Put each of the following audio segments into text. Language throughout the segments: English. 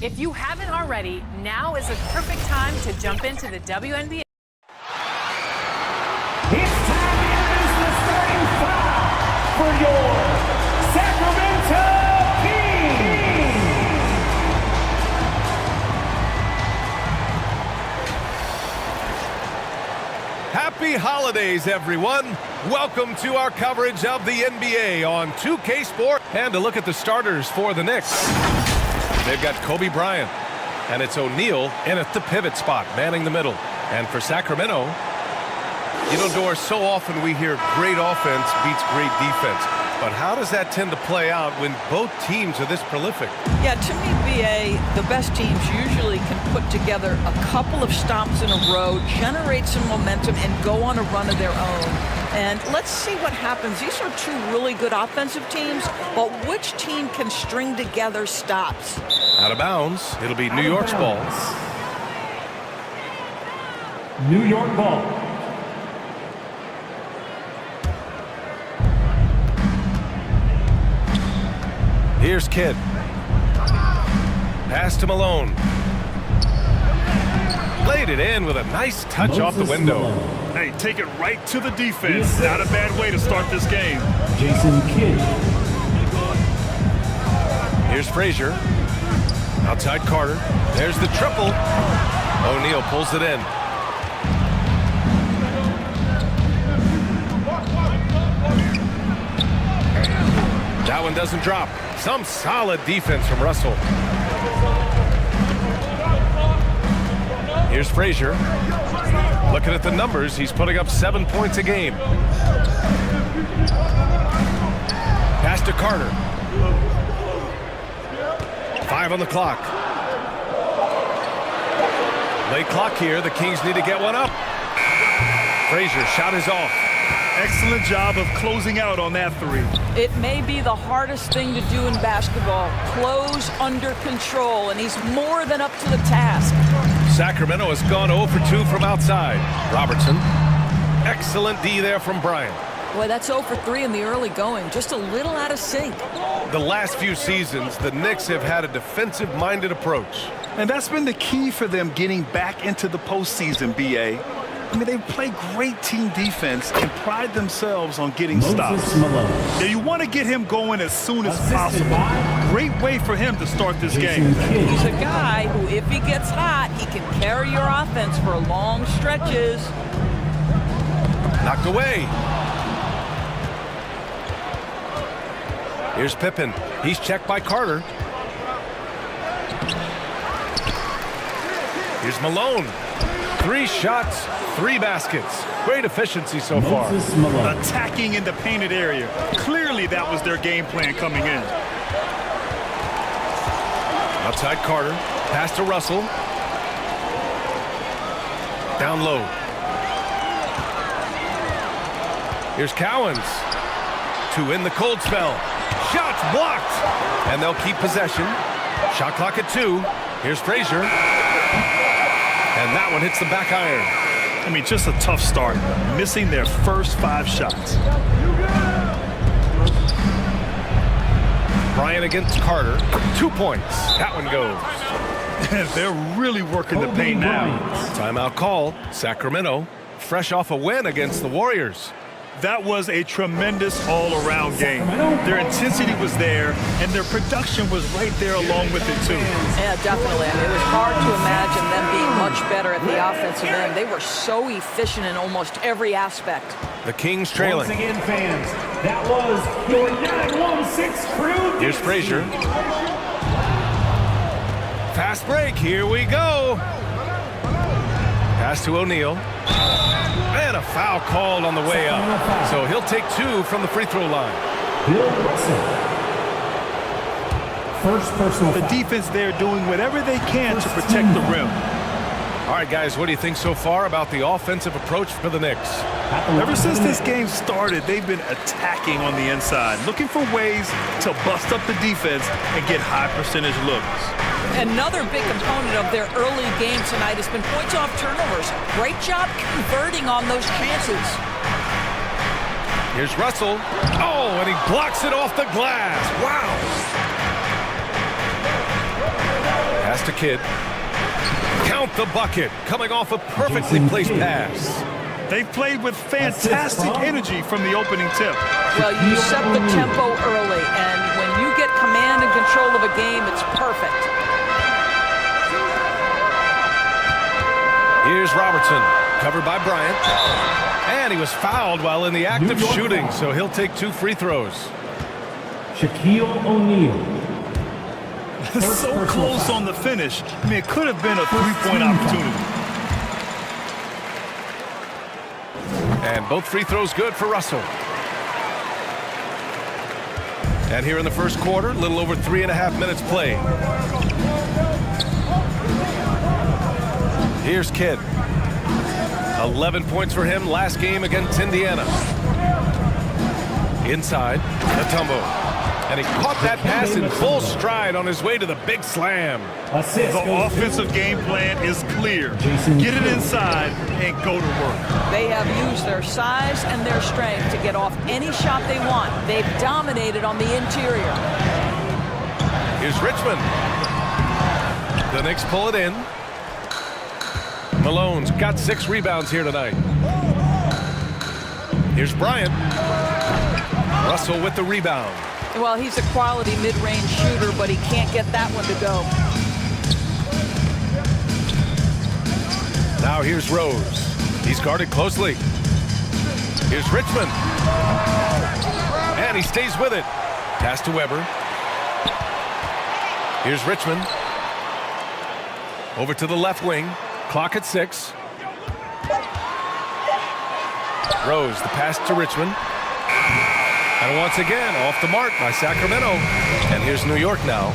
If you haven't already, now is a perfect time to jump into the WNBA. It's time to introduce the starting five for your Sacramento Kings. Happy holidays, everyone. Welcome to our coverage of the NBA on 2K Sport. And a look at the starters for the Knicks. They've got Kobe Bryant, and it's O'Neal in at the pivot spot, manning the middle. And for Sacramento, you know, Doris, so often we hear great offense beats great defense. But how does that tend to play out when both teams are this prolific? Yeah, to me, BA, the best teams usually can put together a couple of stops in a row, generate some momentum, and go on a run of their own. And let's see what happens. These are two really good offensive teams, but which team can string together stops? Out of bounds. It'll be New York's ball. New York ball. Here's Kidd. Pass to Malone. Laid it in with a nice touch off the window. Hey, take it right to the defense. Not a bad way to start this game. Jason Kidd. Here's Frazier. Outside Carter. There's the triple. O'Neal pulls it in. That one doesn't drop. Some solid defense from Russell. Here's Frazier. Looking at the numbers, he's putting up 7 points a game. Pass to Carter. 5 on the clock. Late clock here. The Kings need to get one up. Frazier shot is off. Excellent job of closing out on that three. It may be the hardest thing to do in basketball. Close under control, and he's more than up to the task. Sacramento has gone 0 for 2 from outside. Robertson. Excellent D there from Bryant. Boy, that's 0 for 3 in the early going. Just a little out of sync. The last few seasons, the Knicks have had a defensive-minded approach. And that's been the key for them getting back into the postseason, BA. I mean, they play great team defense and pride themselves on getting stops. Yeah, you want to get him going as soon as possible. Great way for him to start this game. He's a guy who, if he gets hot, he can carry your offense for long stretches. Knocked away. Here's Pippen. He's checked by Carter. Here's Malone. 3 shots, 3 baskets. Great efficiency so far. Attacking in the painted area. Clearly that was their game plan coming in. Outside Carter. Pass to Russell. Down low. Here's Cowens. 2 in the cold spell. Shots blocked. And they'll keep possession. Shot clock at 2. Here's Frazier. And that one hits the back iron. I mean, just a tough start. Missing their first 5 shots. Bryant against Carter. 2 points. That one goes. They're really working the paint now. Timeout call. Sacramento, fresh off a win against the Warriors. That was a tremendous all-around game. Their intensity was there, and their production was right there along with it, too. Yeah, definitely. I mean, it was hard to imagine them being much better at the offensive end. They were so efficient in almost every aspect. The Kings trailing. Once again, fans, that was your 916 crew. Here's Frazier. Fast break. Here we go. Pass to O'Neal. And a foul called on the way up. So he'll take 2 from the free throw line. Bill Russell. First personal The foul. defense there doing whatever they can to protect the rim. All right, guys, what do you think so far about the offensive approach for the Knicks? Ever since this game started, they've been attacking on the inside, looking for ways to bust up the defense and get high percentage looks. Another big component of their early game tonight has been points off turnovers. Great job converting on those chances. Here's Russell. Oh, and he blocks it off the glass. Wow. Pass to Kidd. Count the bucket. Coming off a perfectly placed pass. They've played with fantastic energy from the opening tip. Well, you set the tempo early, and when you get command and control of a game, it's perfect. Here's Robertson, covered by Bryant. And he was fouled while in the act of shooting, so he'll take 2 free throws. Shaquille O'Neal. So close on the finish. I mean, it could have been a 3-point opportunity. And both free throws good for Russell. And here in the first quarter, a little over 3.5 minutes played. Here's Kidd. 11 points for him last game against Indiana. Inside, Mutombo. And he caught that pass in full stride on his way to the big slam. The offensive game plan is clear. Get it inside and go to work. They have used their size and their strength to get off any shot they want. They've dominated on the interior. Here's Richmond. The Knicks pull it in. Malone's got 6 rebounds here tonight. Here's Bryant. Russell with the rebound. Well, he's a quality mid-range shooter, but he can't get that one to go. Now here's Rose. He's guarded closely. Here's Richmond. And he stays with it. Pass to Weber. Here's Richmond. Over to the left wing. Clock at 6. Rose, the pass to Richmond. And once again, off the mark by Sacramento. And here's New York now.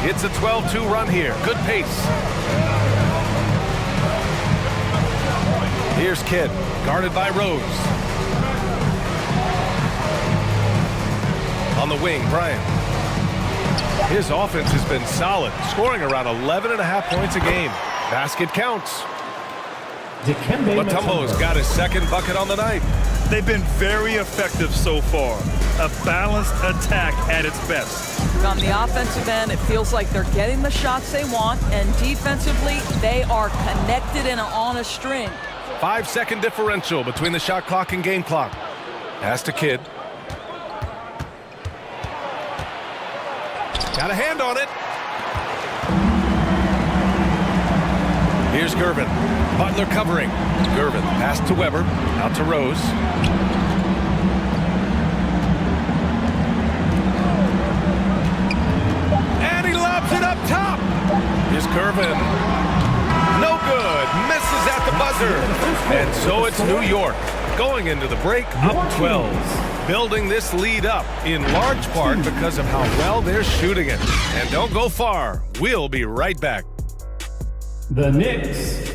It's a 12-2 run here. Good pace. Here's Kidd, guarded by Rose. On the wing, Bryant. His offense has been solid, scoring around 11.5 points a game. Basket counts. Mutombo's got his second bucket on the night. They've been very effective so far. A balanced attack at its best. On the offensive end, it feels like they're getting the shots they want, and defensively, they are connected and on a string. 5-second differential between the shot clock and game clock. Pass to Kidd. Got a hand on it. Here's Gervin. Butler covering. Gervin, pass to Weber. Out to Rose. And he lobs it up top. Here's Gervin. No good. Misses at the buzzer. And so it's New York going into the break up 12. Building this lead up in large part because of how well they're shooting it. And don't go far. We'll be right back. The Knicks,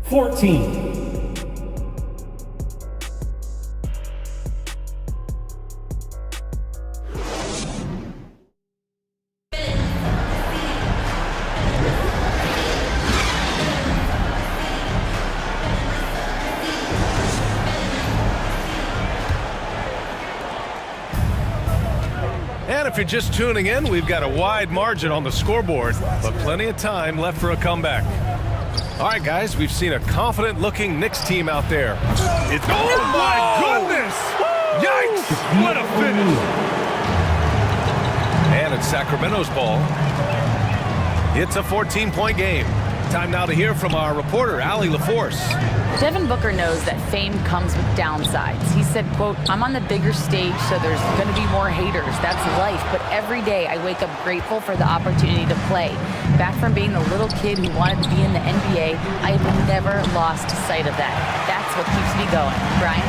14. And if you're just tuning in, we've got a wide margin on the scoreboard, but plenty of time left for a comeback. All right, guys, we've seen a confident-looking Knicks team out there. It's oh my goodness! Yikes! What a finish! And it's Sacramento's ball. It's a 14-point game. Time now to hear from our reporter, Allie LaForce. Devin Booker knows that fame comes with downsides. He said, quote, "I'm on the bigger stage, so there's going to be more haters. That's life. But every day I wake up grateful for the opportunity to play. Back from being the little kid who wanted to be in the NBA, I have never lost sight of that. That's what keeps me going." Brian?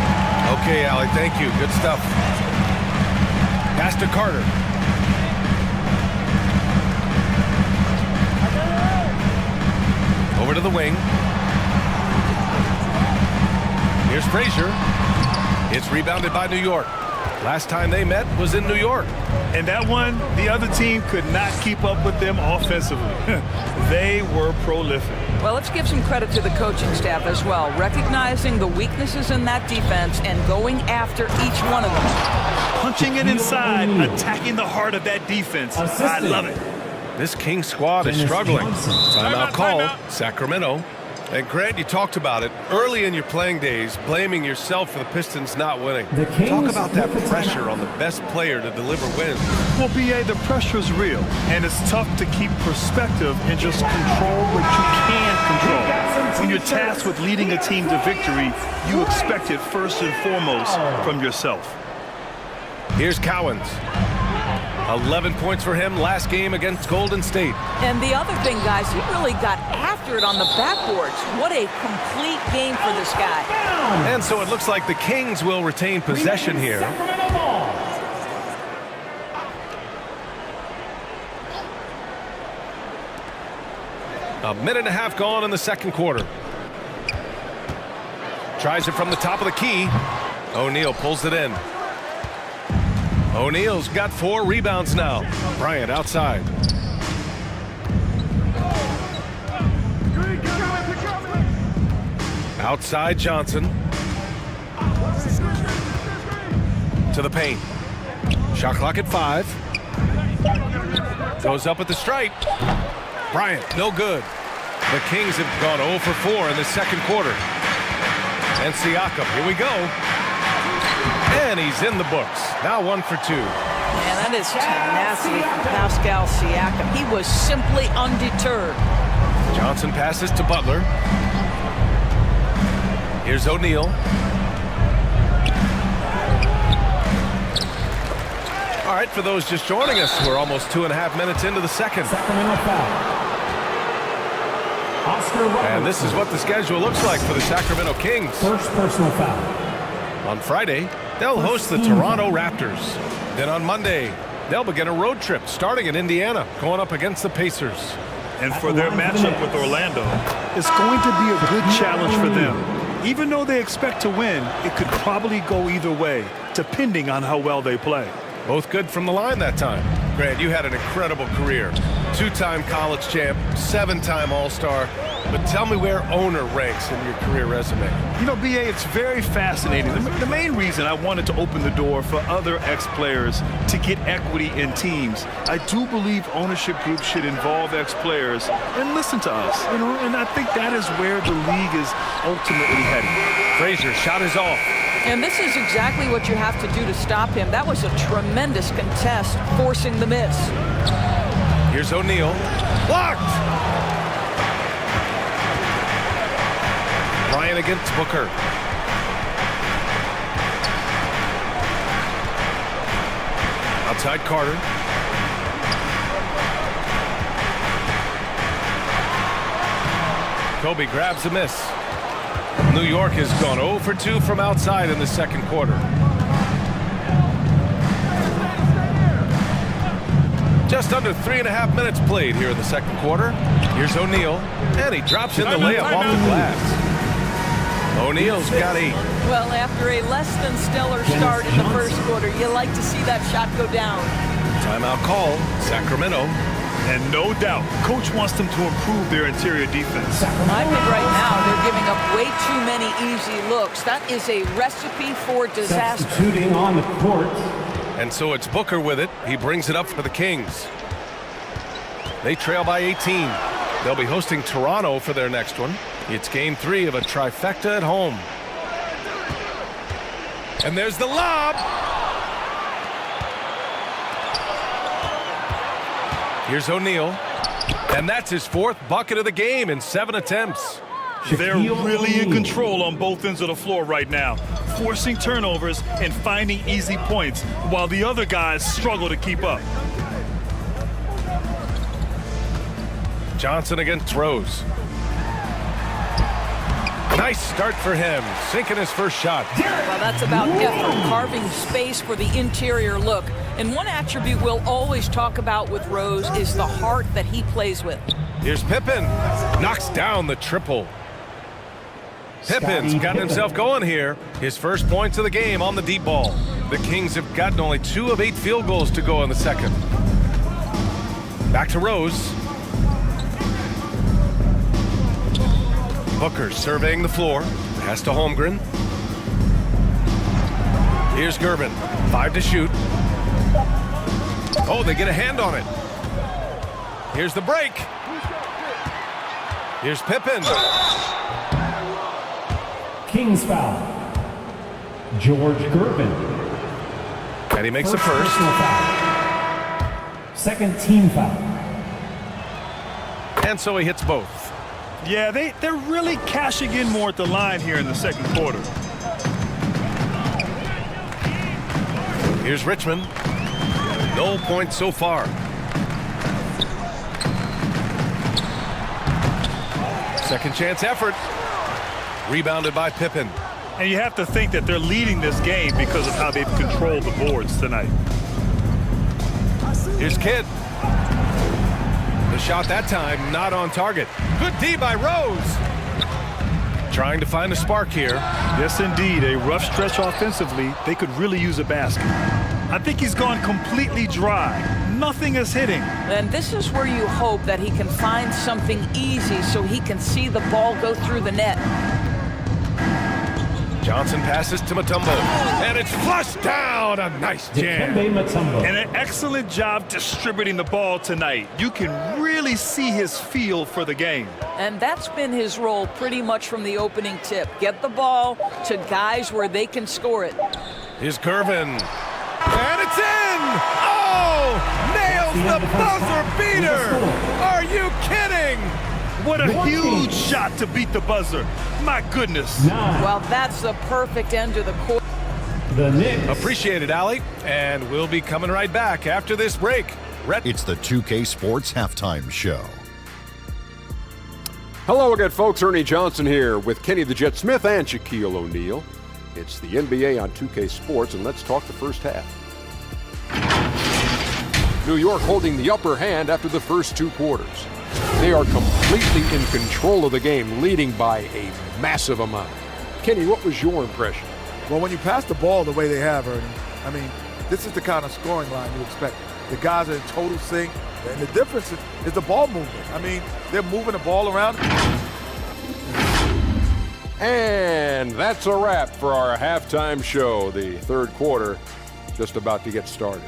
Okay, Allie, thank you. Good stuff. Pass to Carter. Over to the wing. Here's Frazier. It's rebounded by New York. Last time they met was in New York. And that one, the other team could not keep up with them offensively. They were prolific. Well, let's give some credit to the coaching staff as well, recognizing the weaknesses in that defense and going after each one of them. Punching it inside, attacking the heart of that defense. I love it. This Kings squad is struggling. Timeout call, Sacramento. And Grant, you talked about it early in your playing days, blaming yourself for the Pistons not winning. Talk about that pressure on the best player to deliver wins. Well, B.A., the pressure's real, and it's tough to keep perspective and just control what you can control. When you're tasked with leading a team to victory, you expect it first and foremost from yourself. Here's Cowens. 11 points for him last game against Golden State. And the other thing, guys, he really got after it on the backboards. What a complete game for this guy. And so it looks like the Kings will retain possession here. A minute and a half gone in the second quarter. Tries it from the top of the key. O'Neal pulls it in. O'Neal's got 4 rebounds now. Bryant outside. Outside Johnson. To the paint. Shot clock at 5. Goes up at the stripe. Bryant, no good. The Kings have gone 0 for 4 in the second quarter. And Siakam, here we go. And he's in the books. Now 1 for 2. Man, that is tenacity from Pascal Siakam. He was simply undeterred. Johnson passes to Butler. Here's O'Neal. All right, for those just joining us, we're almost 2.5 minutes into the second. And this is what the schedule looks like for the Sacramento Kings. First personal foul. On Friday, they'll host the Toronto Raptors. Then on Monday, they'll begin a road trip starting in Indiana, going up against the Pacers. And for their matchup with Orlando, it's going to be a good challenge for them. Even though they expect to win, it could probably go either way, depending on how well they play. Both good from the line that time. Grant, you had an incredible career. 2-time college champ, 7-time All-Star. But tell me where owner ranks in your career resume. You know, B.A., it's very fascinating. The main reason I wanted to open the door for other ex-players to get equity in teams, I do believe ownership groups should involve ex-players and listen to us, you know, and I think that is where the league is ultimately heading. Frazier, shot is off. And this is exactly what you have to do to stop him. That was a tremendous contest, forcing the miss. Here's O'Neal. Blocked! Bryant against Booker. Outside Carter. Kobe grabs a miss. New York has gone 0 for 2 from outside in the second quarter. Just under 3.5 minutes played here in the second quarter. Here's O'Neal, and he drops in the layup off the glass. O'Neal's got 8. Well, after a less than stellar start in the first quarter, you like to see that shot go down. Timeout call, Sacramento. And no doubt, coach wants them to improve their interior defense. I think right now they're giving up way too many easy looks. That is a recipe for disaster. Substituting on the court. And so it's Booker with it. He brings it up for the Kings. They trail by 18. They'll be hosting Toronto for their next one. It's game 3 of a trifecta at home. And there's the lob. Here's O'Neal. And that's his 4th bucket of the game in 7 attempts. They're really in control on both ends of the floor right now, forcing turnovers and finding easy points, while the other guys struggle to keep up. Johnson against Rose. Nice start for him, sinking his first shot. Well, that's about effort, carving space for the interior look. And one attribute we'll always talk about with Rose is the heart that he plays with. Here's Pippen, knocks down the triple. Pippen's gotten himself going here. His first points of the game on the deep ball. The Kings have gotten only 2 of 8 field goals to go in the second. Back to Rose. Booker surveying the floor. Pass to Holmgren. Here's Gervin. 5 to shoot. Oh, they get a hand on it. Here's the break. Here's Pippen. Kings foul. George Gervin. And he makes the first. Personal foul. Second team foul. And so he hits both. Yeah, they're really cashing in more at the line here in the second quarter. Here's Richmond. No points so far. Second chance effort. Rebounded by Pippen. And you have to think that they're leading this game because of how they've controlled the boards tonight. Here's Kidd. The shot that time not on target. Good D by Rose. Trying to find a spark here. Yes, indeed. A rough stretch offensively. They could really use a basket. I think he's gone completely dry. Nothing is hitting. And this is where you hope that he can find something easy so he can see the ball go through the net. Johnson passes to Mutombo. And it's flushed down. A nice jam. And an excellent job distributing the ball tonight. You can really see his feel for the game. And that's been his role pretty much from the opening tip. Get the ball to guys where they can score it. Here's Gervin. And it's in! Oh! Nails the buzzer beater! Are you kidding? What a huge shot to beat the buzzer. My goodness. Well, that's the perfect end to the quarter. The Knicks. Appreciate it, Allie. And we'll be coming right back after this break. It's the 2K Sports Halftime Show. Hello again, folks. Ernie Johnson here with Kenny the Jet Smith and Shaquille O'Neal. It's the NBA on 2K Sports, and let's talk the first half. New York holding the upper hand after the first 2 quarters. They are completely in control of the game, leading by a massive amount. Kenny, what was your impression? Well, when you pass the ball the way they have, Ernie, I mean, this is the kind of scoring line you expect. The guys are in total sync, and the difference is the ball movement. I mean, they're moving the ball around. And that's a wrap for our halftime show. The third quarter just about to get started.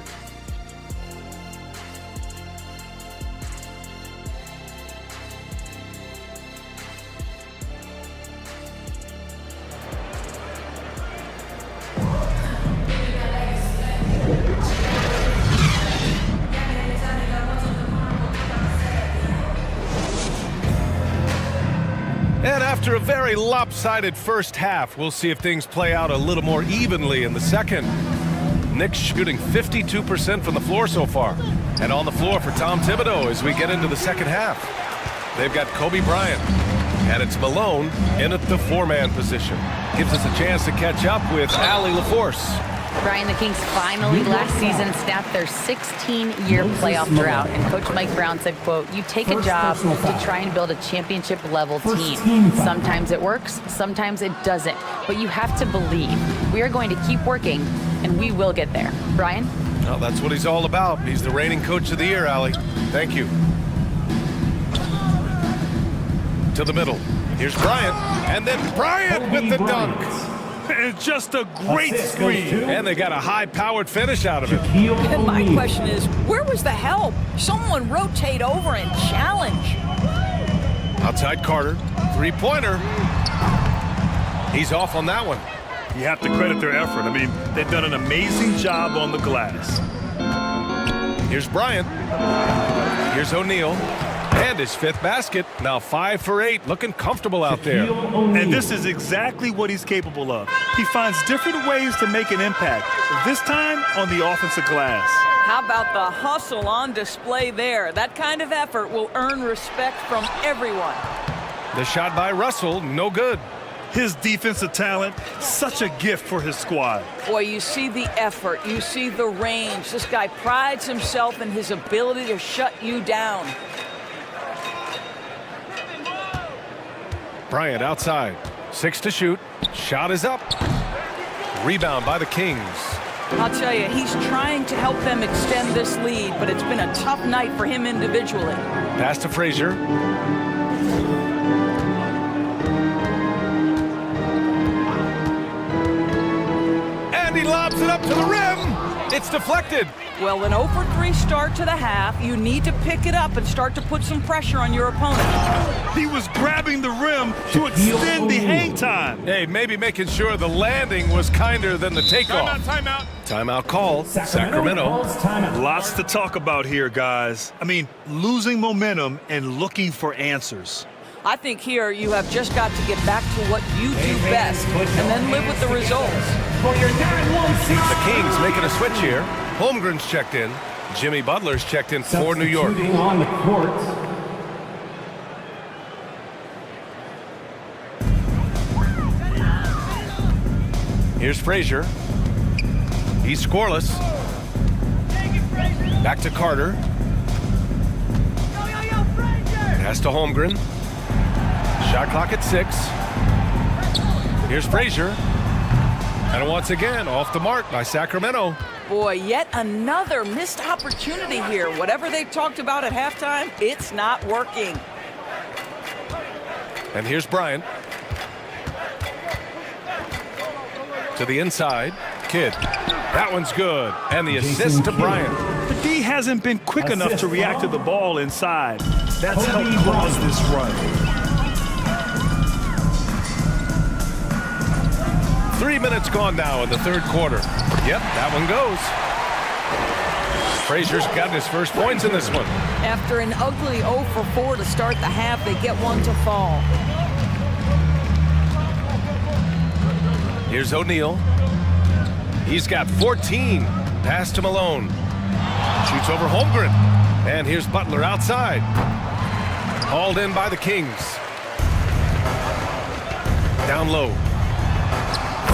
And after a very lopsided first half, we'll see if things play out a little more evenly in the second. Knicks shooting 52% from the floor so far. And on the floor for Tom Thibodeau as we get into the second half. They've got Kobe Bryant, and it's Malone in at the 4-man position. Gives us a chance to catch up with Allie LaForce. Brian, the Kings finally last season snapped their 16-year playoff drought, and Coach Mike Brown said, quote, "You take a job to try and build a championship-level team. Sometimes it works, sometimes it doesn't, but you have to believe. We are going to keep working, and we will get there." Brian? Well, that's what he's all about. He's the reigning coach of the year, Allie. Thank you. To the middle. Here's Bryant, and then Bryant with the dunk. And just a great screen. And they got a high-powered finish out of it. And my question is, where was the help? Someone rotate over and challenge. Outside Carter, 3-pointer. He's off on that one. You have to credit their effort. I mean, they've done an amazing job on the glass. Here's Bryant. Here's O'Neal. And his 5th basket. Now 5 for 8. Looking comfortable out there. And this is exactly what he's capable of. He finds different ways to make an impact. This time on the offensive glass. How about the hustle on display there? That kind of effort will earn respect from everyone. The shot by Russell, no good. His defensive talent, such a gift for his squad. Boy, you see the effort. You see the range. This guy prides himself in his ability to shut you down. Bryant outside. 6 to shoot. Shot is up. Rebound by the Kings. I'll tell you, he's trying to help them extend this lead, but it's been a tough night for him individually. Pass to Frazier. And he lobs it up to the rim. It's deflected. Well, an 0-for-3 start to the half. You need to pick it up and start to put some pressure on your opponent. He was grabbing the rim to extend the hang time. Hey, maybe making sure the landing was kinder than the takeoff. Timeout. Timeout call. Sacramento. calls timeout. Lots to talk about here, guys. I mean, losing momentum and looking for answers. I think here you have just got to get back to what you do best and then live with the results. For your 9-1 The Kings making a switch here. Holmgren's checked in. Jimmy Butler's checked in for New York. Substituting on the court. Here's Frazier. He's scoreless. Back to Carter. Pass to Holmgren. Shot clock at 6. Here's Frazier. And once again, off the mark by Sacramento. Boy, yet another missed opportunity here. Whatever they talked about at halftime, it's not working. And here's Bryant. To the inside. Kidd. That one's good. And the assist to Bryant. The D hasn't been quick enough to react to the ball inside. That's helped cause this run. 3 minutes gone now in the third quarter. Yep, that one goes. Frazier's gotten his first points in this one. After an ugly 0-for-4 to start the half, they get one to fall. Here's O'Neal. He's got 14. Pass to Malone. Shoots over Holmgren. And here's Butler outside. Hauled in by the Kings. Down low.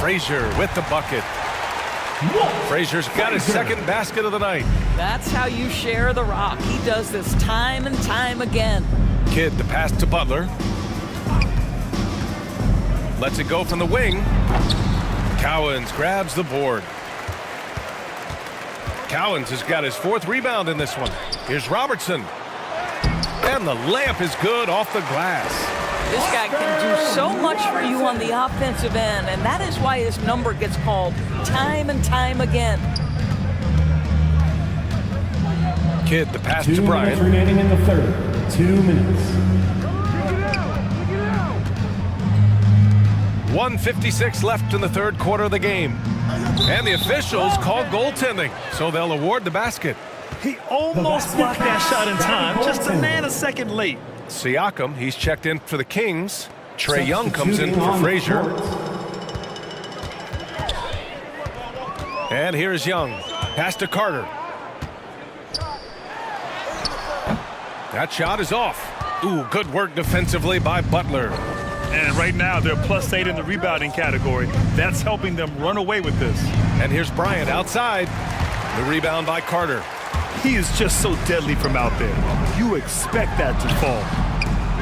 Frazier with the bucket. Frazier's got his second basket of the night. That's how you share the rock. He does this time and time again. Kidd the pass to Butler. Lets it go from the wing. Cowens grabs the board. Cowens has got his 4th rebound in this one. Here's Robertson. And the layup is good off the glass. This guy can do so much for you on the offensive end, and that is why his number gets called time and time again. Kidd the pass 2 to minutes Bryant. remaining in the third. 2 minutes. 1:56 left in the third quarter of the game. And the officials call goaltending, so they'll award the basket. He almost blocked that shot in time, just a nanosecond late. Siakam, he's checked in for the Kings. Trae Young comes in for Frazier. And here's Young. Pass to Carter. That shot is off. Ooh, good work defensively by Butler. And right now, they're +8 in the rebounding category. That's helping them run away with this. And here's Bryant outside. The rebound by Carter. He is just so deadly from out there. You expect that to fall.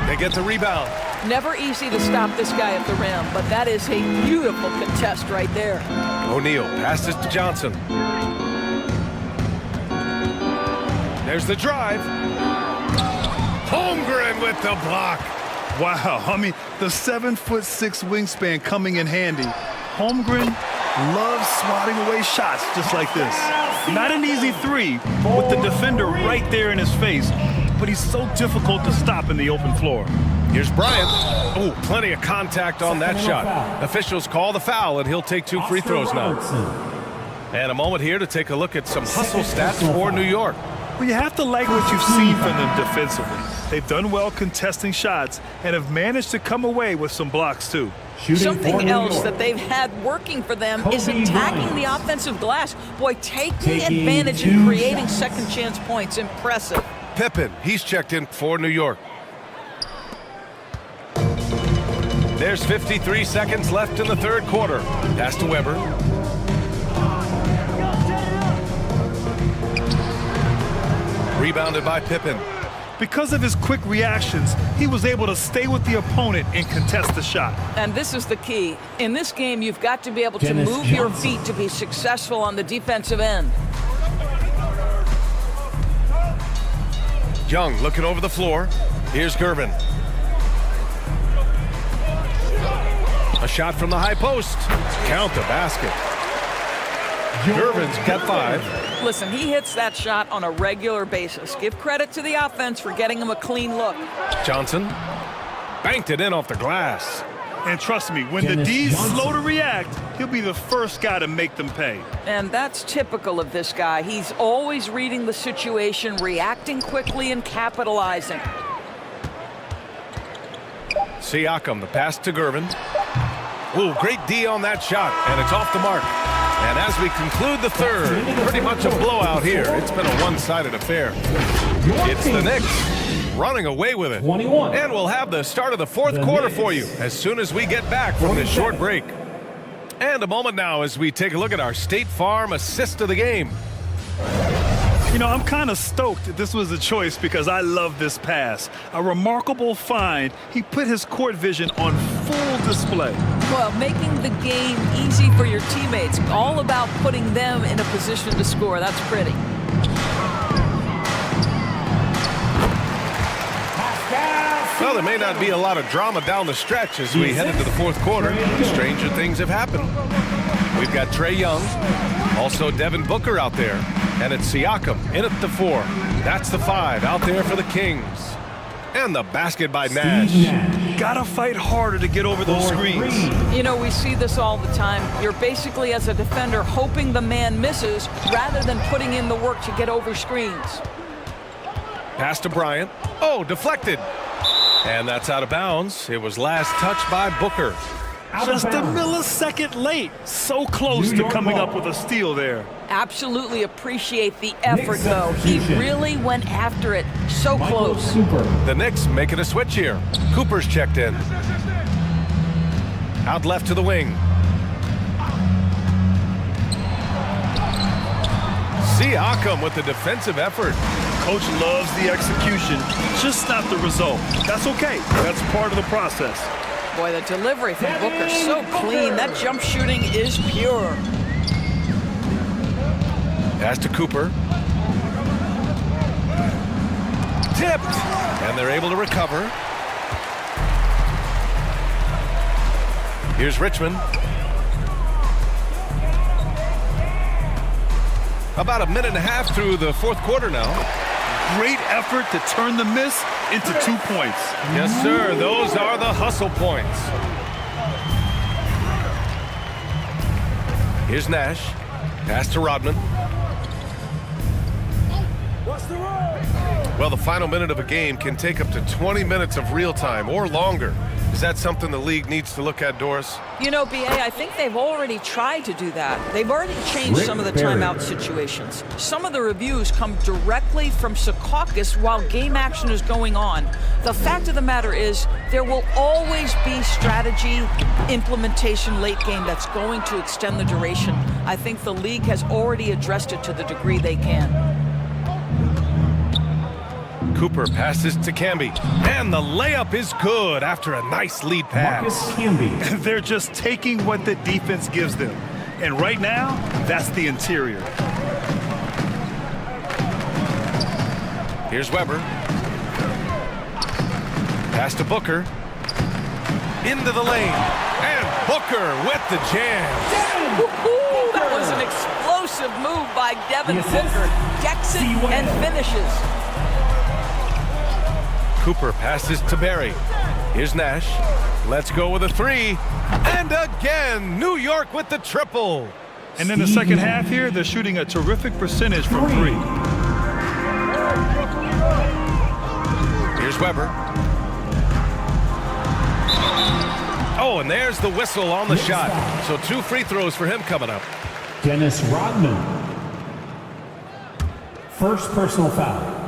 They get the rebound. Never easy to stop this guy at the rim, but that is a beautiful contest right there. O'Neal passes to Johnson. There's the drive. Holmgren with the block. Wow, I mean, the 7'6" wingspan coming in handy. Holmgren loves swatting away shots just like this. Not an easy 3 with the defender right there in his face, but he's so difficult to stop in the open floor. Here's Bryant. Oh, plenty of contact on that shot. Officials call the foul, and he'll take 2 free throws now. And a moment here to take a look at some hustle stats for New York. Well, you have to like what you've seen from them defensively. They've done well contesting shots and have managed to come away with some blocks, too. Something else that they've had working for them is attacking the offensive glass. Boy, taking advantage and creating second chance points. Impressive. Pippen, he's checked in for New York. There's 53 seconds left in the third quarter. Pass to Weber. Rebounded by Pippen. Because of his quick reactions, he was able to stay with the opponent and contest the shot. And this is the key. In this game, you've got to be able to move your feet to be successful on the defensive end. Young looking over the floor. Here's Gervin. A shot from the high post. Count the basket. Gervin's got 5. Listen, he hits that shot on a regular basis. Give credit to the offense for getting him a clean look. Johnson banked it in off the glass. And trust me, when the D's slow to react, he'll be the first guy to make them pay. And that's typical of this guy. He's always reading the situation, reacting quickly, and capitalizing. Siakam, the pass to Gervin. Ooh, great D on that shot, and it's off the mark. And as we conclude the third, pretty much a blowout here. It's been a one-sided affair. It's the Knicks running away with it. 21. And we'll have the start of the fourth quarter for you as soon as we get back from this short break. And a moment now as we take a look at our State Farm assist of the game. You know, I'm kind of stoked that this was a choice because I love this pass. A remarkable find. He put his court vision on full display. Well, making the game easy for your teammates. All about putting them in a position to score. That's pretty. Well, there may not be a lot of drama down the stretch as we head into the fourth quarter. Stranger things have happened. We've got Trae Young, also Devin Booker out there, and it's Siakam in at the 4. That's the 5 out there for the Kings. And the basket by Nash. Gotta fight harder to get over those screens. You know, we see this all the time. You're basically, as a defender, hoping the man misses rather than putting in the work to get over screens. Pass to Bryant. Oh, deflected. And that's out of bounds. It was last touched by Booker. Just a millisecond late. So close to coming up with a steal there. Absolutely appreciate the effort, though. He really went after it. So close. The Knicks making a switch here. Cooper's checked in. Out left to the wing. Siakam with the defensive effort. Coach loves the execution, just not the result. That's okay. That's part of the process. Boy, the delivery from Booker, so clean. That jump shooting is pure. Pass to Cooper. Tipped. And they're able to recover. Here's Richmond. About a minute and a half through the fourth quarter now. Great effort to turn the miss into 2 points. Yes, sir. Those are the hustle points. Here's Nash. Pass to Rodman. Well, the final minute of a game can take up to 20 minutes of real time or longer. Is that something the league needs to look at, Doris? You know, B.A., I think they've already tried to do that. They've already changed some of the timeout situations. Some of the reviews come directly from Secaucus while game action is going on. The fact of the matter is there will always be strategy implementation late game that's going to extend the duration. I think the league has already addressed it to the degree they can. Cooper passes to Camby, and the layup is good after a nice lead pass. They're just taking what the defense gives them. And right now, that's the interior. Here's Weber. Pass to Booker. Into the lane. And Booker with the jam. Woo-hoo! That was an explosive move by Devin Booker. Decks it and finishes. Cooper passes to Barry. Here's Nash. Let's go with a 3. And again, New York with the triple. And in the second half here, they're shooting a terrific percentage from 3. Here's Weber. Oh, and there's the whistle on the shot. So 2 free throws for him coming up. Dennis Rodman. First personal foul.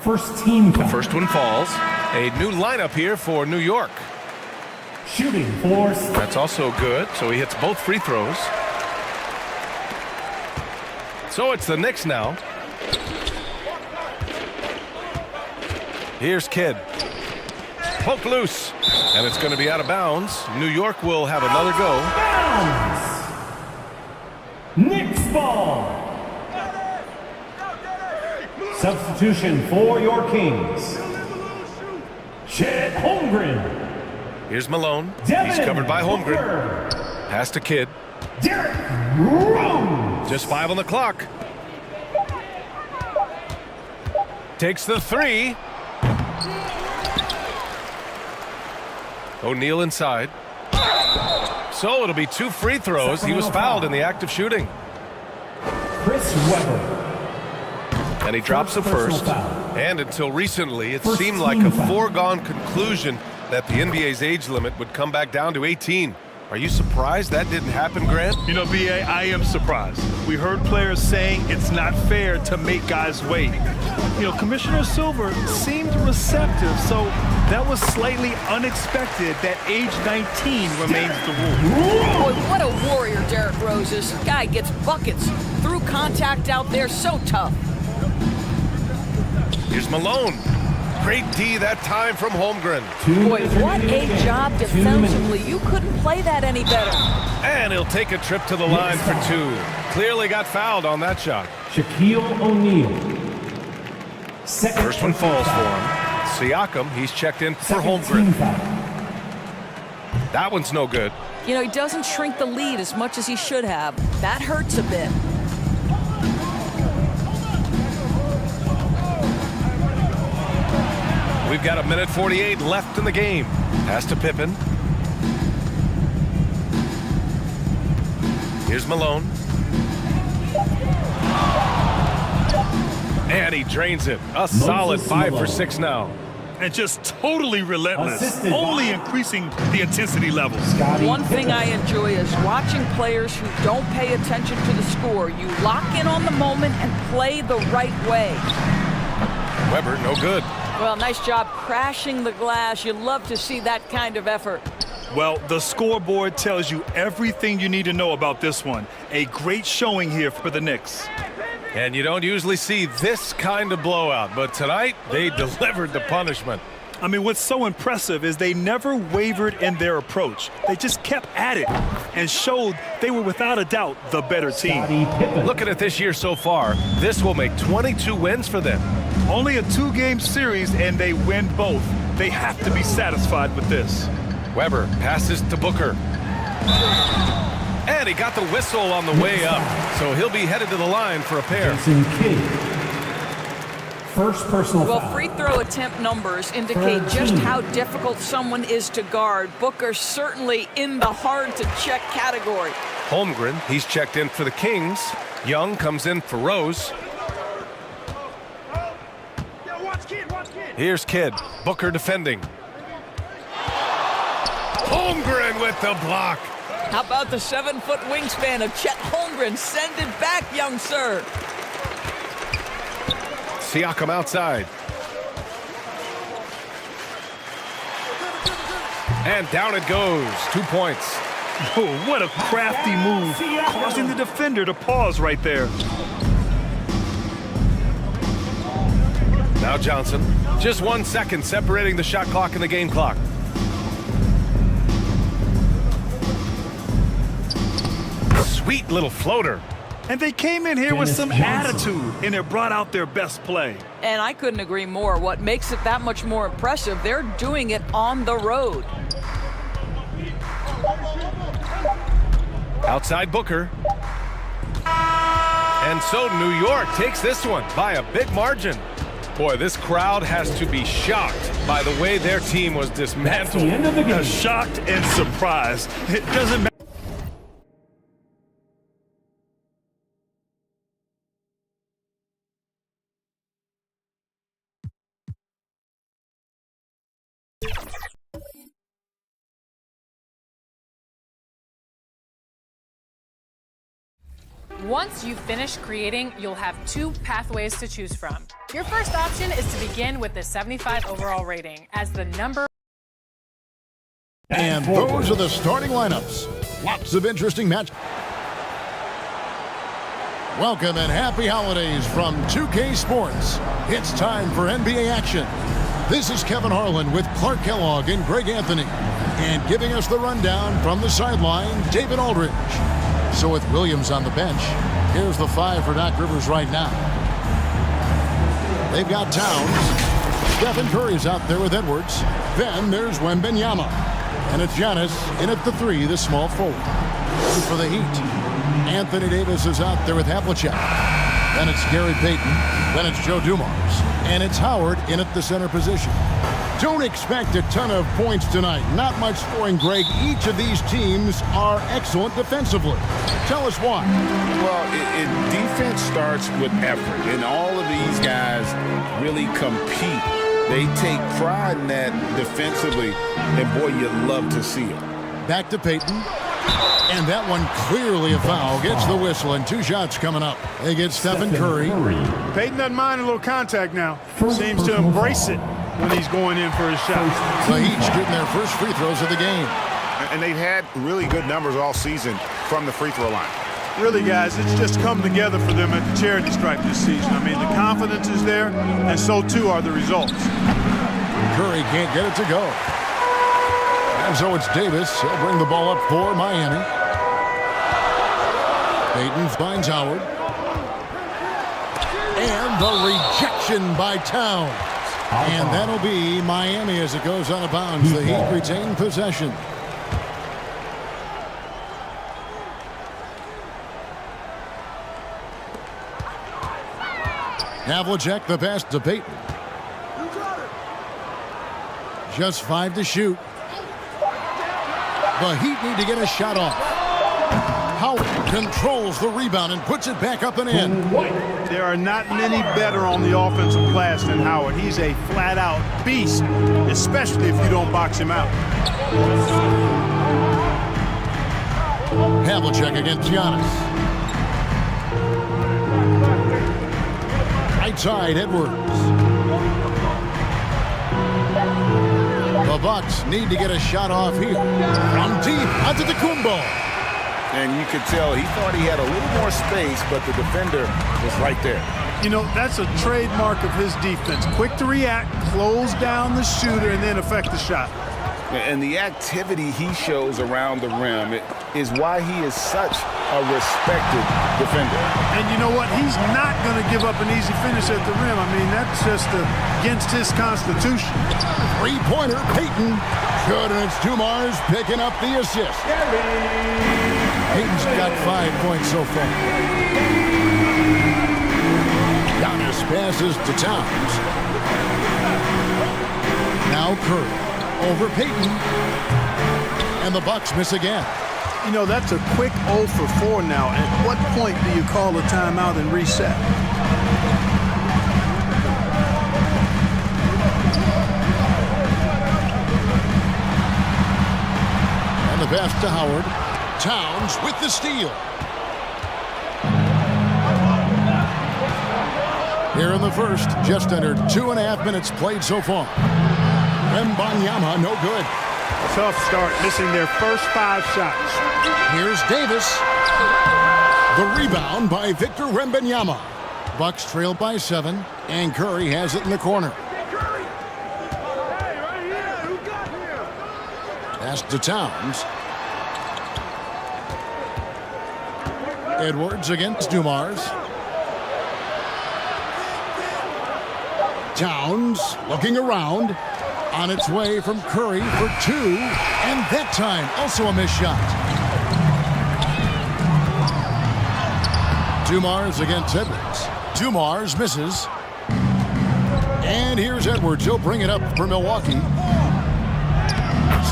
First team foul. First one falls. A new lineup here for New York. Shooting for... That's also good. So he hits both free throws. So it's the Knicks now. Here's Kidd. Poke loose. And it's going to be out of bounds. New York will have another go. Bounds. Knicks ball. Substitution for your Kings. Chet Holmgren. Here's Malone. Devin He's covered by Holmgren. Booker. Pass to Kidd. Derrick Rose. Just 5 on the clock. Takes the 3. O'Neal inside. So it'll be 2 free throws. He was fouled in the act of shooting. Chris Webber. And he drops the first. And until recently, it seemed like a foregone conclusion that the NBA's age limit would come back down to 18. Are you surprised that didn't happen, Grant? You know, B.A., I am surprised. We heard players saying it's not fair to make guys wait. You know, Commissioner Silver seemed receptive, so that was slightly unexpected that age 19 remains the rule. Boy, what a warrior Derrick Rose is. This guy gets buckets through contact out there, so tough. Here's Malone. Great D that time from Holmgren. Boy, what a job defensively. You couldn't play that any better. And he'll take a trip to the line for 2. Clearly got fouled on that shot. Shaquille O'Neal. First one falls for him. Siakam, he's checked in for Holmgren. That one's no good. You know, he doesn't shrink the lead as much as he should have. That hurts a bit. We've got 1:48 left in the game. Pass to Pippen. Here's Malone. And he drains it. A solid 5 for 6 now. And just totally relentless, only increasing the intensity levels. One thing I enjoy is watching players who don't pay attention to the score. You lock in on the moment and play the right way. Webber, no good. Well, nice job crashing the glass. You love to see that kind of effort. Well, the scoreboard tells you everything you need to know about this one. A great showing here for the Knicks. And you don't usually see this kind of blowout, but tonight they delivered the punishment. I mean, what's so impressive is they never wavered in their approach. They just kept at it and showed they were without a doubt the better team. Looking at this year so far, this will make 22 wins for them. Only a 2-game series and they win both. They have to be satisfied with this. Webber passes to Booker. And he got the whistle on the way up, so he'll be headed to the line for a pair. First personal well, foul. free throw attempt numbers indicate just how difficult someone is to guard. Booker certainly in the hard-to-check category. Holmgren, he's checked in for the Kings. Young comes in for Rose. Here's Kidd. Booker defending. Holmgren with the block. How about the 7-foot wingspan of Chet Holmgren? Send it back, young sir. Siakam outside. And down it goes. 2 points. Oh, what a crafty move, causing the defender to pause right there. Now Johnson. Just 1 second separating the shot clock and the game clock. Sweet little floater. And they came in here with some attitude, and it brought out their best play. And I couldn't agree more. What makes it that much more impressive, they're doing it on the road. Outside Booker. And so New York takes this one by a big margin. Boy, this crowd has to be shocked by the way their team was dismantled. The end of the game. Shocked and surprised. It doesn't matter. Once you finish creating, you'll have 2 pathways to choose from. Your first option is to begin with the 75 overall rating as the number. And those are the starting lineups. Lots of interesting match. Welcome and happy holidays from 2K Sports. It's time for NBA action. This is Kevin Harlan with Clark Kellogg and Greg Anthony. And giving us the rundown from the sideline, David Aldridge. So with Williams on the bench, here's the 5 for Doc Rivers right now. They've got Towns. Stephen Curry's out there with Edwards. Then there's Wembanyama. And it's Giannis in at the 3, the small forward. For the Heat, Anthony Davis is out there with Havlicek. Then it's Gary Payton. Then it's Joe Dumars. And it's Howard in at the center position. Don't expect a ton of points tonight. Not much scoring, Greg. Each of these teams are excellent defensively. Tell us why. Well, defense starts with effort, and all of these guys really compete. They take pride in that defensively, and boy, you love to see it. Back to Payton. And that one clearly a foul. Gets the whistle, and 2 shots coming up. They get Stephen Curry. Payton doesn't mind a little contact now. Seems to embrace it when he's going in for his shot. The Heat shooting their first free throws of the game. And they've had really good numbers all season from the free throw line. Really, guys, it's just come together for them at the charity stripe this season. I mean, the confidence is there, and so too are the results. Curry can't get it to go. And so it's Davis. He'll bring the ball up for Miami. Payton finds Howard. And the rejection by Towns. And that'll be Miami as it goes out of bounds. The Heat retain possession. Havlicek, the pass to Payton. Just 5 to shoot. The Heat need to get a shot off. Howard controls the rebound and puts it back up and in. There are not many better on the offensive glass than Howard. He's a flat-out beast, especially if you don't box him out. Havlicek against Giannis. Right side, Edwards. The Bucks need to get a shot off here. From deep, Antetokounmpo. And you could tell he thought he had a little more space, but the defender was right there. You know, that's a trademark of his defense. Quick to react, close down the shooter, and then affect the shot. And the activity he shows around the rim is why he is such a respected defender. And you know what? He's not going to give up an easy finish at the rim. I mean, that's just against his constitution. Three-pointer, Payton. Good, and it's Dumars picking up the assist. Payton's got 5 points so far. Giannis passes to Towns. Now Curry over Payton. And the Bucks miss again. You know, that's a quick 0 for 4 now. At what point do you call a timeout and reset? And the pass to Howard. Towns with the steal. Here in the first, just under 2.5 minutes played so far. Wembanyama, no good. Tough start, missing their first 5 shots. Here's Davis. The rebound by Victor Wembanyama. Bucks trail by 7, and Curry has it in the corner. Pass to Towns. Edwards against Dumars. Towns looking around. On its way from Curry for 2. And that time, also a missed shot. Dumars against Edwards. Dumars misses. And here's Edwards. He'll bring it up for Milwaukee.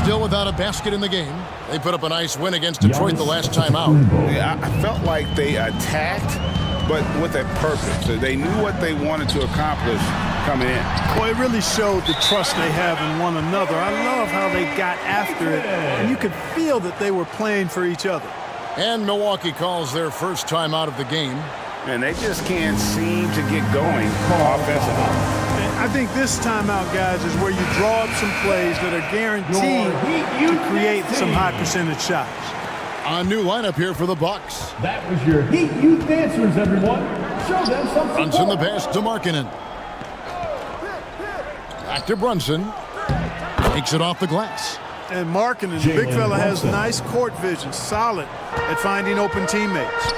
Still without a basket in the game. They put up a nice win against Detroit the last time out. Yeah, I felt like they attacked, but with a purpose. They knew what they wanted to accomplish coming in. Well, it really showed the trust they have in one another. I love how they got after it, and you could feel that they were playing for each other. And Milwaukee calls their first time out of the game. And they just can't seem to get going offensively. I think this timeout, guys, is where you draw up some plays that are guaranteed to create some high percentage shots. A new lineup here for the Bucks. That was your Heat Youth Dancers, everyone. Show them some support. Runs in the pass to Markkanen. Back to Brunson. Takes it off the glass. And Markkanen, the big fella, has nice court vision, solid at finding open teammates.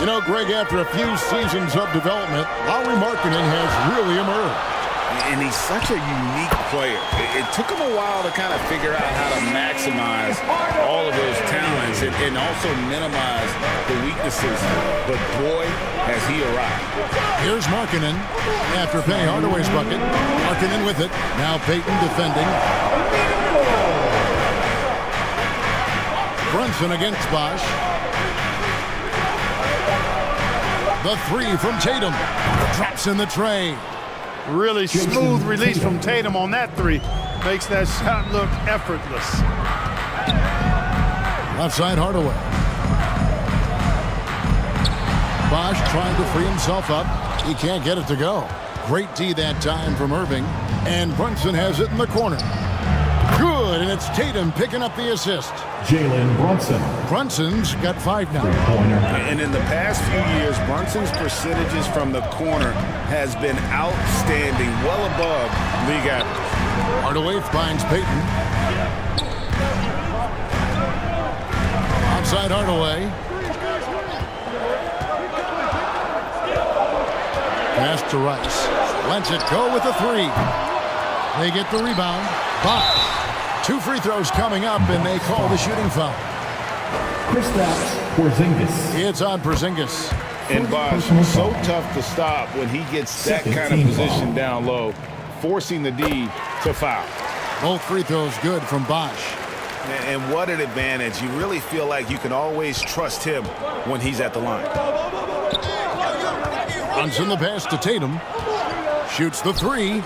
You know, Greg, after a few seasons of development, Lauri Markkanen has really emerged. And he's such a unique player. It took him a while to kind of figure out how to maximize all of those talents and also minimize the weaknesses. But boy, has he arrived. Here's Markkanen after Penny Hardaway's bucket. Markkanen with it. Now Payton defending. Brunson against Bosch. The three from Tatum. Drops in the tray. Really smooth release from Tatum on that three. Makes that shot look effortless. Left side Hardaway. Bosch trying to free himself up. He can't get it to go. Great D that time from Irving. And Brunson has it in the corner. Good, and it's Tatum picking up the assist. Jalen Brunson. Brunson's got 5 now. And in the past few years, Brunson's percentages from the corner has been outstanding, well above league average. Hardaway finds Payton. Outside Hardaway. Pass to Rice. Lets it go with the three. They get the rebound. Bosch. 2 free throws coming up, and they call the shooting foul. Kristaps Porzingis. It's on Porzingis. And Bosch, so tough to stop when he gets that kind of position down low, forcing the D to foul. Both free throws good from Bosch. And what an advantage. You really feel like you can always trust him when he's at the line. Runs in the pass to Tatum. Shoots the three.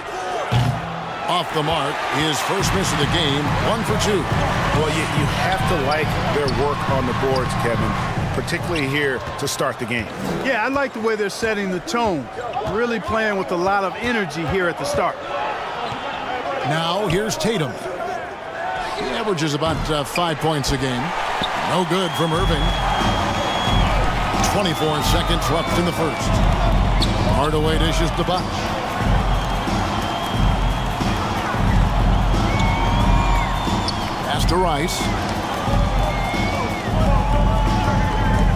Off the mark. His first miss of the game. 1 for 2. Well, you have to like their work on the boards, Kevin, particularly here to start the game. Yeah, I like the way they're setting the tone. Really playing with a lot of energy here at the start. Now here's Tatum. He averages about 5 points a game. No good from Irving. 24 seconds left in the first. Hardaway dishes to Bosch. Pass to Rice.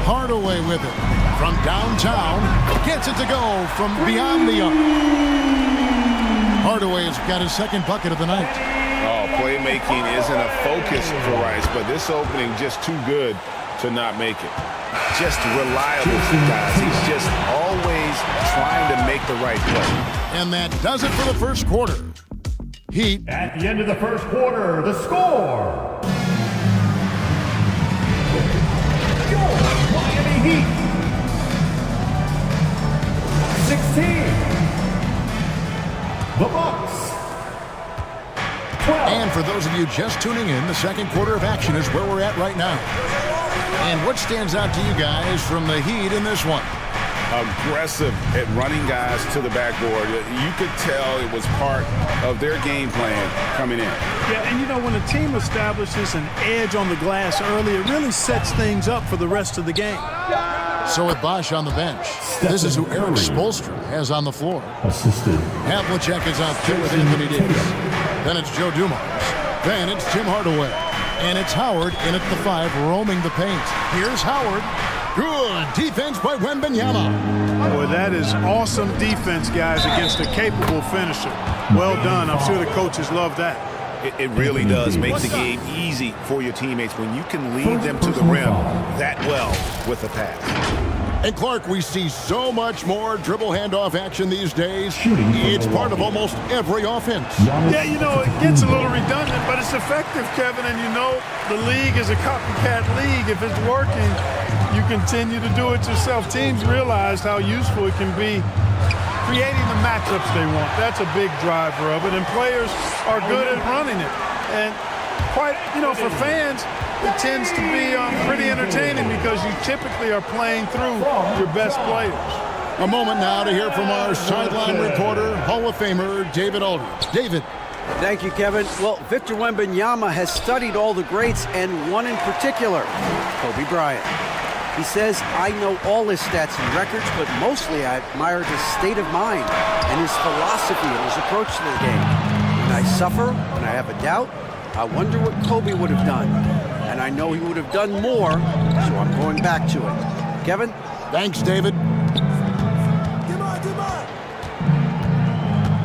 Hardaway with it. From downtown. Gets it to go from beyond the arc. Hardaway has got his second bucket of the night. Oh, playmaking isn't a focus for Rice, but this opening just too good to not make it. Just reliable, guys. He's just always trying to make the right play. And that does it for the first quarter. Heat. At the end of the first quarter, the score. Your Miami Heat. 16. The Bucks. 12. And for those of you just tuning in, the second quarter of action is where we're at right now. And what stands out to you guys from the Heat in this one? Aggressive at running guys to the backboard. You could tell it was part of their game plan coming in. Yeah, and you know, when a team establishes an edge on the glass early, it really sets things up for the rest of the game. So with Bosch on the bench, this is who Eric Spoelstra has on the floor. Assisted. Havlicek is out there with Anthony Davis. Then it's Joe Dumars. Then it's Tim Hardaway. And it's Howard in at the 5, roaming the paint. Here's Howard. Good defense by Wembanyama. Boy, that is awesome defense, guys, against a capable finisher. Well done. I'm sure the coaches love that. It really does make the game easy for your teammates when you can lead them to the rim that well with a pass. And Clark, we see so much more dribble handoff action these days. It's part of almost every offense. Yeah, you know, it gets a little redundant, but it's effective, Kevin. And you know, the league is a copycat league. If it's working, you continue to do it yourself. Teams realize how useful it can be creating the matchups they want. That's a big driver of it, and players are good at running it. And quite, you know, for fans, it tends to be pretty entertaining because you typically are playing through your best players. A moment now to hear from our sideline reporter, Hall of Famer David Aldridge. David. Thank you, Kevin. Well, Victor Wembanyama has studied all the greats and one in particular, Kobe Bryant. He says, I know all his stats and records, but mostly I admired his state of mind and his philosophy and his approach to the game. When I suffer, when I have a doubt, I wonder what Kobe would have done. And I know he would have done more, so I'm going back to it. Kevin? Thanks, David.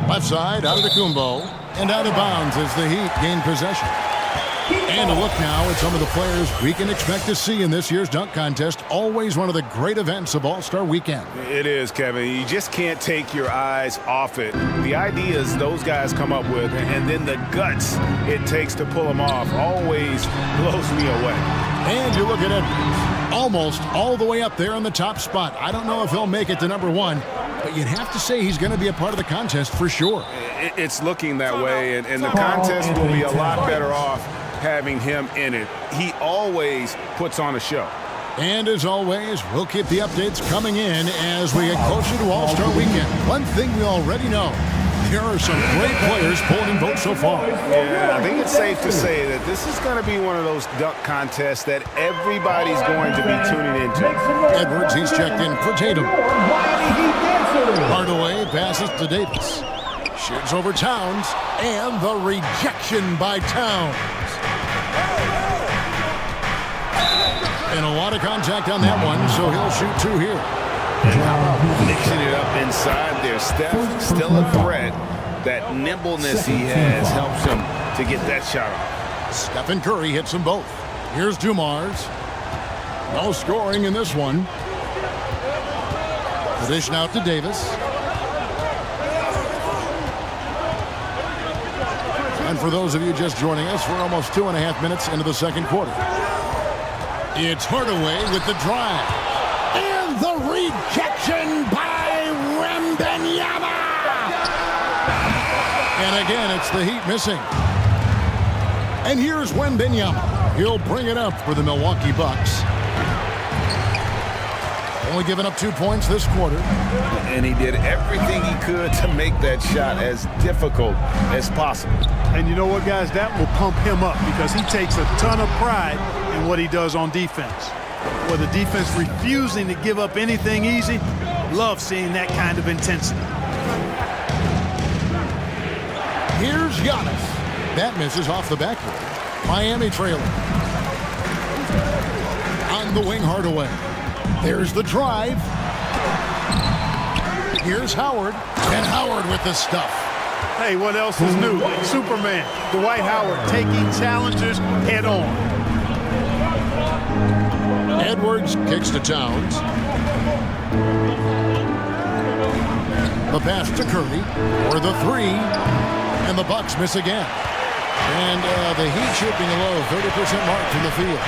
Left side, out of the Kumbo, and out of bounds as the Heat gain possession. And a look now at some of the players we can expect to see in this year's dunk contest. Always one of the great events of All-Star Weekend. It is, Kevin. You just can't take your eyes off it. The ideas those guys come up with, and then the guts it takes to pull them off, always blows me away. And you look at Edwards, almost all the way up there in the top spot. I don't know if he'll make it to number 1, but you'd have to say he's going to be a part of the contest for sure. It's looking that way, and the contest will be a lot better off having him in it. He always puts on a show. And as always, we'll keep the updates coming in as we get closer to All-Star Weekend. One thing we already know, there are some great players pulling in votes so far. Yeah, I think it's safe to say that this is going to be one of those dunk contests that everybody's going to be tuning into. Edwards, he's checked in for Tatum. Hardaway passes to Davis. Shoots over Towns, and the rejection by Towns. And a lot of contact on that one, so he'll shoot 2 here. Mixing it up inside there. Steph still a threat. That nimbleness he has helps him to get that shot off. Stephen Curry hits them both. Here's Dumars. No scoring in this one. The dish out to Davis. And for those of you just joining us, we're almost 2.5 minutes into the second quarter. It's Hardaway with the drive. And the rejection by Wembanyama. And again, it's the Heat missing. And here's Wembanyama. He'll bring it up for the Milwaukee Bucks. Only giving up 2 points this quarter. And he did everything he could to make that shot as difficult as possible. And you know what, guys? That will pump him up because he takes a ton of pride in what he does on defense. With the defense refusing to give up anything easy, love seeing that kind of intensity. Here's Giannis. That misses off the backboard. Miami trailing. On the wing, Hardaway. There's the drive. Here's Howard. And Howard with the stuff. Hey, what else is new? Superman, Dwight Howard, taking challengers head on. Edwards kicks to Towns. The pass to Curry for the 3. And the Bucks miss again. And the Heat shooting a low 30% mark from the field.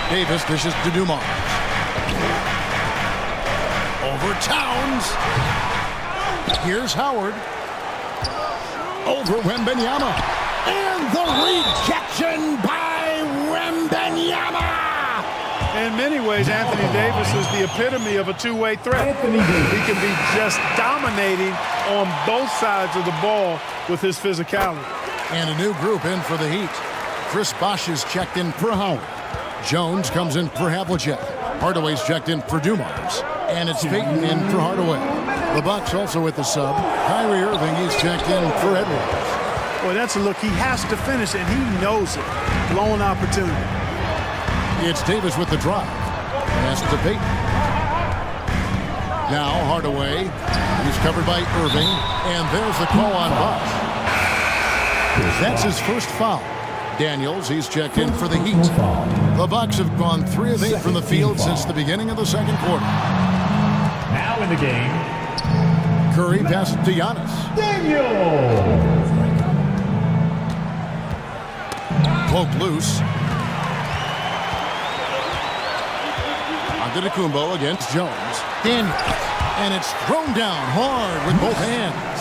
Davis dishes to Dumars. Over Towns. Here's Howard. Over Wembanyama. And the rejection by Wembanyama. In many ways, Anthony Davis is the epitome of a two-way threat. He can be just dominating on both sides of the ball with his physicality. And a new group in for the Heat. Chris Bosh is checked in for Howard. Jones comes in for Havlicek. Hardaway's checked in for Dumars. And it's Payton in for Hardaway. The Bucks also with the sub. Kyrie Irving, he's checked in for Edwards. Boy, that's a look. He has to finish, and he knows it. Blown opportunity. It's Davis with the drive. Pass to Payton. Now Hardaway. He's covered by Irving. And there's the call on Bosh. That's his first foul. Daniels, he's checked in for the Heat. The Bucks have gone 3 of 8 from the field since the beginning of the second quarter. Now in the game, Curry passes to Giannis. Daniels. Poke loose. Antetokounmpo against Jones. Daniels. And it's thrown down hard with both hands.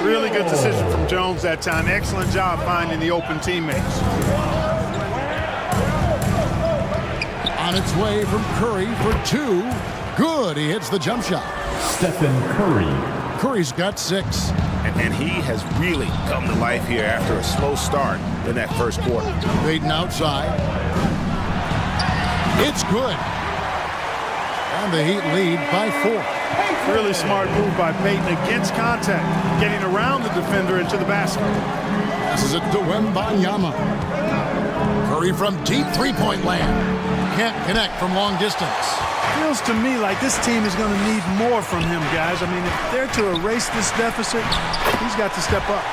Really good decision from Jones that time. Excellent job finding the open teammates. On its way from Curry for 2. Good. He hits the jump shot. Stephen Curry. Curry's got 6. And he has really come to life here after a slow start in that first quarter. Payton outside. It's good. And the Heat lead by 4. Really smart move by Payton against contact, getting around the defender into the basket. This is it to Wembanyama. Curry from deep three-point land. Can't connect from long distance. Feels to me like this team is going to need more from him, guys. I mean, if they're to erase this deficit, he's got to step up.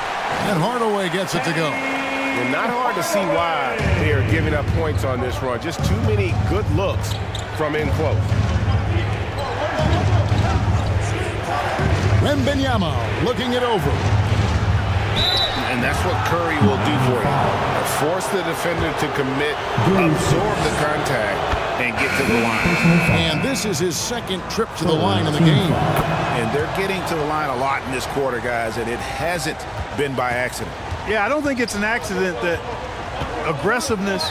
And Hardaway gets it to go. And not hard to see why they are giving up points on this run. Just too many good looks from in close. Wembanyama looking it over. And that's what Curry will do for you. Force the defender to commit, absorb the contact, and get to the line. And this is his second trip to the line in the game. And they're getting to the line a lot in this quarter, guys, and it hasn't been by accident. Yeah, I don't think it's an accident that aggressiveness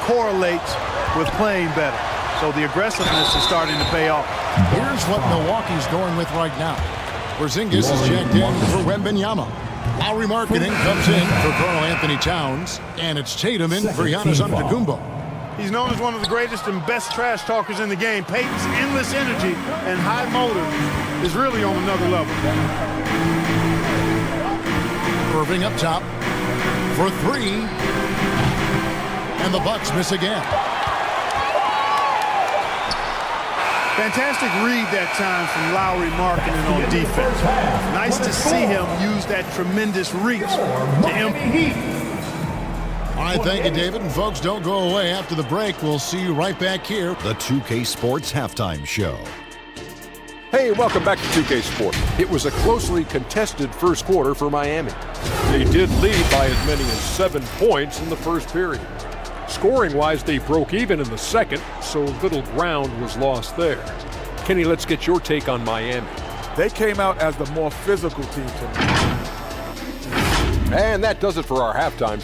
correlates with playing better. So the aggressiveness is starting to pay off. Here's what Milwaukee's going with right now. Porzingis is checked in for Wembanyama. Lowry Marketing comes in for Karl Anthony Towns. And it's Tatum in for Giannis Antetokounmpo. He's known as one of the greatest and best trash talkers in the game. Payton's endless energy and high motive is really on another level. Irving up top for 3. And the Bucks miss again. Fantastic read that time from Lowry Marketing on defense. Nice to see him use that tremendous reach to impact. All right, thank you, David. And folks, don't go away. After the break, we'll see you right back here. The 2K Sports Halftime Show. Hey, welcome back to 2K Sport. It was a closely contested first quarter for Miami. They did lead by as many as 7 points in the first period. Scoring-wise, they broke even in the second, so little ground was lost there. Kenny, let's get your take on Miami. They came out as the more physical team tonight. And that does it for our halftime.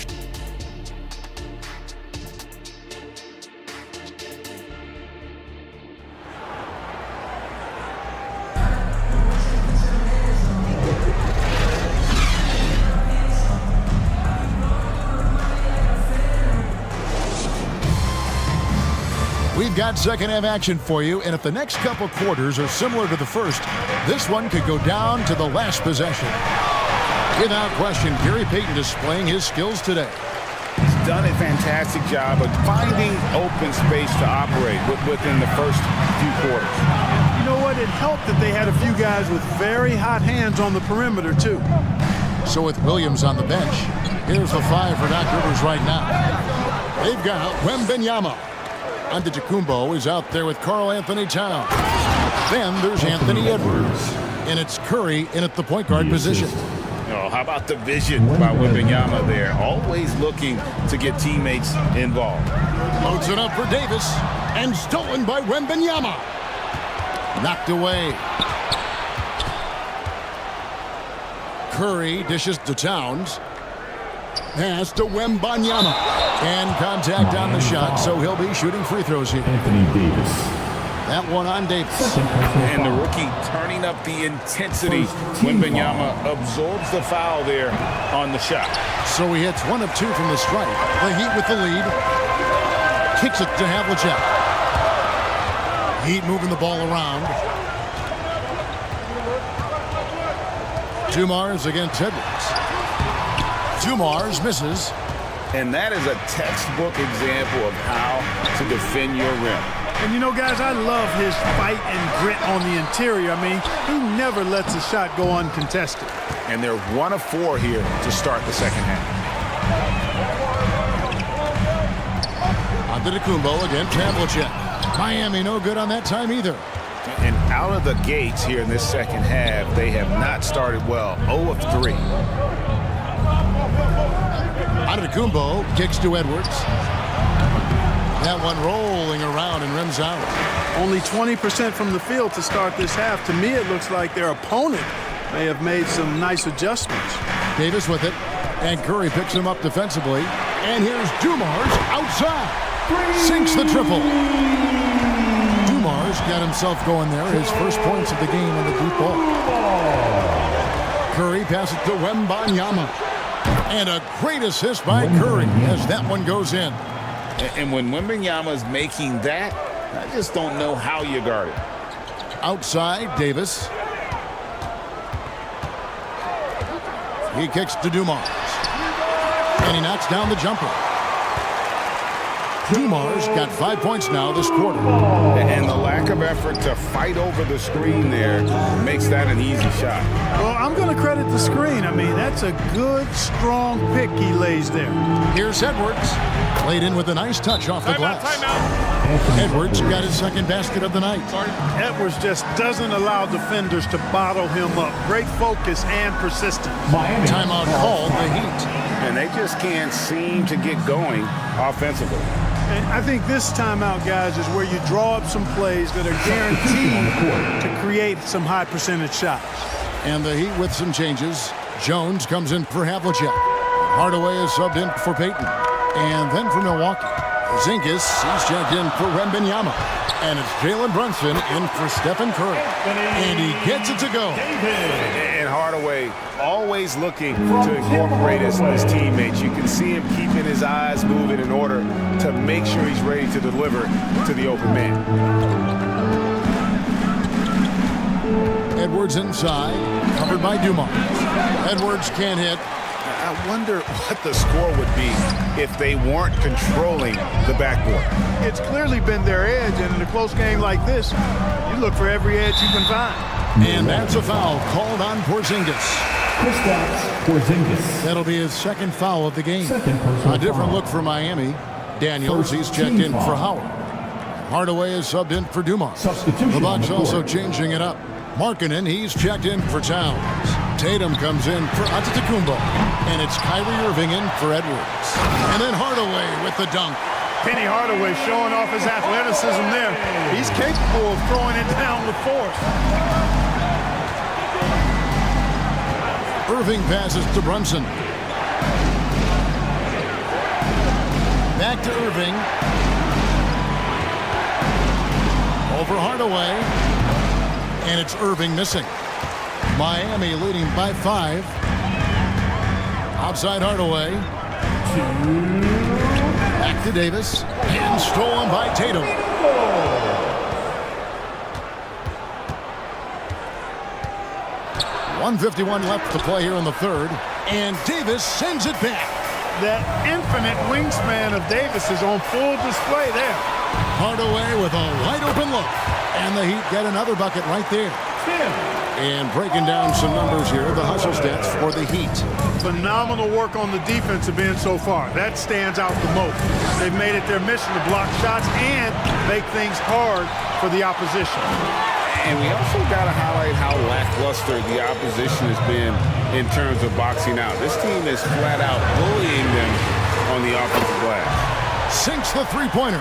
We've got second half action for you, and if the next couple quarters are similar to the first, this one could go down to the last possession. Without question, Gary Payton displaying his skills today. He's done a fantastic job of finding open space to operate within the first few quarters. You know what? It helped that they had a few guys with very hot hands on the perimeter, too. So with Williams on the bench, here's the 5 for Doc Rivers right now. They've got Wembanyama. Antetokounmpo is out there with Karl Anthony Towns. Then there's Anthony Edwards. And it's Curry in at the point guard position. Oh, how about the vision by Wembanyama there? Always looking to get teammates involved. Loads it up for Davis. And stolen by Wembanyama. Knocked away. Curry dishes to Towns. Pass to Wembanyama. And contact on the shot, so he'll be shooting free throws here. Anthony Davis. That one on Davis. And the rookie turning up the intensity. Wembanyama absorbs the foul there on the shot. So he hits 1 of 2 from the stripe. The Heat with the lead. Kicks it to Havlicek. Heat moving the ball around. Dumars against Edwards. Dumars misses. And that is a textbook example of how to defend your rim. And you know, guys, I love his fight and grit on the interior. I mean, he never lets a shot go uncontested. And they're 1 of 4 here to start the second half. Antetokounmpo against Havlicek. Miami no good on that time either. And out of the gates here in this second half, they have not started well. 0 of 3. Antetokounmpo kicks to Edwards. That one rolling around and rims out. Only 20% from the field to start this half. To me, it looks like their opponent may have made some nice adjustments. Davis with it. And Curry picks him up defensively. And here's Dumars outside. Sinks the triple. Dumars got himself going there. His first points of the game on the deep ball. Curry passes to Wembanyama. And a great assist by Curry as that one goes in. And when Wembanyama is making that, I just don't know how you guard it. Outside, Davis. He kicks to Dumars. And he knocks down the jumper. Dumars got 5 points now this quarter. And the lack of effort to fight over the screen there makes that an easy shot. Well, I'm going to credit the screen. I mean, that's a good, strong pick he lays there. Here's Edwards. Played in with a nice touch off the glass. Edwards got his second basket of the night. Edwards just doesn't allow defenders to bottle him up. Great focus and persistence. Timeout called the Heat. And they just can't seem to get going offensively. And I think this timeout, guys, is where you draw up some plays that are guaranteed to create some high percentage shots. And the Heat with some changes. Jones comes in for Havlicek. Hardaway is subbed in for Payton. And then for Milwaukee, Zinkis, he's checked in for Wembanyama. And it's Jalen Brunson in for Stephen Curry. And he gets it to go. And Hardaway always looking to incorporate his teammates. You can see him keeping his eyes moving in order to make sure he's ready to deliver to the open man. Edwards inside, covered by Dumars. Edwards can't hit. I wonder what the score would be if they weren't controlling the backboard. It's clearly been their edge, and in a close game like this, you look for every edge you can find. And that's a foul called on Porzingis. Porzingis. That'll be his second foul of the game. A different look for Miami. Daniels, he's checked in for Howard. Hardaway is subbed in for Dumars. The Bucks also changing it up. Markkanen, he's checked in for Towns. Tatum comes in for Antetokounmpo. And it's Kyrie Irving in for Edwards. And then Hardaway with the dunk. Penny Hardaway showing off his athleticism there. He's capable of throwing it down with force. Irving passes to Brunson. Back to Irving. Over Hardaway. And it's Irving missing. Miami leading by 5. Outside Hardaway. Back to Davis. And stolen by Tatum. 1:51 left to play here in the third. And Davis sends it back. That infinite wingspan of Davis is on full display there. Hardaway with a wide open look. And the Heat get another bucket right there. And breaking down some numbers here, the hustle stats for the Heat. Phenomenal work on the defensive end so far. That stands out the most. They've made it their mission to block shots and make things hard for the opposition. And we also got to highlight how lackluster the opposition has been in terms of boxing out. This team is flat out bullying them on the offensive glass. Sinks the three-pointer.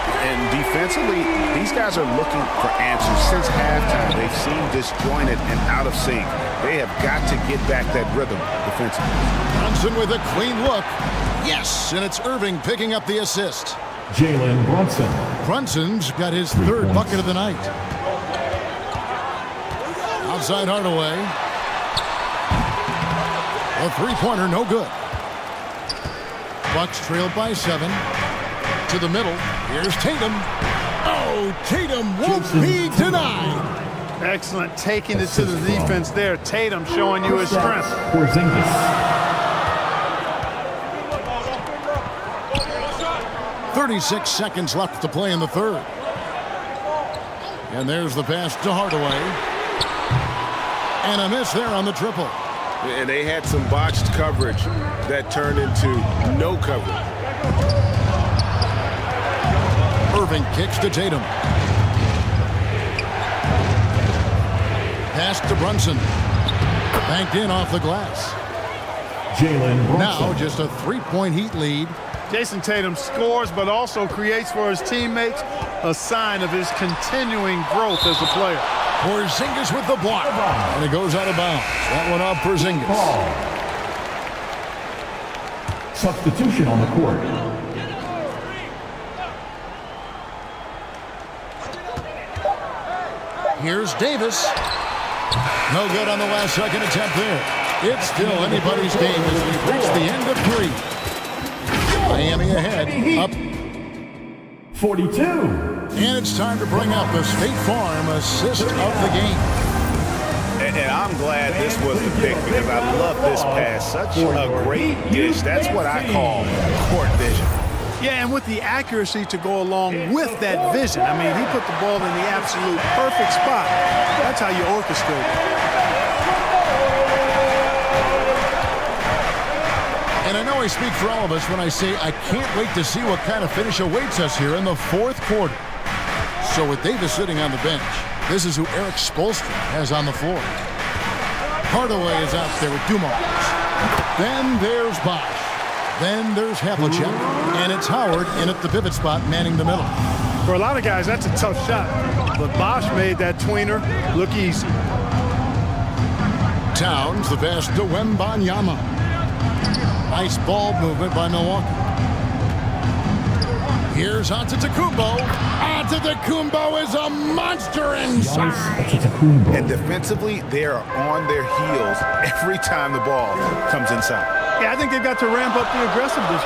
And defensively, these guys are looking for answers since halftime. They've seemed disjointed and out of sync. They have got to get back that rhythm defensively. Brunson with a clean look. Yes, and it's Irving picking up the assist. Jalen Brunson. Brunson's got his third bucket of the night. Outside Hardaway. A three-pointer, no good. Bucks trailed by 7. To the middle. Here's Tatum. Oh, Tatum won't be denied. Excellent taking it to the defense there. Tatum showing you his strength. 36 seconds left to play in the third. And there's the pass to Hardaway. And a miss there on the triple. And they had some botched coverage that turned into no coverage. Irving kicks to Tatum. Pass to Brunson. Banked in off the glass. Jalen Brunson. Now just a three-point Heat lead. Jason Tatum scores, but also creates for his teammates a sign of his continuing growth as a player. Porzingis with the block. And it goes out of bounds. That one off Porzingis. Substitution on the court. Here's Davis. No good on the last second attempt there. It's still anybody's game as we've reached the end of 3. Miami ahead, up 42. And it's time to bring up the State Farm assist of the game. And I'm glad this was the pick because I love this pass. Such a great dish. That's what I call court vision. Yeah, and with the accuracy to go along with that vision. I mean, he put the ball in the absolute perfect spot. That's how you orchestrate it. And I know I speak for all of us when I say I can't wait to see what kind of finish awaits us here in the fourth quarter. So with Davis sitting on the bench, this is who Eric Spoelstra has on the floor. Hardaway is out there with Dumars. Then there's Bosch. Then there's Havlicek. And it's Howard in at the pivot spot manning the middle. For a lot of guys, that's a tough shot. But Bosch made that tweener look easy. Towns, the pass to Wembanyama. Nice ball movement by Milwaukee. Here's Antetokounmpo. Antetokounmpo is a monster inside. And defensively, they are on their heels every time the ball comes inside. Yeah, I think they've got to ramp up the aggressiveness.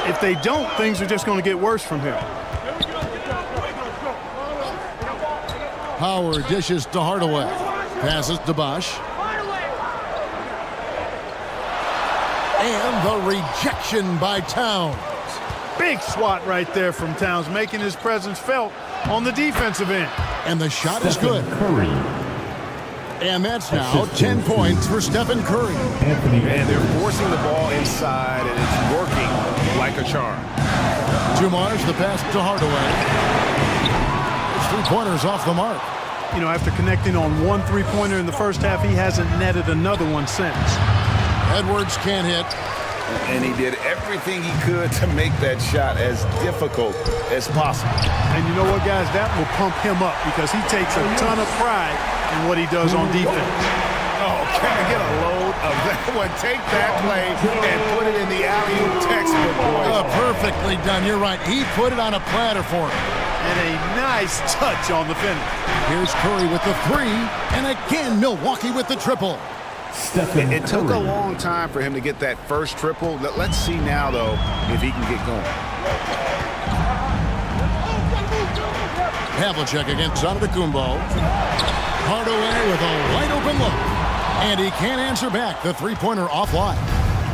If they don't, things are just going to get worse from here. Howard dishes to Hardaway. Passes to Bosch. And the rejection by Towns. Big swat right there from Towns, making his presence felt on the defensive end. And the shot is good. And that's now 10 points for Stephen Curry. And they're forcing the ball inside, and it's working like a charm. Dumars, the pass to Hardaway. It's 3-pointers off the mark. You know, after connecting on one 3-pointer in the first half, he hasn't netted another one since. Edwards can't hit. And he did everything he could to make that shot as difficult as possible. And you know what, guys? That will pump him up because he takes a ton of pride in what he does on defense. Oh, can I get a load of that one? Take that play and put it in the alley-oop textbook, boys. Perfectly done. You're right. He put it on a platter for him. And a nice touch on the finish. Here's Curry with the 3. And again, Milwaukee with the triple. It took a long time for him to get that first triple. Let's see now, though, if he can get going. Havlicek against Antetokounmpo. Hardaway with a wide-open look. And he can't answer back. The 3-pointer offline.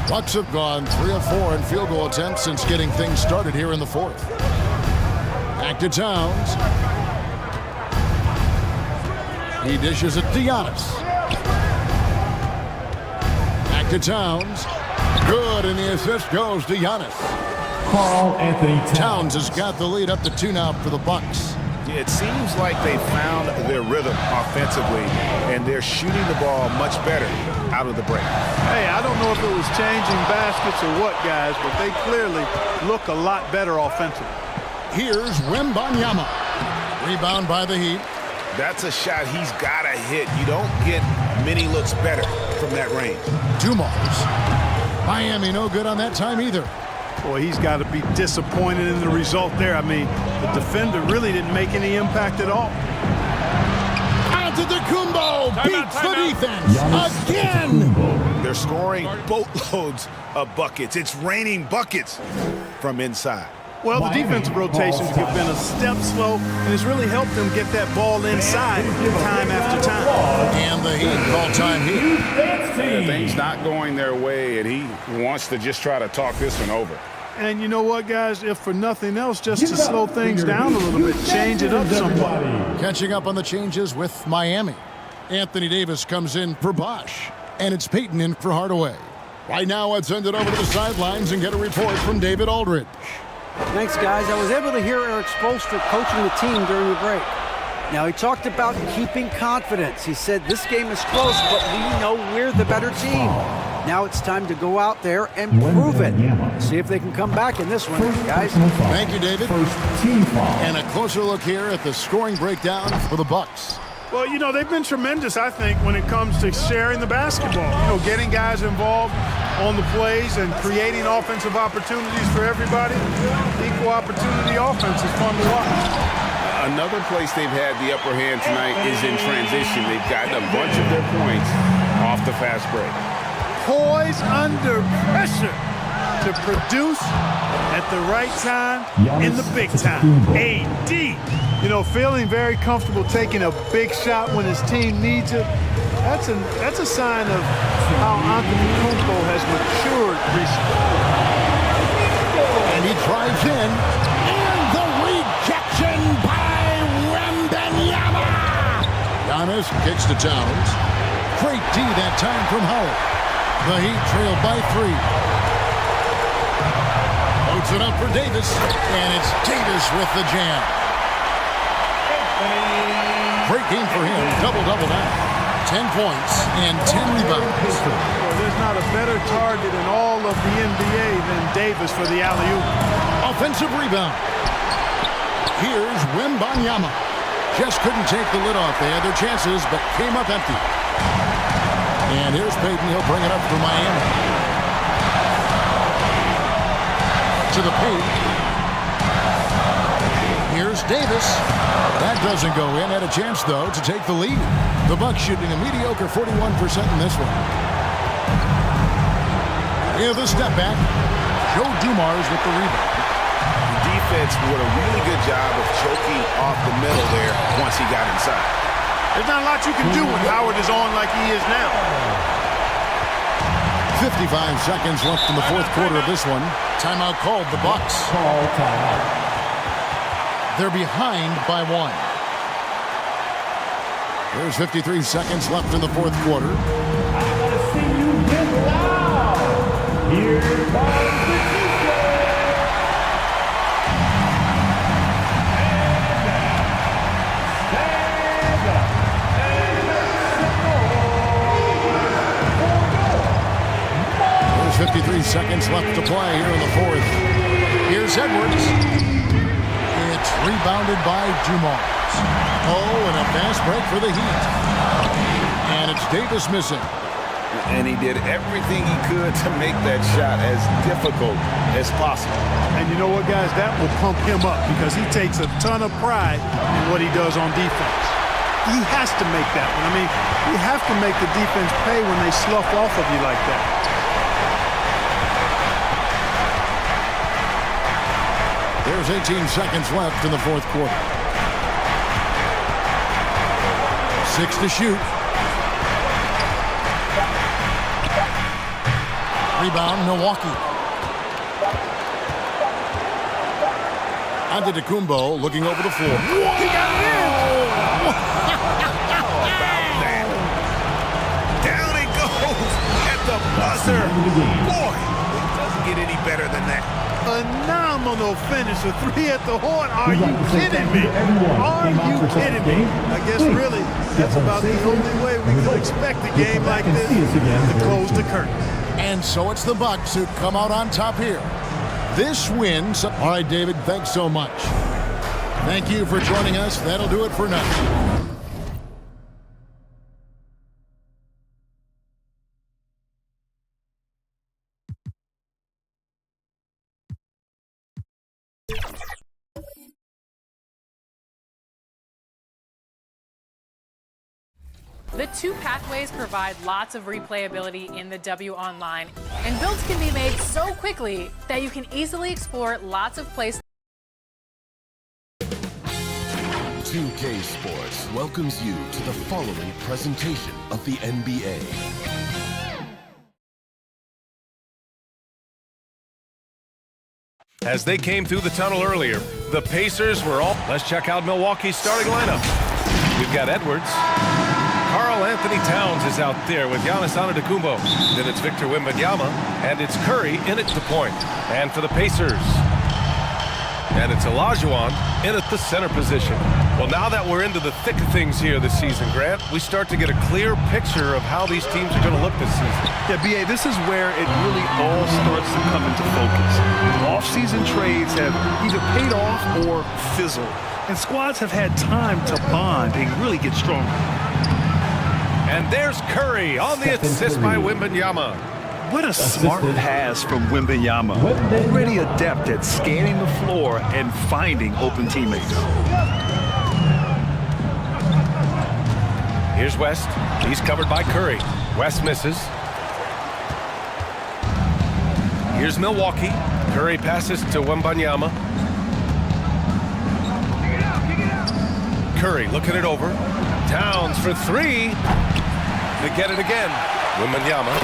Bucks have gone 3 of 4 in field goal attempts since getting things started here in the fourth. Back to Towns. He dishes it to Giannis. To Towns. Good, and the assist goes to Giannis. Karl Anthony Towns has got the lead up to 2 now for the Bucks. It seems like they found their rhythm offensively, and they're shooting the ball much better out of the break. Hey, I don't know if it was changing baskets or what, guys, but they clearly look a lot better offensively. Here's Wembanyama. Rebound by the Heat. That's a shot he's got to hit. You don't get many looks better from that range. Dumars. Miami no good on that time either. Boy, he's got to be disappointed in the result there. I mean, the defender really didn't make any impact at all. Antetokounmpo beats the defense again. They're scoring boatloads of buckets. It's raining buckets from inside. Well, the defensive rotations have been a step slow, and it's really helped them get that ball inside time after time. And the Heat call time Heat. Things not going their way, and he wants to just try to talk this one over. And you know what, guys? If for nothing else, just to slow things down a little bit, change it up somewhat. Catching up on the changes with Miami. Anthony Davis comes in for Bosch, and it's Payton in for Hardaway. Right now, let's send it over to the sidelines and get a report from David Aldridge. Thanks, guys. I was able to hear Eric Spoelstra coaching the team during the break. Now, he talked about keeping confidence. He said this game is close, but we know we're the better team. Now it's time to go out there and prove it. See if they can come back in this one, guys. Thank you, David. And a closer look here at the scoring breakdown for the Bucks. Well, you know, they've been tremendous, I think, when it comes to sharing the basketball. You know, getting guys involved on the plays and creating offensive opportunities for everybody. Equal opportunity offense is fun to watch. Another place they've had the upper hand tonight is in transition. They've gotten a bunch of their points off the fast break. Poise under pressure. to produce at the right time in the big time. AD, you know, feeling very comfortable taking a big shot when his team needs it. That's a sign of how Antetokounmpo has matured recently. And he drives in, and the rejection by Wembanyama. Giannis kicks to Towns. Great D that time from Howard. The Heat trail by 3. Loads it up for Davis, and it's Davis with the jam. Great game for him, double-double now. 10 points and 10 rebounds. There's not a better target in all of the NBA than Davis for the alley-oop. Offensive rebound. Here's Wembanyama. Just couldn't take the lid off. They had their chances, but came up empty. And here's Payton. He'll bring it up for Miami. To the paint. Here's Davis. That doesn't go in. Had a chance, though, to take the lead. The Bucks shooting a mediocre 41% in this one. Here's the step back. Joe Dumars with the rebound. The defense did a really good job of choking off the middle there once he got inside. There's not a lot you can do when Howard is on like he is now. 55 seconds left in the fourth quarter of this one. Timeout called, the Bucks. Call timeout. They're behind by 1. There's 53 seconds left in the fourth quarter. I want to see you get loud. Here comes the There's 53 seconds left to play here in the fourth. Here's Edwards. It's rebounded by Dumars. Oh, and a fast break for the Heat. And it's Davis missing. And he did everything he could to make that shot as difficult as possible. And you know what, guys? That will pump him up because he takes a ton of pride in what he does on defense. He has to make that one. I mean, you have to make the defense pay when they slough off of you like that. There's 18 seconds left in the fourth quarter. 6 to shoot. Rebound, Milwaukee. Antetokounmpo looking over the floor. He got it in! Down it goes at the buzzer. Boy, it doesn't get any better than that. Phenomenal finish. A 3 at the horn. Are you kidding me? Are you kidding me? I guess really that's about the only way we could expect a game like this to close the curtain. And so it's the Bucks who come out on top here. This win. All right, David, thanks so much. Thank you for joining us. That'll do it for now. The two pathways provide lots of replayability in the W Online, and builds can be made so quickly that you can easily explore lots of places. 2K Sports welcomes you to the following presentation of the NBA. As they came through the tunnel earlier, the Pacers were all... Let's check out Milwaukee's starting lineup. We've got Edwards. Karl Anthony Towns is out there with Giannis Antetokounmpo. Then it's Victor Wembanyama, and it's Curry in at the point. And for the Pacers, and it's Olajuwon in at the center position. Well, now that we're into the thick of things here this season, Grant, we start to get a clear picture of how these teams are going to look this season. Yeah, B.A., this is where it really all starts to come into focus. Off-season trades have either paid off or fizzled, and squads have had time to bond and really get stronger. And there's Curry on the assist by Wembanyama. What a smart pass from Wembanyama. Already adept at scanning the floor and finding open teammates. Here's West. He's covered by Curry. West misses. Here's Milwaukee. Curry passes to Wembanyama. Curry looking it over. Towns for three. They get it again. Wembanyama.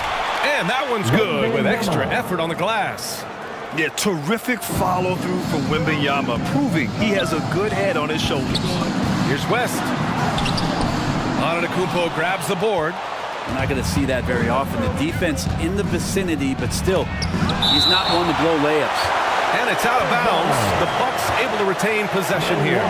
And that one's good with extra effort on the glass. Yeah, terrific follow-through from Wembanyama, proving he has a good head on his shoulders. Here's West. Antetokounmpo grabs the board. We're not going to see that very often. The defense in the vicinity, but still, he's not one to blow layups. And it's out of bounds. The Bucks able to retain possession here.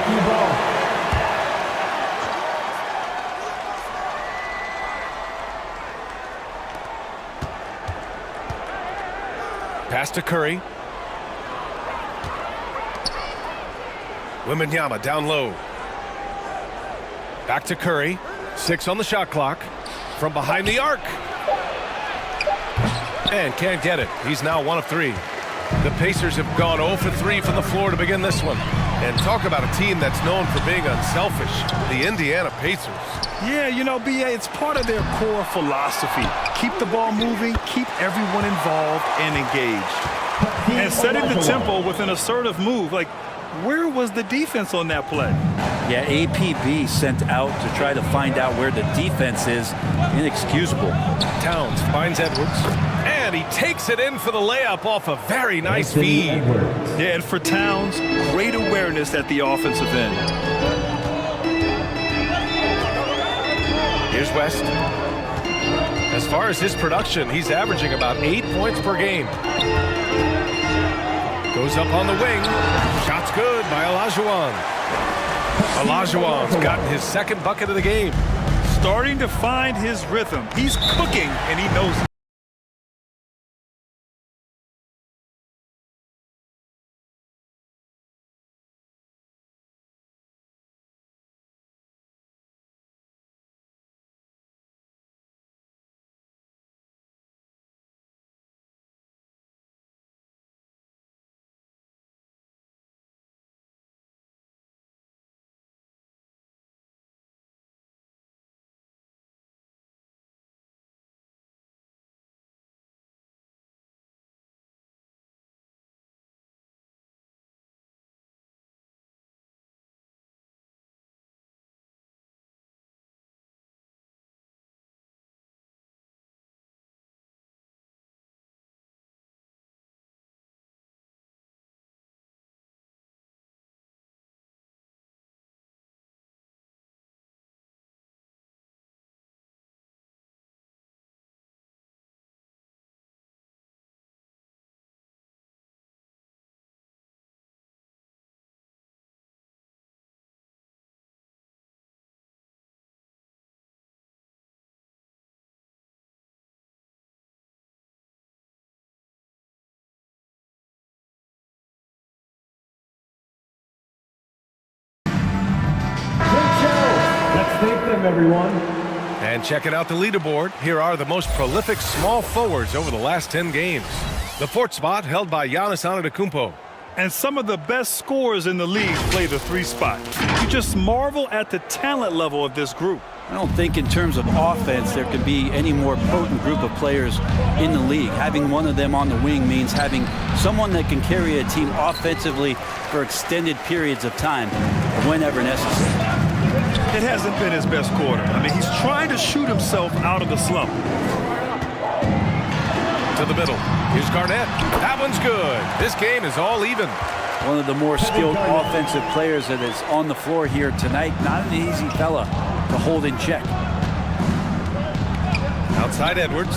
Pass to Curry. Wembanyama down low. Back to Curry. 6 on the shot clock. From behind the arc. And can't get it. He's now 1 of 3. The Pacers have gone 0 for 3 from the floor to begin this one. And talk about a team that's known for being unselfish. The Indiana Pacers. Yeah, you know, BA, it's part of their core philosophy. Keep the ball moving, keep everyone involved and engaged. And setting the tempo with an assertive move. Like, where was the defense on that play? Yeah, APB sent out to try to find out where the defense is. Inexcusable. Towns finds Edwards. And he takes it in for the layup off a very nice feed. Yeah, and for Towns, great awareness at the offensive end. Here's West. As far as his production, he's averaging about 8 points per game. Goes up on the wing. Shot's good by Olajuwon. Olajuwon's gotten his 2nd bucket of the game. Starting to find his rhythm. He's cooking, and he knows it. Thank them, everyone. And checking out the leaderboard, here are the most prolific small forwards over the last 10 games. The 4th spot held by Giannis Antetokounmpo. And some of the best scorers in the league play the 3 spot. You just marvel at the talent level of this group. I don't think in terms of offense there could be any more potent group of players in the league. Having one of them on the wing means having someone that can carry a team offensively for extended periods of time, whenever necessary. It hasn't been his best quarter. I mean, he's trying to shoot himself out of the slump. To the middle. Here's Garnett. That one's good. This game is all even. One of the more skilled offensive players that is on the floor here tonight. Not an easy fella to hold in check. Outside Edwards.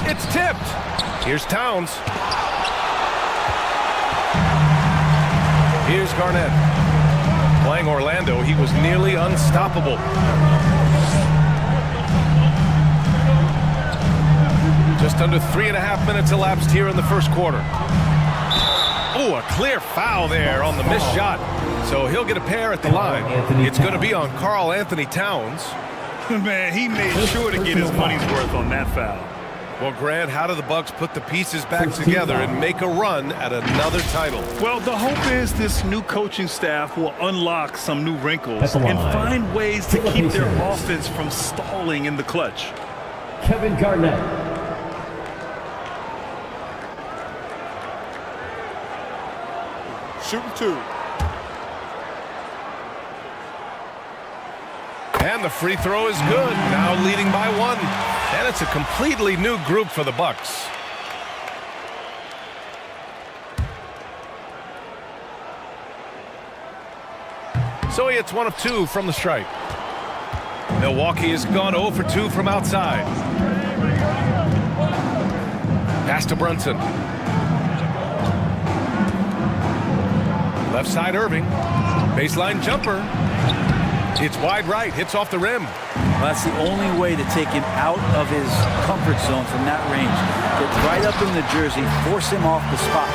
It's tipped. Here's Towns. Here's Garnett. Playing Orlando, he was nearly unstoppable. Just under 3.5 minutes elapsed here in the first quarter. Oh, a clear foul there on the missed shot. So he'll get a pair at the line. It's going to be on Karl Anthony Towns. Man, he made sure to get his money's worth on that foul. Well, Grant, how do the Bucks put the pieces back together and make a run at another title? Well, the hope is this new coaching staff will unlock some new wrinkles and find ways to keep their offense from stalling in the clutch. Kevin Garnett. shooting 2. And the free throw is good. Now leading by 1. And it's a completely new group for the Bucks. So he hits 1 of 2 from the stripe. Milwaukee has gone 0 for 2 from outside. Pass to Brunson. Left side Irving. Baseline jumper. It's wide right. Hits off the rim. Well, that's the only way to take him out of his comfort zone from that range. Get right up in the jersey, force him off the spot.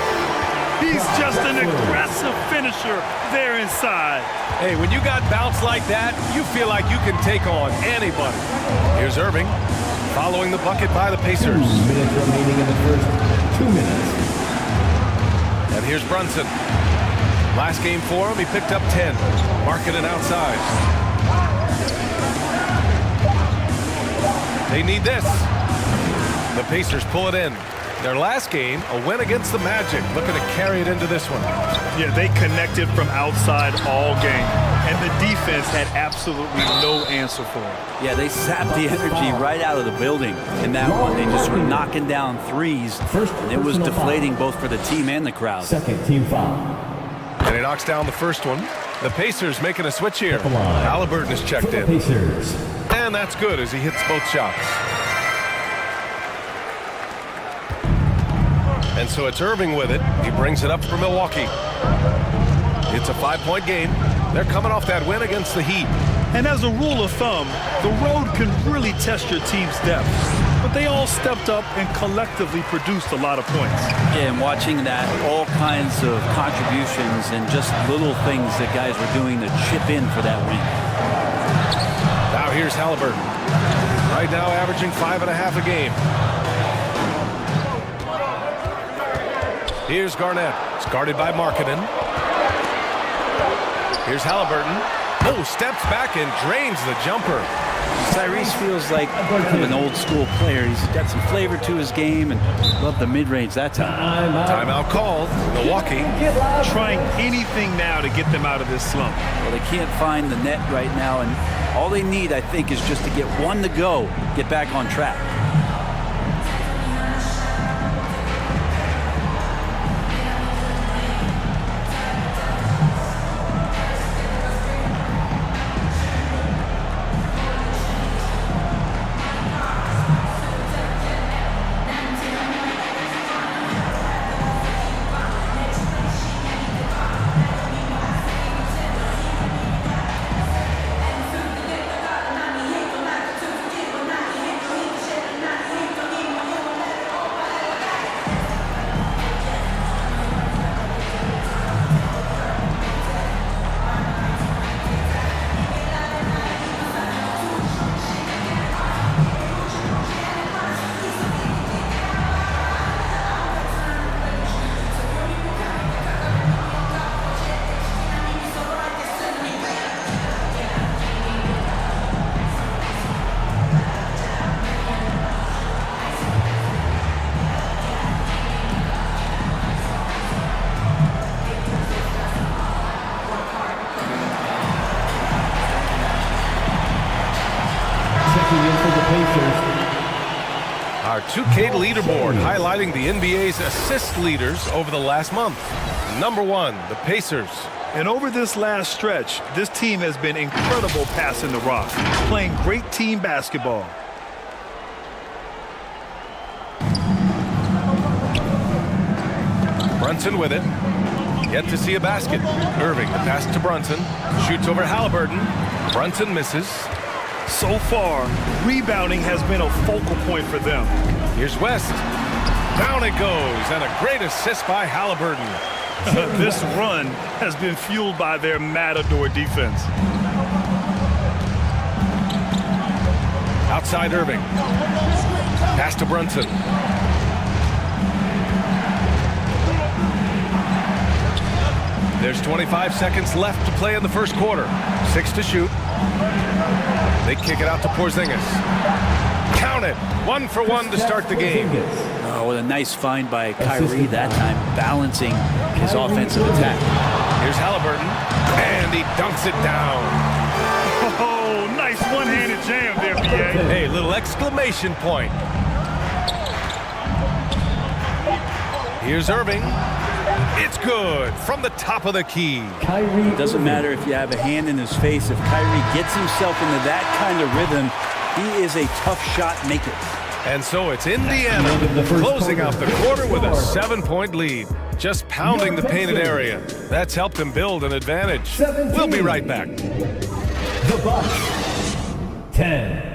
He's just an aggressive finisher there inside. Hey, when you got bounce like that, you feel like you can take on anybody. Here's Irving, following the bucket by the Pacers. 2 minutes remaining in the first 2 minutes. And here's Brunson. Last game for him, he picked up 10. Marking it outside. They need this. The Pacers pull it in. Their last game, a win against the Magic, looking to carry it into this one. Yeah, they connected from outside all game, and the defense had absolutely no answer for it. Yeah, they sapped the energy right out of the building in that one. They just were knocking down threes, and it was deflating both for the team and the crowd. Second team foul. And he knocks down the first one. The Pacers making a switch here. Halliburton is checked in. Pacers. And that's good as he hits both shots. And so it's Irving with it. He brings it up for Milwaukee. It's a 5-point game. They're coming off that win against the Heat. And as a rule of thumb, the road can really test your team's depth. But they all stepped up and collectively produced a lot of points. Yeah, and watching that, all kinds of contributions and just little things that guys were doing to chip in for that win. Now here's Halliburton. Right now averaging 5.5 a game. Here's Garnett. It's guarded by Markkanen. Here's Halliburton. Oh, steps back and drains the jumper. Tyrese feels like kind of an old school player. He's got some flavor to his game and love the mid-range that time. Timeout called. Milwaukee trying anything now to get them out of this slump. Well, they can't find the net right now, and all they need, I think, is just to get one to go, get back on track. Our 2K leaderboard highlighting the NBA's assist leaders over the last month. Number 1, the Pacers. And over this last stretch, this team has been incredible passing the rock, playing great team basketball. Brunson with it. Yet to see a basket. Irving, the pass to Brunson. Shoots over Halliburton. Brunson misses. So far, rebounding has been a focal point for them. Here's West. Down it goes, and a great assist by Halliburton. This run has been fueled by their Matador defense. Outside Irving. Pass to Brunson. There's 25 seconds left to play in the first quarter. 6 to shoot. They kick it out to Porzingis. Count Count it. 1 for 1 to start the game. Oh, what a nice find by Kyrie that time, balancing his offensive attack. Here's Halliburton, and he dunks it down. Oh, nice one-handed jam there, BA. Hey, little exclamation point. Here's Irving. It's good from the top of the key. It doesn't matter if you have a hand in his face. If Kyrie gets himself into that kind of rhythm, he is a tough shot maker. And so it's Indiana closing out the quarter with a 7-point lead. Just pounding the painted area. That's helped them build an advantage. We'll be right back. The Bucks, 10.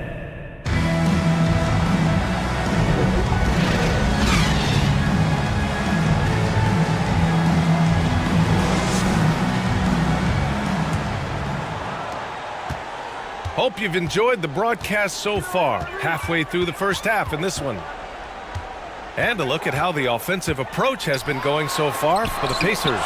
Hope you've enjoyed the broadcast so far. Halfway through the first half in this one. And a look at how the offensive approach has been going so far for the Pacers.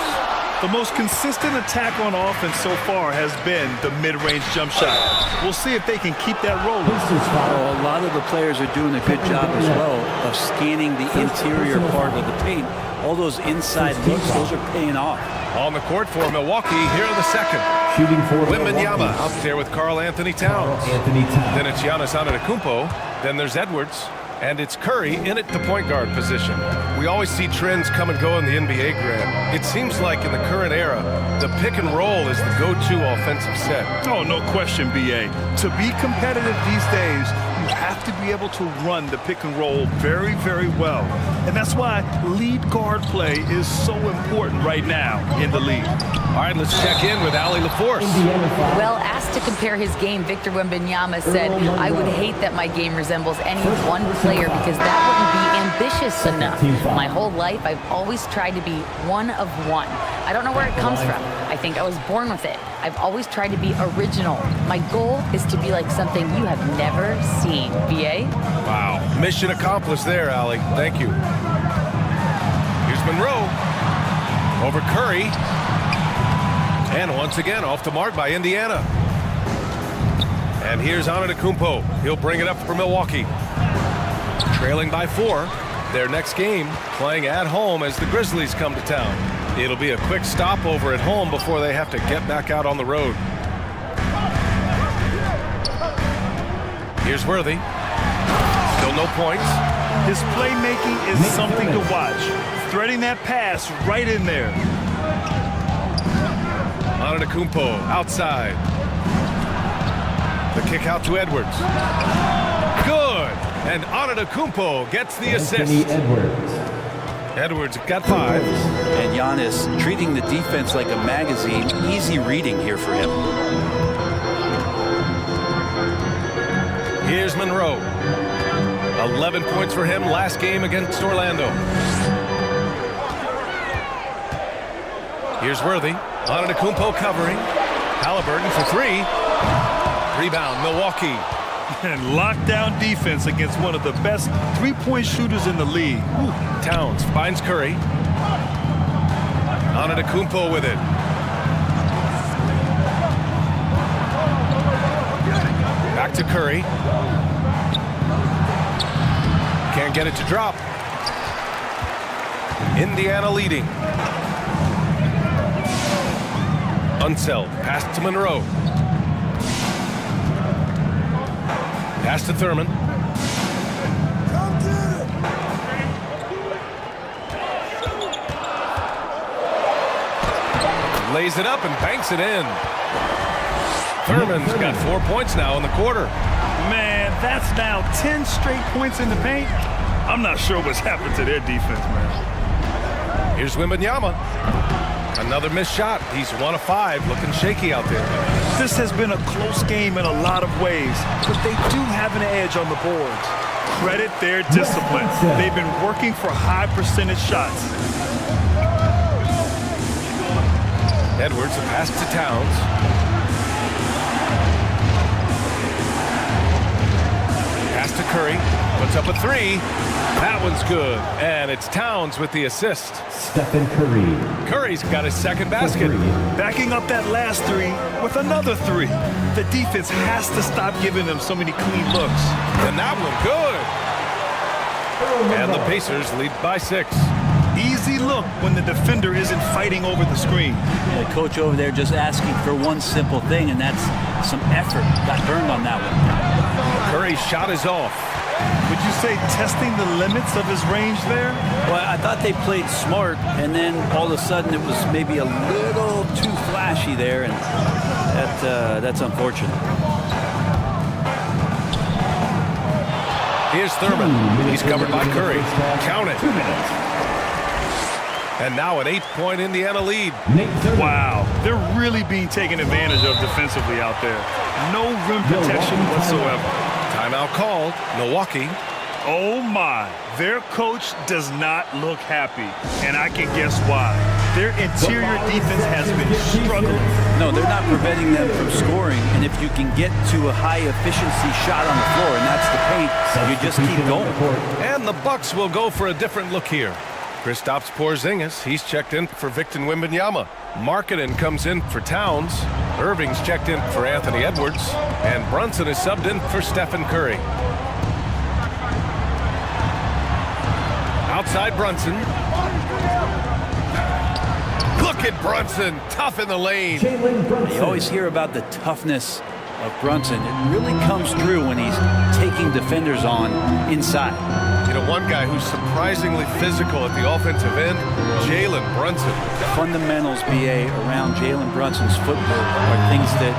The most consistent attack on offense so far has been the mid-range jump shot. We'll see if they can keep that rolling. A lot of the players are doing a good job as well of scanning the interior part of the paint. All those inside looks, those are paying off. On the court for Milwaukee here in the second. Shooting for Wembanyama out there with Karl Anthony Towns. Then it's Giannis Antetokounmpo. Then there's Edwards. And it's Curry in at the point guard position. We always see trends come and go in the NBA, Grant. It seems like in the current era, the pick and roll is the go-to offensive set. Oh, no question, BA. To be competitive these days, you have to be able to run the pick and roll very, very well. And that's why lead guard play is so important right now in the league. All right, let's check in with Allie LaForce. Well, asked to compare his game, Victor Wembanyama said, "I would hate that my game resembles any one player because that wouldn't be ambitious enough. My whole life, I've always tried to be one of one. I don't know where it comes from. I think I was born with it. I've always tried to be original. My goal is to be like something you have never seen." BA? Wow. Mission accomplished there, Allie. Thank you. Here's Monroe. Over Curry. And once again, off the mark by Indiana. And here's Antetokounmpo. He'll bring it up for Milwaukee. Trailing by 4. Their next game playing at home as the Grizzlies come to town. It'll be a quick stopover at home before they have to get back out on the road. Here's Worthy. Still no points. His playmaking is something to watch. Threading that pass right in there. Antetokounmpo outside. The kick out to Edwards. Good. And Antetokounmpo gets the assist. Edwards got 5. And Giannis treating the defense like a magazine. Easy reading here for him. Here's Monroe. 11 points for him last game against Orlando. Here's Worthy. Antetokounmpo covering. Halliburton for 3. Rebound, Milwaukee. And lockdown defense against one of the best three-point shooters in the league. Ooh. Towns finds Curry. Antetokounmpo with it. Back to Curry. Can't get it to drop. Indiana leading. Unseld. Pass to Monroe. Pass to Thurman. Lays it up and banks it in. Thurman's got 4 points now in the quarter. Man, that's now 10 straight points in the paint. I'm not sure what's happened to their defense, man. Here's Wembanyama. Another missed shot. He's 1 of 5, looking shaky out there. This has been a close game in a lot of ways, but they do have an edge on the boards. Credit their discipline. They've been working for high percentage shots. Edwards, a pass to Towns. Pass to Curry. Puts up a three. That one's good. And it's Towns with the assist. Stephen Curry. Curry's got his second basket. Backing up that last three with another three. The defense has to stop giving them so many clean looks. And that one good. And the Pacers lead by 6. Easy look when the defender isn't fighting over the screen. The coach over there just asking for one simple thing, and that's some effort. Got burned on that one. Curry's shot is off. Would you say testing the limits of his range there? Well, I thought they played smart, and then all of a sudden it was maybe a little too flashy there, and that's unfortunate. Here's Thurman. He's covered by Curry. Count it. 2 minutes. And now an 8-point Indiana lead. Wow, they're really being taken advantage of defensively out there. No rim protection whatsoever. Timeout called. Milwaukee. Oh my, their coach does not look happy, and I can guess why. Their interior defense has been struggling. No, they're not preventing them from scoring, and if you can get to a high-efficiency shot on the floor, and that's the paint, you just keep going. And the Bucks will go for a different look here. Kristaps Porzingis, he's checked in for Victor Wembanyama. Markkanen comes in for Towns. Irving's checked in for Anthony Edwards. And Brunson is subbed in for Stephen Curry. Outside Brunson. Look at Brunson, tough in the lane. You always hear about the toughness of Brunson. It really comes through when he's taking defenders on inside. You know, one guy who's surprisingly physical at the offensive end, Jalen Brunson. Fundamentals, BA, around Jalen Brunson's footwork are things that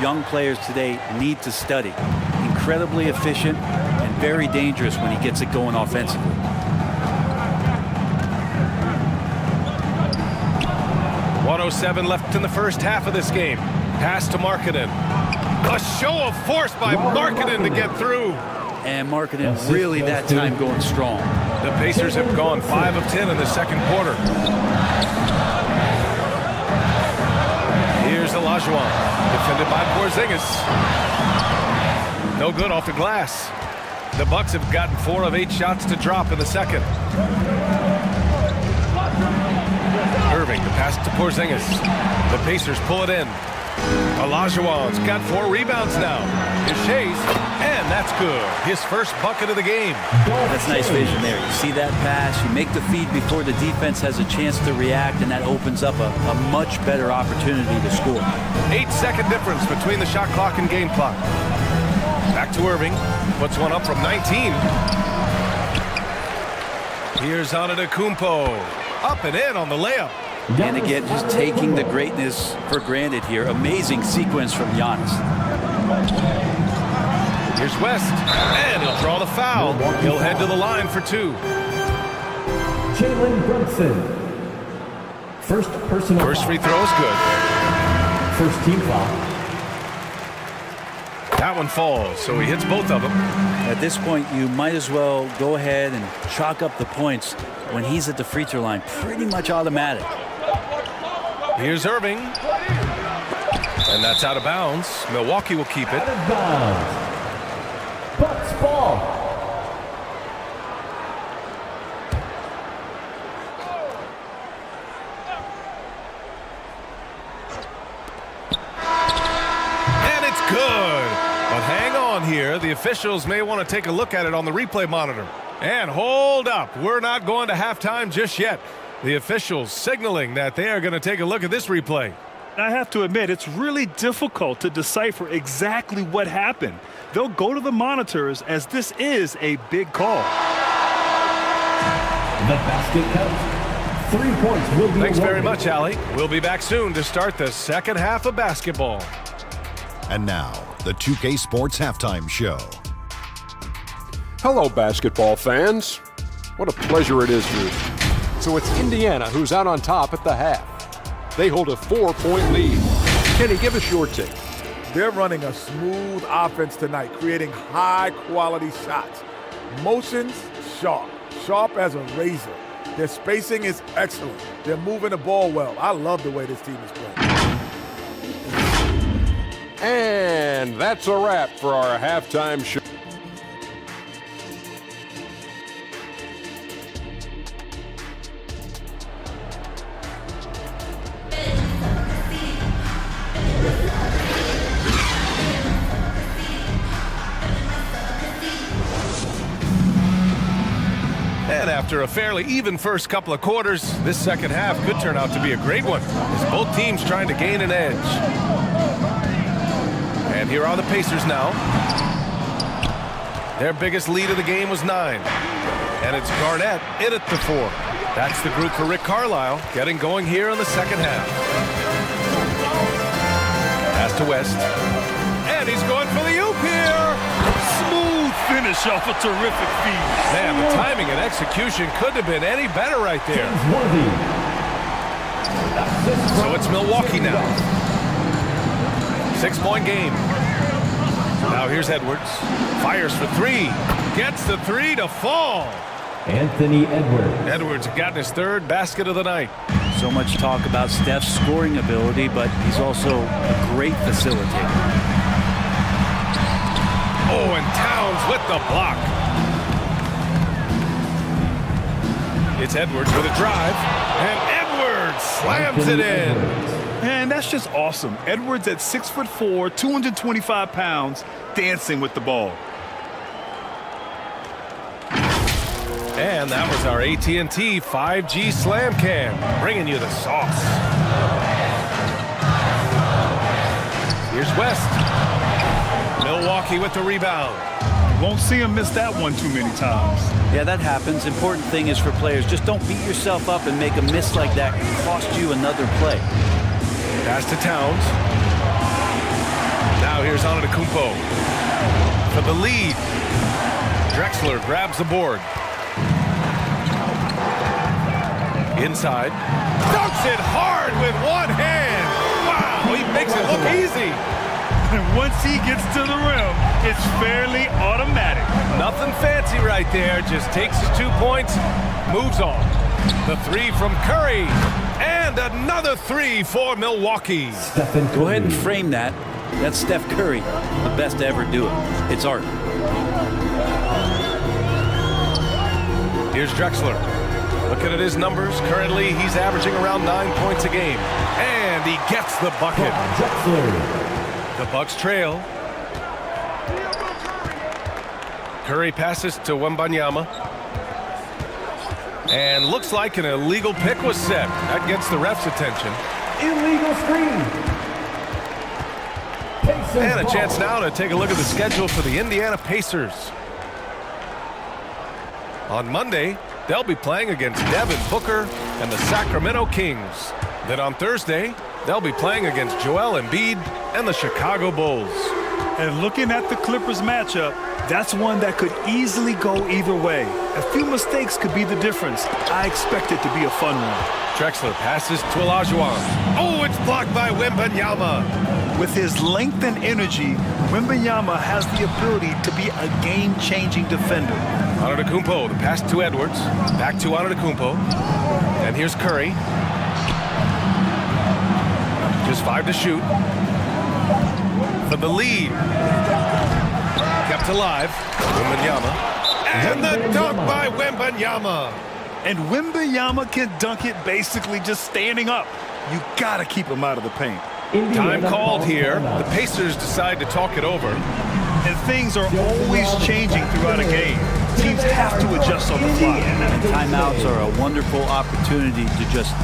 young players today need to study. Incredibly efficient and very dangerous when he gets it going offensively. .107 left in the first half of this game. Pass to Markkanen. A show of force by Markkanen to get through. And Markkanen really that time going strong. The Pacers have gone 5 of 10 in the second quarter. Here's Olajuwon, defended by Porzingis. No good off the glass. The Bucks have gotten 4 of 8 shots to drop in the second. Irving, the pass to Porzingis. The Pacers pull it in. Olajuwon's got 4 rebounds now. Here's Chase, and that's good. His first bucket of the game. That's nice vision there. You see that pass, you make the feed before the defense has a chance to react, and that opens up a much better opportunity to score. 8-second difference between the shot clock and game clock. Back to Irving. Puts one up from 19. Here's Antetokounmpo. Up and in on the layup. And again, just taking the greatness for granted here. Amazing sequence from Giannis. Here's West, and he'll draw the foul. He'll head to the line for 2. Jalen Brunson. First personal First free throw is good. First team foul. That one falls, so he hits both of them. At this point, you might as well go ahead and chalk up the points when he's at the free throw line. Pretty much automatic. Here's Irving. And that's out of bounds. Milwaukee will keep it. Out of bounds. Bucks ball. And it's good. But hang on here. The officials may want to take a look at it on the replay monitor. And hold up. We're not going to halftime just yet. The officials signaling that they are going to take a look at this replay. I have to admit, it's really difficult to decipher exactly what happened. They'll go to the monitors as this is a big call. The basket counts. 3 points will be Thanks very awarded. much, Allie. We'll be back soon to start the second half of basketball. And now, the 2K Sports Halftime Show. Hello, basketball fans. What a pleasure it is to. So it's Indiana who's out on top at the half. They hold a 4-point lead. Kenny, give us your take. They're running a smooth offense tonight, creating high-quality shots. Motions, sharp as a razor. Their spacing is excellent. They're moving the ball well. I love the way this team is playing. And that's a wrap for our halftime show. And after a fairly even first couple of quarters, this second half could turn out to be a great one, as both teams trying to gain an edge. And here are the Pacers now. Their biggest lead of the game was 9. And it's Garnett in at the 4. That's the group for Rick Carlisle, getting going here in the second half. Pass to West. And he's going for the oop here. Smooth finish off a terrific feed. Man, the timing and execution couldn't have been any better right there. So it's Milwaukee now. 6-point game. Now here's Edwards. Fires for 3. Gets the 3 to fall. Anthony Edwards. Edwards got his 3rd basket of the night. So much talk about Steph's scoring ability, but he's also a great facilitator. Oh, and Towns with the block. It's Edwards with a drive, and Edwards slams it in. And that's just awesome. Edwards at 6'4", 225 pounds, dancing with the ball. And that was our AT&T 5G Slam Cam, bringing you the sauce. Here's West. Milwaukee with the rebound. Won't see him miss that one too many times. Yeah, that happens. Important thing is for players, just don't beat yourself up and make a miss like that and cost you another play. Pass to Towns. Now here's Antetokounmpo for the lead. Drexler grabs the board. Inside. Dunks it hard with one hand. Wow, he makes it look easy. And once he gets to the rim, it's fairly automatic. Nothing fancy right there. Just takes his 2 points, moves on. The 3 from Curry. And another 3 for Milwaukee. Go ahead and frame that. That's Steph Curry, the best to ever do it. It's art. Here's Drexler. Looking at his numbers, currently he's averaging around 9 points a game. And he gets the bucket. The Bucks trail. Curry passes to Wembanyama. And looks like an illegal pick was set. That gets the ref's attention. Illegal screen. And a chance now to take a look at the schedule for the Indiana Pacers. On Monday, they'll be playing against Devin Booker and the Sacramento Kings. Then on Thursday, they'll be playing against Joel Embiid and the Chicago Bulls. And looking at the Clippers matchup, that's one that could easily go either way. A few mistakes could be the difference. I expect it to be a fun one. Drexler passes to Olajuwon. Oh, it's blocked by Wembanyama. With his length and energy, Wembanyama has the ability to be a game-changing defender. Antetokounmpo, the pass to Edwards. Back to Antetokounmpo. And here's Curry. Just 5 to shoot. For the lead. Kept alive. Wembanyama. And the dunk by Wembanyama. And Wembanyama can dunk it basically just standing up. You gotta keep him out of the paint. Time called here. The Pacers decide to talk it over. And things are always changing throughout a game. Teams have to adjust on the fly. And timeouts are a wonderful opportunity to just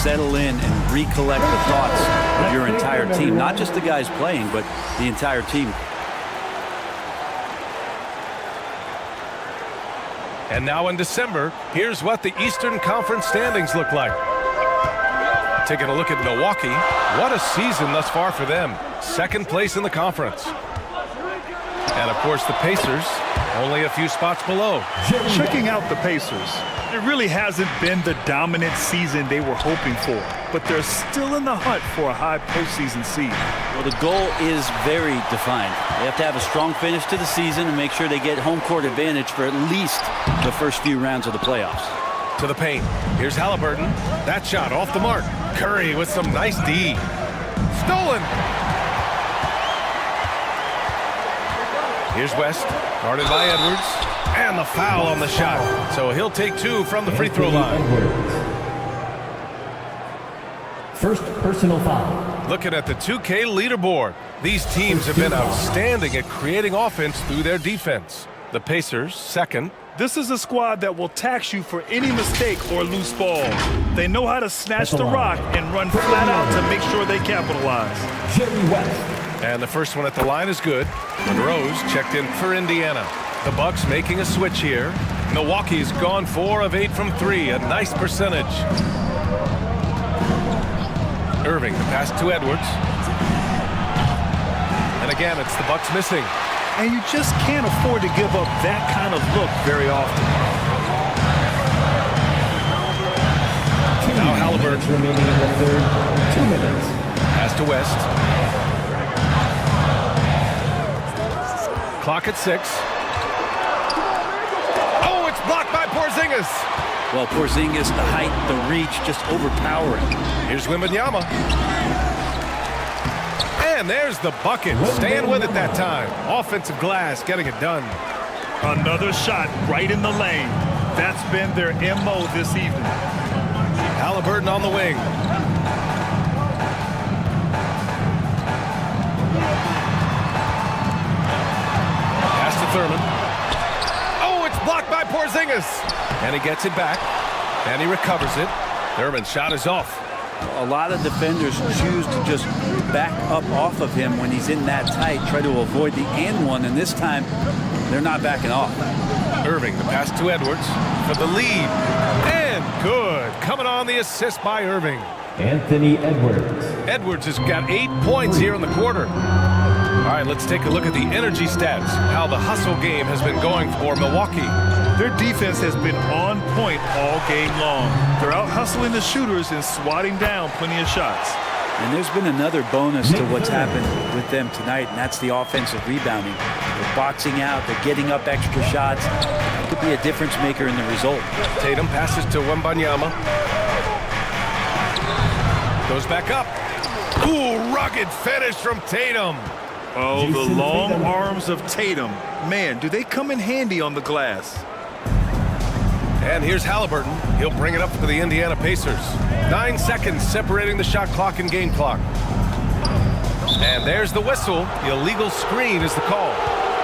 settle in and recollect the thoughts of your entire team. Not just the guys playing, but the entire team. And now in December, here's what the Eastern Conference standings look like. Taking a look at Milwaukee, what a season thus far for them. 2nd place in the conference. And of course the Pacers, only a few spots below. Checking out the Pacers, it really hasn't been the dominant season they were hoping for, but they're still in the hunt for a high postseason seed. Well, the goal is very defined. They have to have a strong finish to the season and make sure they get home court advantage for at least the first few rounds of the playoffs. To the paint. Here's Halliburton. That shot off the mark. Curry with some nice D. Stolen. Here's West. Guarded by Edwards. And the foul on the shot. So he'll take 2 from the free throw line. First personal foul. Looking at the 2K leaderboard, these teams have been outstanding at creating offense through their defense. The Pacers, 2nd. This is a squad that will tax you for any mistake or loose ball. They know how to snatch the rock and run flat out to make sure they capitalize. And the first one at the line is good. Monroe's checked in for Indiana. The Bucks making a switch here. Milwaukee's gone 4 of 8 from 3, a nice percentage. Irving, the pass to Edwards. And again, it's the Bucks missing. And you just can't afford to give up that kind of look very often. Now Halliburton remaining in the third. 2 minutes. Pass to West. Clock at 6. Oh, it's blocked by Porzingis. Well, Porzingis, the height, the reach, just overpowering. Here's Wembanyama. And there's the bucket. Staying with it that time. Offensive glass, getting it done. Another shot right in the lane. That's been their MO this evening. Halliburton on the wing. Pass to Thurman. Oh, it's blocked by Porzingis. And he gets it back. And he recovers it. Thurman's shot is off. A lot of defenders choose to just back up off of him when he's in that tight, try to avoid the and one, and this time they're not backing off. Irving, the pass to Edwards for the lead. And good. Coming on the assist by Irving. Anthony Edwards. Edwards has got 8 points here in the quarter. All right, let's take a look at the energy stats, how the hustle game has been going for Milwaukee. Their defense has been on point all game long. They're out hustling the shooters and swatting down plenty of shots. And there's been another bonus to what's happened with them tonight, and that's the offensive rebounding. They're boxing out, they're getting up extra shots. It could be a difference maker in the result. Tatum passes to Wembanyama. Goes back up. Ooh, rugged finish from Tatum. Oh, the long arms of Tatum. Man, do they come in handy on the glass. And here's Halliburton. He'll bring it up for the Indiana Pacers. 9 seconds separating the shot clock and game clock. And there's the whistle. The illegal screen is the call.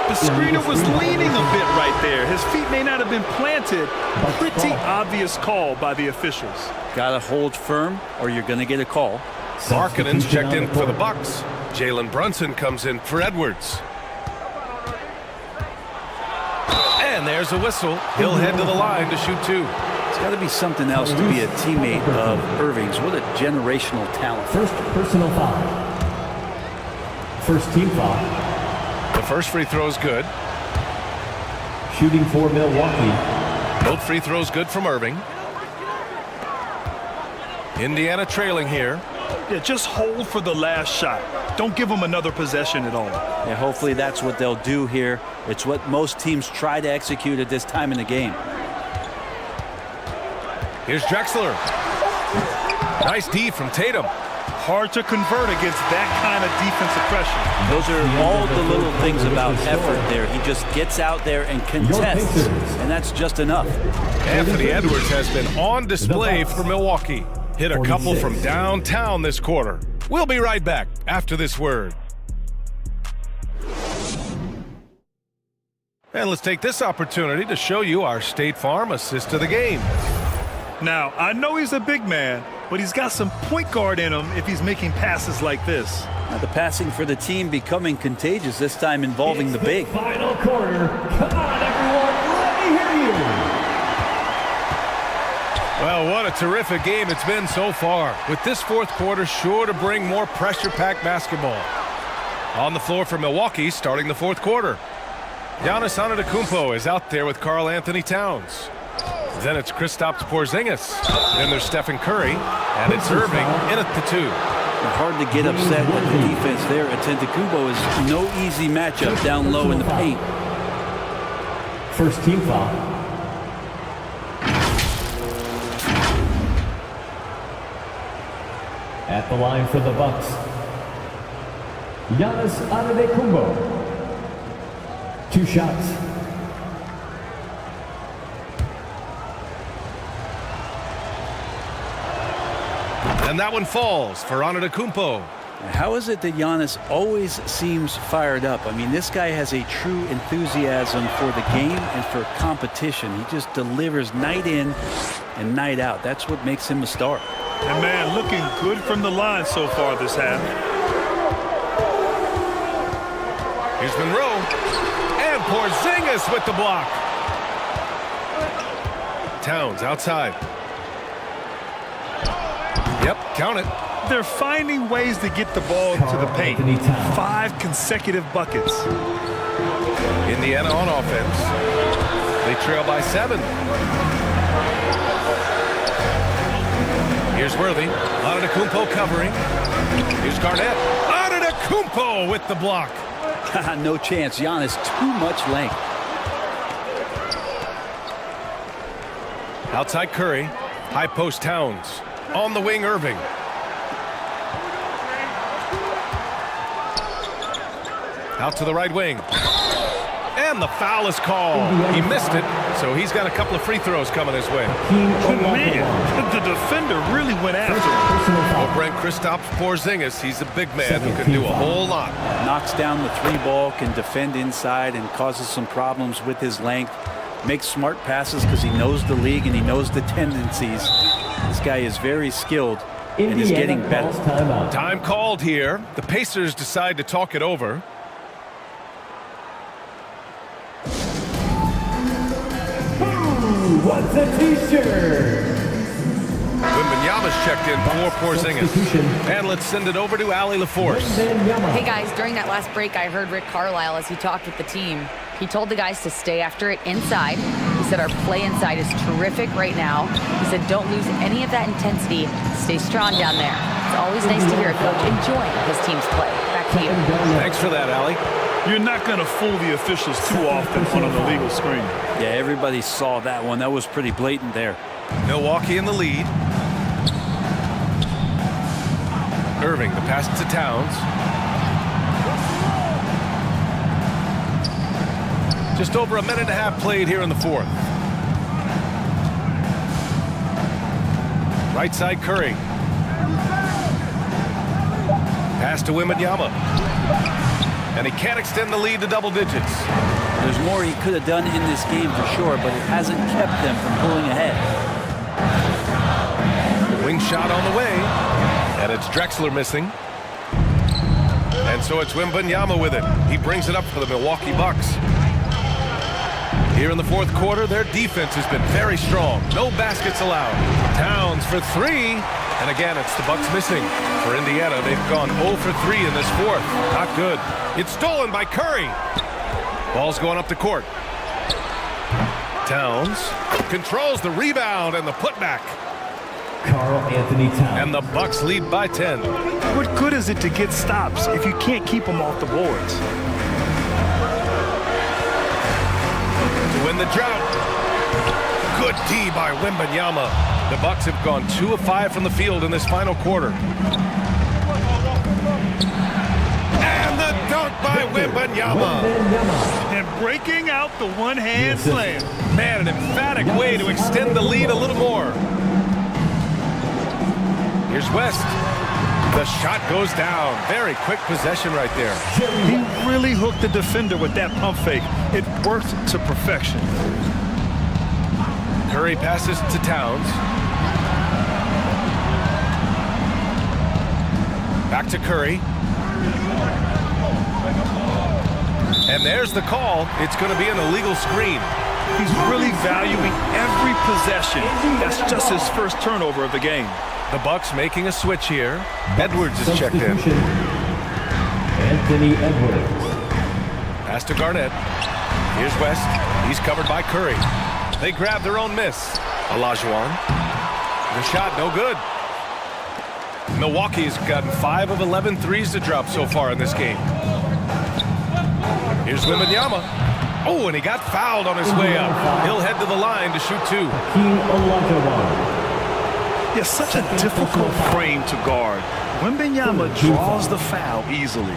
The screener was leaning a bit right there. His feet may not have been planted. Pretty obvious call by the officials. Gotta hold firm or you're gonna get a call. Markkanen's checked in for the Bucks. Jalen Brunson comes in for Edwards. And there's a whistle. He'll head to the line to shoot 2. It's got to be something else to be a teammate of Irving's. What a generational talent. First personal foul. First team foul. The first free throw is good. Shooting for Milwaukee. Both free throws good from Irving. Indiana trailing here. Yeah, just hold for the last shot. Don't give them another possession at all. Yeah, hopefully that's what they'll do here. It's what most teams try to execute at this time in the game. Here's Drexler. Nice D from Tatum. Hard to convert against that kind of defensive pressure. Those are all the little things about effort there. He just gets out there and contests, and that's just enough. Anthony Edwards has been on display for Milwaukee. Hit a couple from downtown this quarter. We'll be right back after this word. And let's take this opportunity to show you our State Farm assist of the game. Now, I know he's a big man, but he's got some point guard in him if he's making passes like this. Now the passing for the team becoming contagious, this time involving the big. Final quarter. Come on, everyone. Let me hear you. Well, what a terrific game it's been so far, with this fourth quarter sure to bring more pressure-packed basketball. On the floor for Milwaukee, starting the fourth quarter. Giannis Antetokounmpo is out there with Karl Anthony Towns. Then it's Kristaps Porzingis. Then there's Stephen Curry, and it's Irving in at the 2. Hard to get upset with the defense there. Antetokounmpo is no easy matchup down low in the paint. First team foul. At the line for the Bucks, Giannis Antetokounmpo. 2 shots. And that one falls for Antetokounmpo. How is it that Giannis always seems fired up? I mean, this guy has a true enthusiasm for the game and for competition. He just delivers night in and night out. That's what makes him a star. And, man, looking good from the line so far this half. Here's Monroe. And Porzingis with the block. Towns outside. Yep, count it. They're finding ways to get the ball to the paint. 5 consecutive buckets. Indiana on offense. They trail by 7. Here's Worthy. Antetokounmpo covering. Here's Garnett. Antetokounmpo with the block. No chance. Giannis, too much length. Outside Curry. High post Towns. On the wing Irving. Out to the right wing. And the foul is called. He missed it, so he's got a couple of free throws coming his way. Oh, man, the defender really went after him. Well, Brent Kristaps Porzingis, he's a big man who can do a whole lot. Knocks down the 3-ball, can defend inside, and causes some problems with his length. Makes smart passes because he knows the league and he knows the tendencies. This guy is very skilled and is getting better. Time called here. The Pacers decide to talk it over. What's a t-shirt? Wembanyama's checked in for Porzingis. And let's send it over to Allie LaForce. Hey guys, during that last break, I heard Rick Carlisle as he talked with the team. He told the guys to stay after it inside. He said our play inside is terrific right now. He said don't lose any of that intensity. Stay strong down there. It's always nice to hear a coach enjoying his team's play. Back to you. Thanks for that, Allie. You're not going to fool the officials too often on an illegal screen. Yeah, everybody saw that one. That was pretty blatant there. Milwaukee in the lead. Irving, the pass to Towns. Just over a minute and a half played here in the fourth. Right side Curry. Pass to Wembanyama. And he can't extend the lead to double digits. There's more he could have done in this game for sure, but it hasn't kept them from pulling ahead. Wing shot on the way. And it's Drexler missing. And so it's Wembanyama with it. He brings it up for the Milwaukee Bucks. Here in the fourth quarter, their defense has been very strong. No baskets allowed. Towns for 3. And again, it's the Bucks missing. For Indiana, they've gone 0 for 3 in this fourth. Not good. It's stolen by Curry. Ball's going up the court. Towns controls the rebound and the putback. Karl-Anthony Towns. And the Bucks lead by 10. What good is it to get stops if you can't keep them off the boards? To win the drought. Good D by Wembanyama. The Bucks have gone 2 of 5 from the field in this final quarter. And the dunk by Wembanyama. And breaking out the one-hand slam. Man, an emphatic way to extend the lead a little more. Here's West. The shot goes down. Very quick possession right there. He really hooked the defender with that pump fake. It worked to perfection. Curry passes to Towns. Back to Curry. And there's the call. It's going to be an illegal screen. He's really valuing every possession. That's just his first turnover of the game. The Bucks making a switch here. Edwards is checked in. Anthony Edwards. Pass to Garnett. Here's West. He's covered by Curry. They grab their own miss. Olajuwon. The shot, no good. Milwaukee's gotten 5 of 11 threes to drop so far in this game. Here's Wembanyama. Oh, and he got fouled on his way up. He'll head to the line to shoot 2. Olajuwon. Yeah, such a difficult frame to guard. Wembanyama draws the foul easily.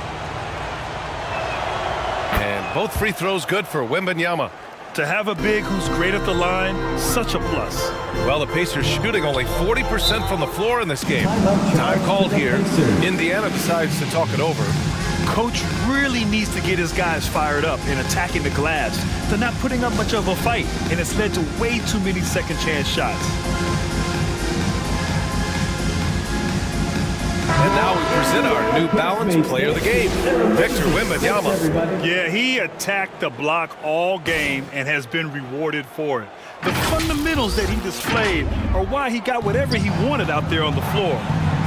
And both free throws good for Wembanyama. To have a big who's great at the line, such a plus. Well, the Pacers shooting only 40% from the floor in this game. Time called here. Indiana decides to talk it over. Coach really needs to get his guys fired up and attacking the glass. They're not putting up much of a fight, and it's led to way too many second chance shots. And now we present our New Balance Player of the Game, Victor Wembanyama. Yeah, he attacked the block all game and has been rewarded for it. The fundamentals that he displayed are why he got whatever he wanted out there on the floor.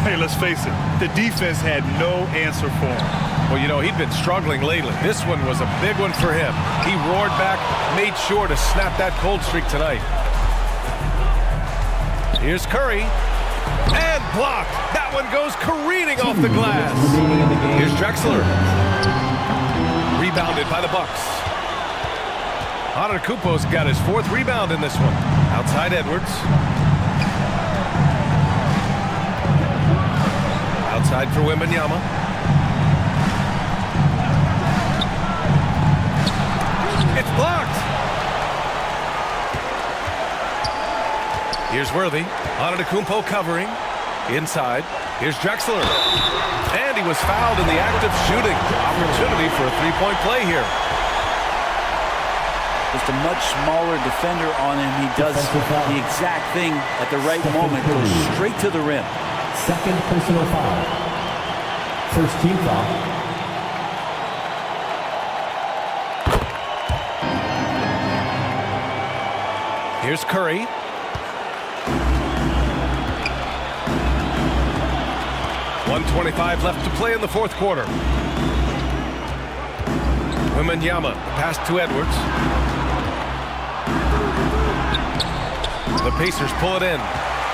Hey, let's face it, the defense had no answer for him. Well, you know, he'd been struggling lately. This one was a big one for him. He roared back, made sure to snap that cold streak tonight. Here's Curry. And blocked. That one goes careening off the glass. Here's Drexler. Rebounded by the Bucks. Antetokounmpo's got his 4th rebound in this one. Outside Edwards. Outside for Wembanyama. It's blocked. Here's Worthy. Antetokounmpo covering. Inside. Here's Drexler. And he was fouled in the act of shooting. Opportunity for a three-point play here. Just a much smaller defender on him. He does the exact thing at the right moment. Goes straight to the rim. Second personal foul. First team foul. Here's Curry. .125 left to play in the 4th quarter. Wembanyama, pass to Edwards. The Pacers pull it in.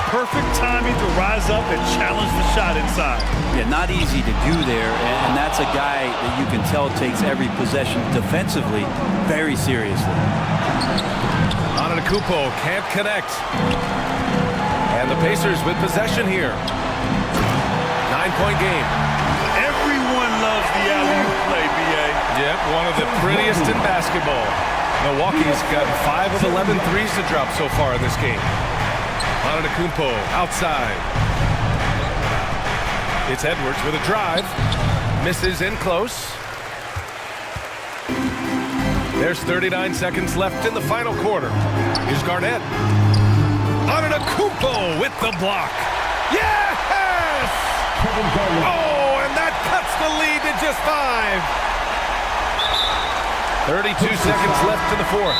Perfect timing to rise up and challenge the shot inside. Yeah, not easy to do there, and that's a guy that you can tell takes every possession defensively very seriously. Antetokounmpo can't connect. And the Pacers with possession here. 9-point game. Everyone loves the alley-oop play, B.A. Yep, one of the prettiest in basketball. Milwaukee's got 5 of 11 threes to drop so far in this game. Antetokounmpo outside. It's Edwards with a drive. Misses in close. There's 39 seconds left in the final quarter. Here's Garnett. Antetokounmpo with the block. Yes! Oh, and that cuts the lead to just 5. 32 seconds left in the 4th.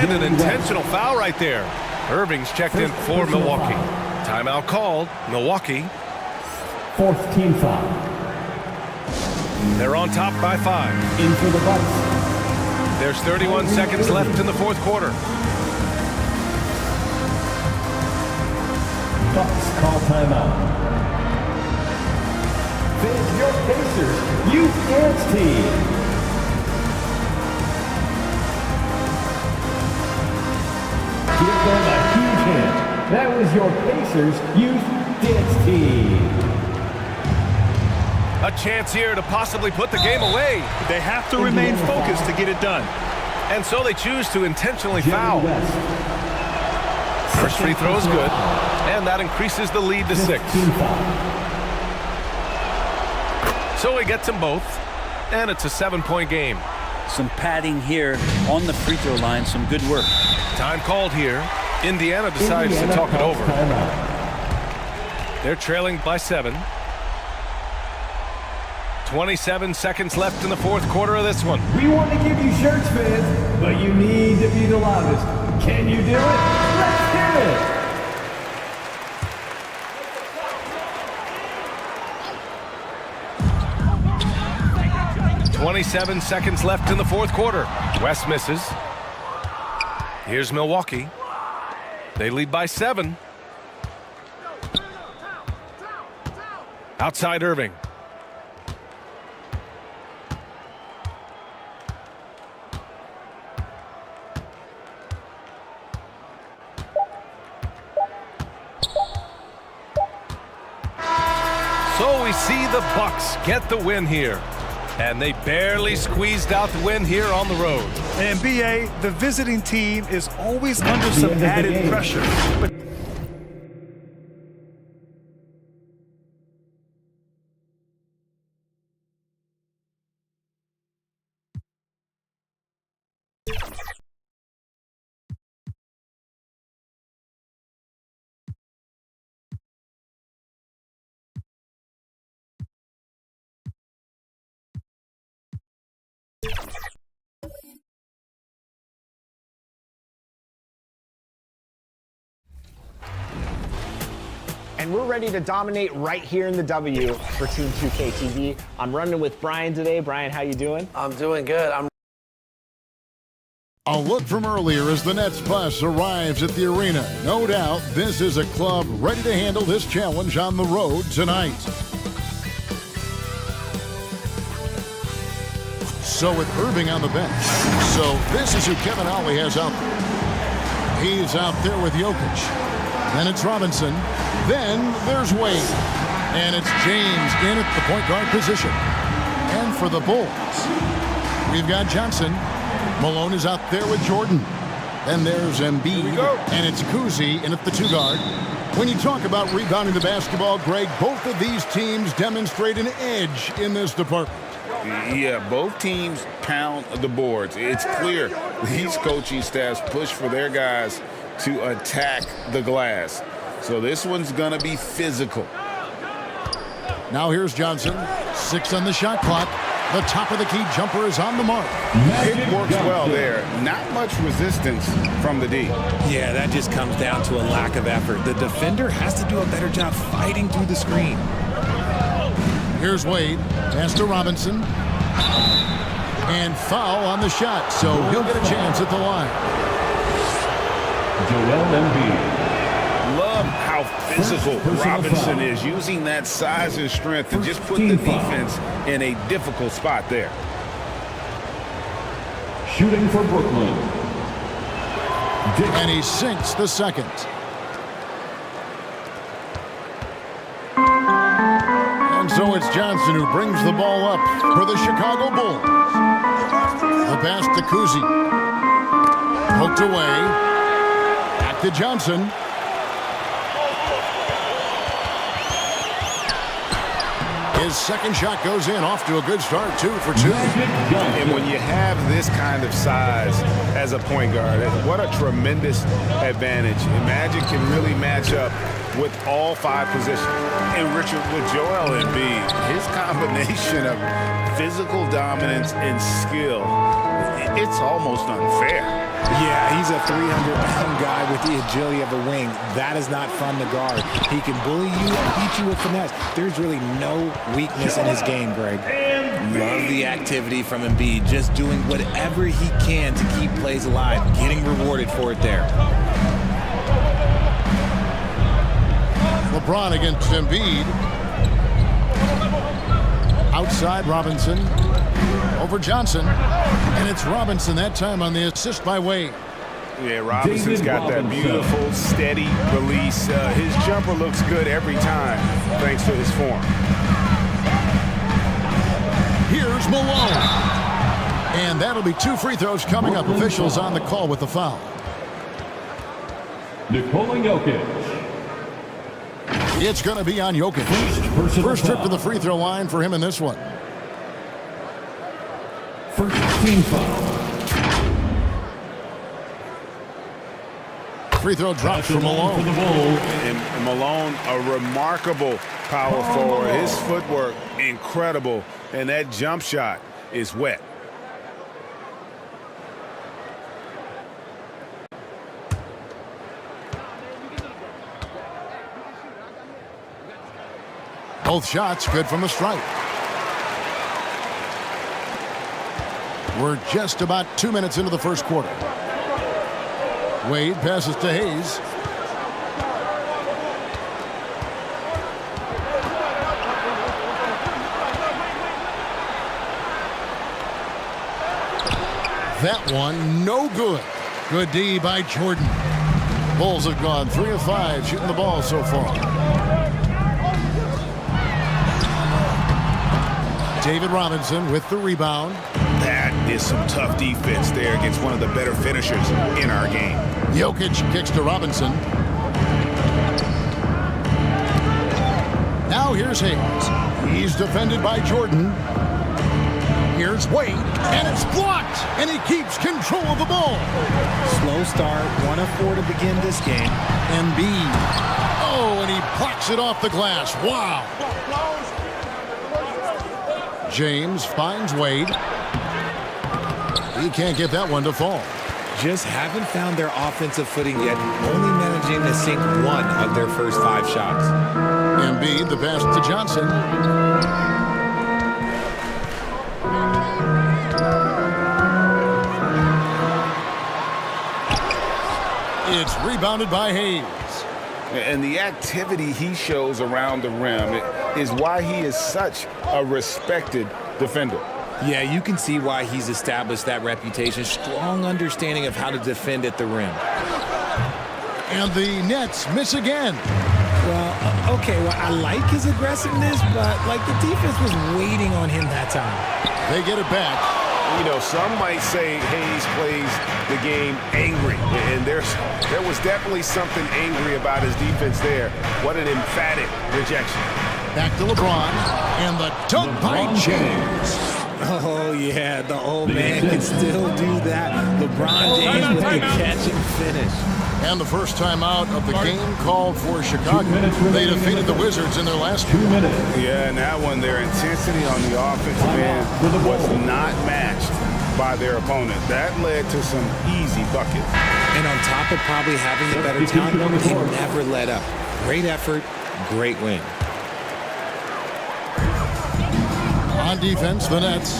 And an intentional foul right there. Irving's checked in for Milwaukee. Timeout called. Milwaukee. 4th team foul. They're on top by 5. In for the Bucks. There's 31 seconds left in the 4th quarter. Bucks call timeout. Finish your Pacers Youth Dance Team. Give them a huge hand. That was your Pacers Youth Dance Team. A chance here to possibly put the game away. They have to remain focused to get it done. And so they choose to intentionally foul. First free throw is good. And that increases the lead to 6. So he gets them both, and it's a 7-point game. Some padding here on the free throw line, some good work. Time called here. Indiana decides to talk it over. They're trailing by 7. 27 seconds left in the 4th quarter of this one. We want to give you shirts, fans, but you need to be the loudest. Can you do it? Let's hear it! 27 seconds left in the 4th quarter. West misses. Here's Milwaukee. They lead by 7. Outside Irving. So we see the Bucks get the win here. And they barely squeezed out the win here on the road. And BA, the visiting team is always under some added pressure. But And we're ready to dominate right here in the W for Team 2K TV. I'm running with Brian today. Brian, how you doing? I'm doing good. A look from earlier as the Nets bus arrives at the arena. No doubt this is a club ready to handle this challenge on the road tonight. So with Irving on the bench. So this is who Kevin Ollie has out there. He's out there with Jokic. Then it's Robinson. Then there's Wade. And it's James in at the point guard position. And for the Bulls, we've got Johnson. Malone is out there with Jordan. Then there's Embiid. And it's Kuzi in at the 2 guard. When you talk about rebounding the basketball, Greg, both of these teams demonstrate an edge in this department. Yeah, both teams pound the boards. It's clear these coaching staffs push for their guys to attack the glass. So this one's going to be physical. Now here's Johnson. 6 on the shot clock. The top of the key jumper is on the mark. It works well there. Not much resistance from the D. Yeah, that just comes down to a lack of effort. The defender has to do a better job fighting through the screen. Here's Wade. Pass to Robinson. And foul on the shot, so he'll get a chance at the line. Joel Embiid. Love how physical Robinson is, using that size and strength to just put the defense in a difficult spot there. Shooting for Brooklyn. And he sinks the second. And so it's Johnson who brings the ball up for the Chicago Bulls. The pass to Kuzi. Poked away. Back to Johnson. His second shot goes in, off to a good start, 2 for 2. And when you have this kind of size as a point guard, what a tremendous advantage. And Magic can really match up with all 5 positions. And Richard, with Joel Embiid, his combination of physical dominance and skill, it's almost unfair. Yeah, he's a 300-pound guy with the agility of a wing. That is not fun to guard. He can bully you and beat you with finesse. There's really no weakness in his game, Greg. Love the activity from Embiid, just doing whatever he can to keep plays alive, getting rewarded for it there. LeBron against Embiid. Outside Robinson. Over Johnson. And it's Robinson that time on the assist by Wade. Yeah, Robinson's got that beautiful, steady release. His jumper looks good every time, thanks to his form. Here's Malone. And that'll be 2 free throws coming up. Officials on the call with the foul. Nikola Jokic. It's going to be on Jokic. First trip to the free throw line for him in this one. First team foul. Free throw drops from Malone. For the Bulls. And Malone, a remarkable power forward. His footwork, incredible. And that jump shot is wet. Both shots good from the stripe. We're just about 2 minutes into the first quarter. Wade passes to Hayes. That one, no good. Good D by Jordan. Bulls have gone 3 of 5 shooting the ball so far. David Robinson with the rebound. That is some tough defense there against one of the better finishers in our game. Jokic kicks to Robinson. Now here's Hayes. He's defended by Jordan. Here's Wade, and it's blocked, and he keeps control of the ball. Slow start, 1 of 4 to begin this game. Embiid. Oh, and he blocks it off the glass. Wow. James finds Wade. He can't get that one to fall. Just haven't found their offensive footing yet, only managing to sink 1 of their first 5 shots. Embiid, the pass to Johnson. It's rebounded by Hayes. And the activity he shows around the rim is why he is such a respected defender. Yeah, you can see why he's established that reputation. Strong understanding of how to defend at the rim. And the Nets miss again. Well, okay, well, I like his aggressiveness, but, like, the defense was waiting on him that time. They get it back. You know, some might say Hayes plays the game angry, and there was definitely something angry about his defense there. What an emphatic rejection. Back to LeBron, and the dunk by James. Oh, yeah, the old man can still do that. LeBron James with the catch and finish. And the first time out of the game called for Chicago. They defeated the Wizards in their last 2 minutes. Yeah, and that one, their intensity on the offensive end was not matched by their opponent. That led to some easy buckets. And on top of probably having the better talent, they never let up. Great effort, great win. On defense, the Nets.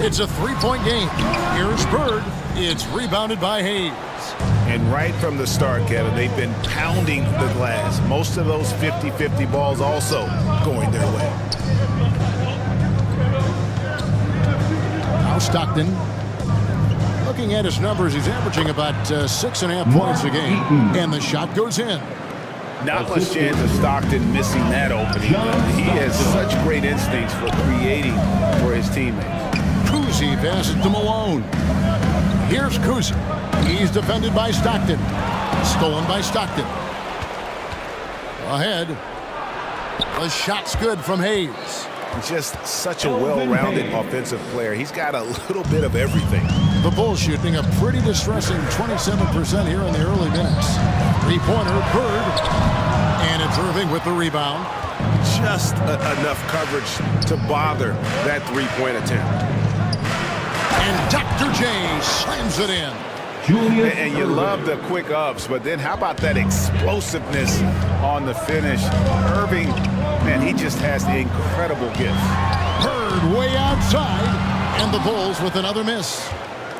It's a 3-point game. Here's Bird. It's rebounded by Hayes. And right from the start, Kevin, they've been pounding the glass. Most of those 50-50 balls also going their way. Now Stockton. Looking at his numbers, he's averaging about 6.5 points a game. And the shot goes in. Not much chance of Stockton missing that opening, but he has such great instincts for creating for his teammates. Kuzi passes to Malone. Here's Kuzi. He's defended by Stockton. Stolen by Stockton. Ahead. The shot's good from Hayes. Just such a well-rounded offensive player. He's got a little bit of everything. The Bulls shooting a pretty distressing 27% here in the early minutes. Three-pointer, Bird. And it's Irving with the rebound. Just enough coverage to bother that three-point attempt. And Dr. J slams it in. And you love the quick ups, but then how about that explosiveness on the finish? Irving, man, he just has incredible gifts. Bird way outside, and the Bulls with another miss.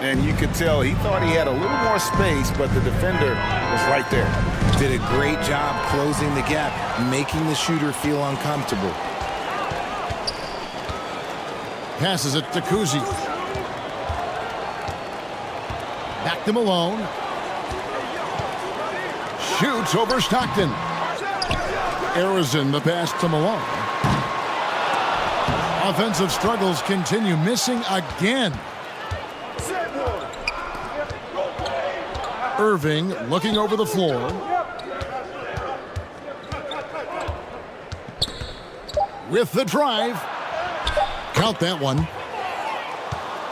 And you could tell he thought he had a little more space, but the defender was right there. Did a great job closing the gap, making the shooter feel uncomfortable. Passes it to Kuzi. Back to Malone. Shoots over Stockton. Arizon the pass to Malone. Offensive struggles continue, missing again. Irving looking over the floor. With the drive. Count that one.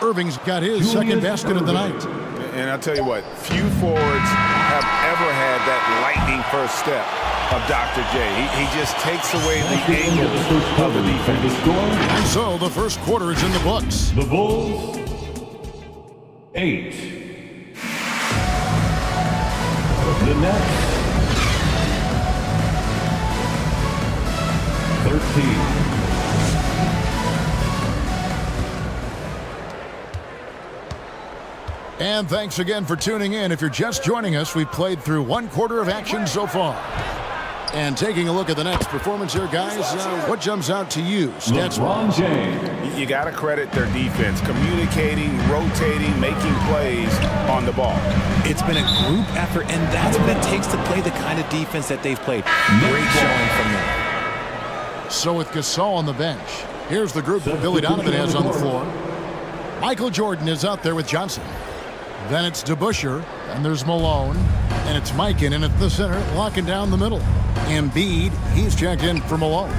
Irving's got his second basket of the night. And I'll tell you what, few forwards have ever had that lightning first step of Dr. J. He just takes away the angle of the defense. And so the first quarter is in the books. The Bulls, 8. The Nets, 13. And thanks again for tuning in. If you're just joining us, we've played through one quarter of action so far. And taking a look at the Nets' performance here, guys, what jumps out to you? LeBron James. You got to credit their defense, communicating, rotating, making plays on the ball. It's been a group effort, and that's what it takes to play the kind of defense that they've played. Great showing from them. So with Gasol on the bench, Here's the group that Billy Donovan has on the floor. Michael Jordan is out there with Johnson. Then it's DeBusschere, and there's Malone, and it's Mikan in at the center, locking down the middle. Embiid, he's checked in for Malone.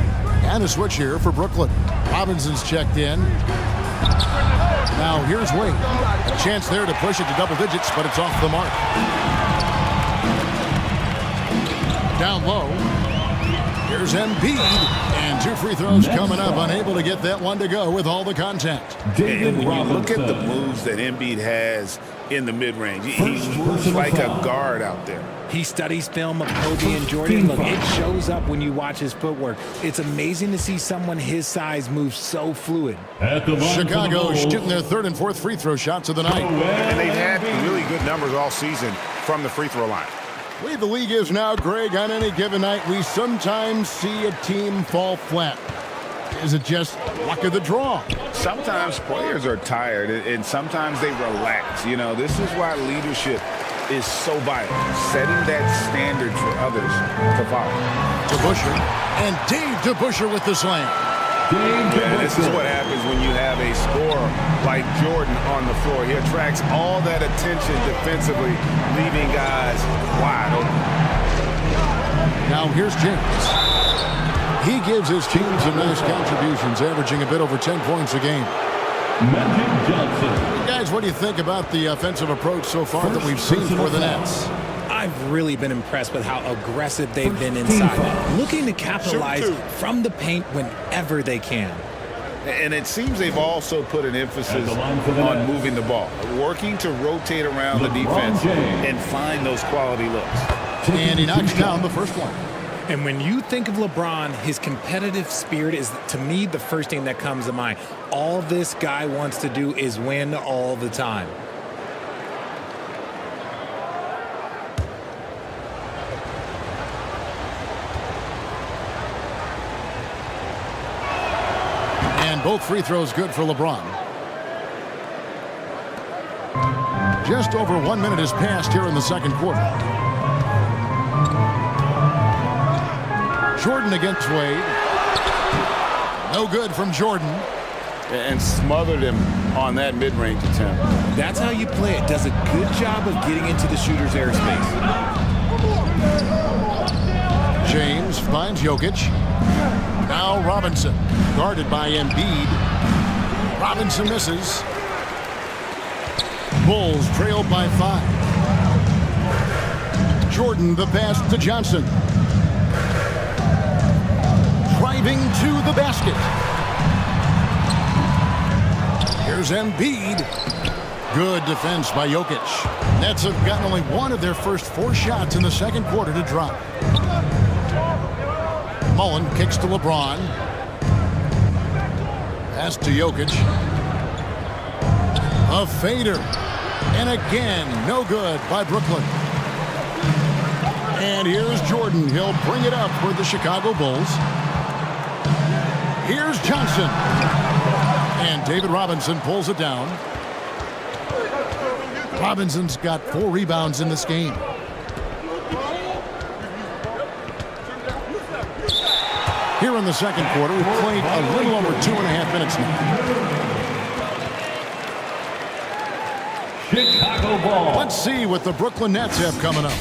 And a switch here for Brooklyn. Robinson's checked in. Now here's Wade. A chance there to push it to double digits, but it's off the mark. Down low. Here's Embiid. And 2 free throws coming up. Unable to get that one to go with all the contact. And when you look at the moves that Embiid has in the mid-range, he moves like a guard out there. He studies film of Kobe and Jordan. Look, it shows up when you watch his footwork. It's amazing to see someone his size move so fluid. Chicago shooting their 3rd and 4th free throw shots of the night. And they've had really good numbers all season from the free throw line. The way the league is now, Greg, on any given night, we sometimes see a team fall flat. Is it just luck of the draw? Sometimes players are tired, and sometimes they relax. You know, this is why leadership is so vital, setting that standard for others to follow. DeBusschere, and Dave DeBusschere with the slam. Yeah, this is what happens when you have a scorer like Jordan on the floor. He attracts all that attention defensively, leaving guys wide open. Now here's James. He gives his team some nice contributions, averaging a bit over 10 points a game. Magic Johnson. Guys, what do you think about the offensive approach so far that we've seen for the Nets? I've really been impressed with how aggressive they've been inside, looking to capitalize from the paint whenever they can. And it seems they've also put an emphasis on moving the ball, working to rotate around the defense and find those quality looks. And he knocks down the first one. And when you think of LeBron, his competitive spirit is, to me, the first thing that comes to mind. All this guy wants to do is win all the time. And both free throws good for LeBron. Just over 1 minute has passed here in the second quarter. Jordan against Wade. No good from Jordan. And smothered him on that mid-range attempt. That's how you play it. Does a good job of getting into the shooter's airspace. James finds Jokic. Now Robinson, guarded by Embiid. Robinson misses. Bulls trailed by 5. Jordan the pass to Johnson. Driving to the basket. Here's Embiid. Good defense by Jokic. Nets have gotten only one of their first 4 shots in the second quarter to drop. Mullen kicks to LeBron. Pass to Jokic. A fader. And again, no good by Brooklyn. And here's Jordan. He'll bring it up for the Chicago Bulls. Here's Johnson. And David Robinson pulls it down. Robinson's got 4 rebounds in this game. Here in the second quarter, we've played a little over 2.5 minutes now. Chicago ball. Let's see what the Brooklyn Nets have coming up.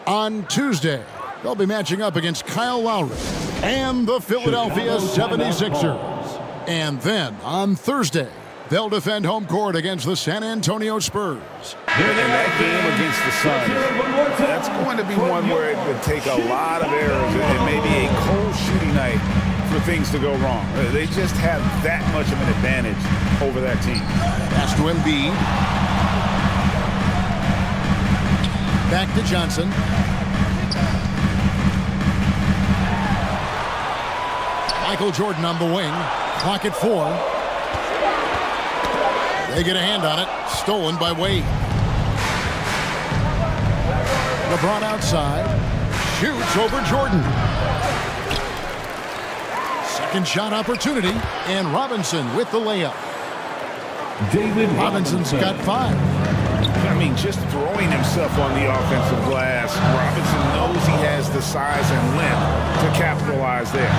On Tuesday, they'll be matching up against Kyle Lowry and the Philadelphia 76ers. And then on Thursday, they'll defend home court against the San Antonio Spurs. And that game against the Suns, that's going to be one where it would take a lot of errors and maybe a cold shooting night for things to go wrong. They just have that much of an advantage over that team. Pass to Embiid. Back to Johnson. Michael Jordan on the wing. Clock at 4. They get a hand on it. Stolen by Wade. LeBron outside. Shoots over Jordan. Second shot opportunity. And Robinson with the layup. David Robinson's got 5. I mean, just throwing himself on the offensive glass, Robinson knows he has the size and length to capitalize there.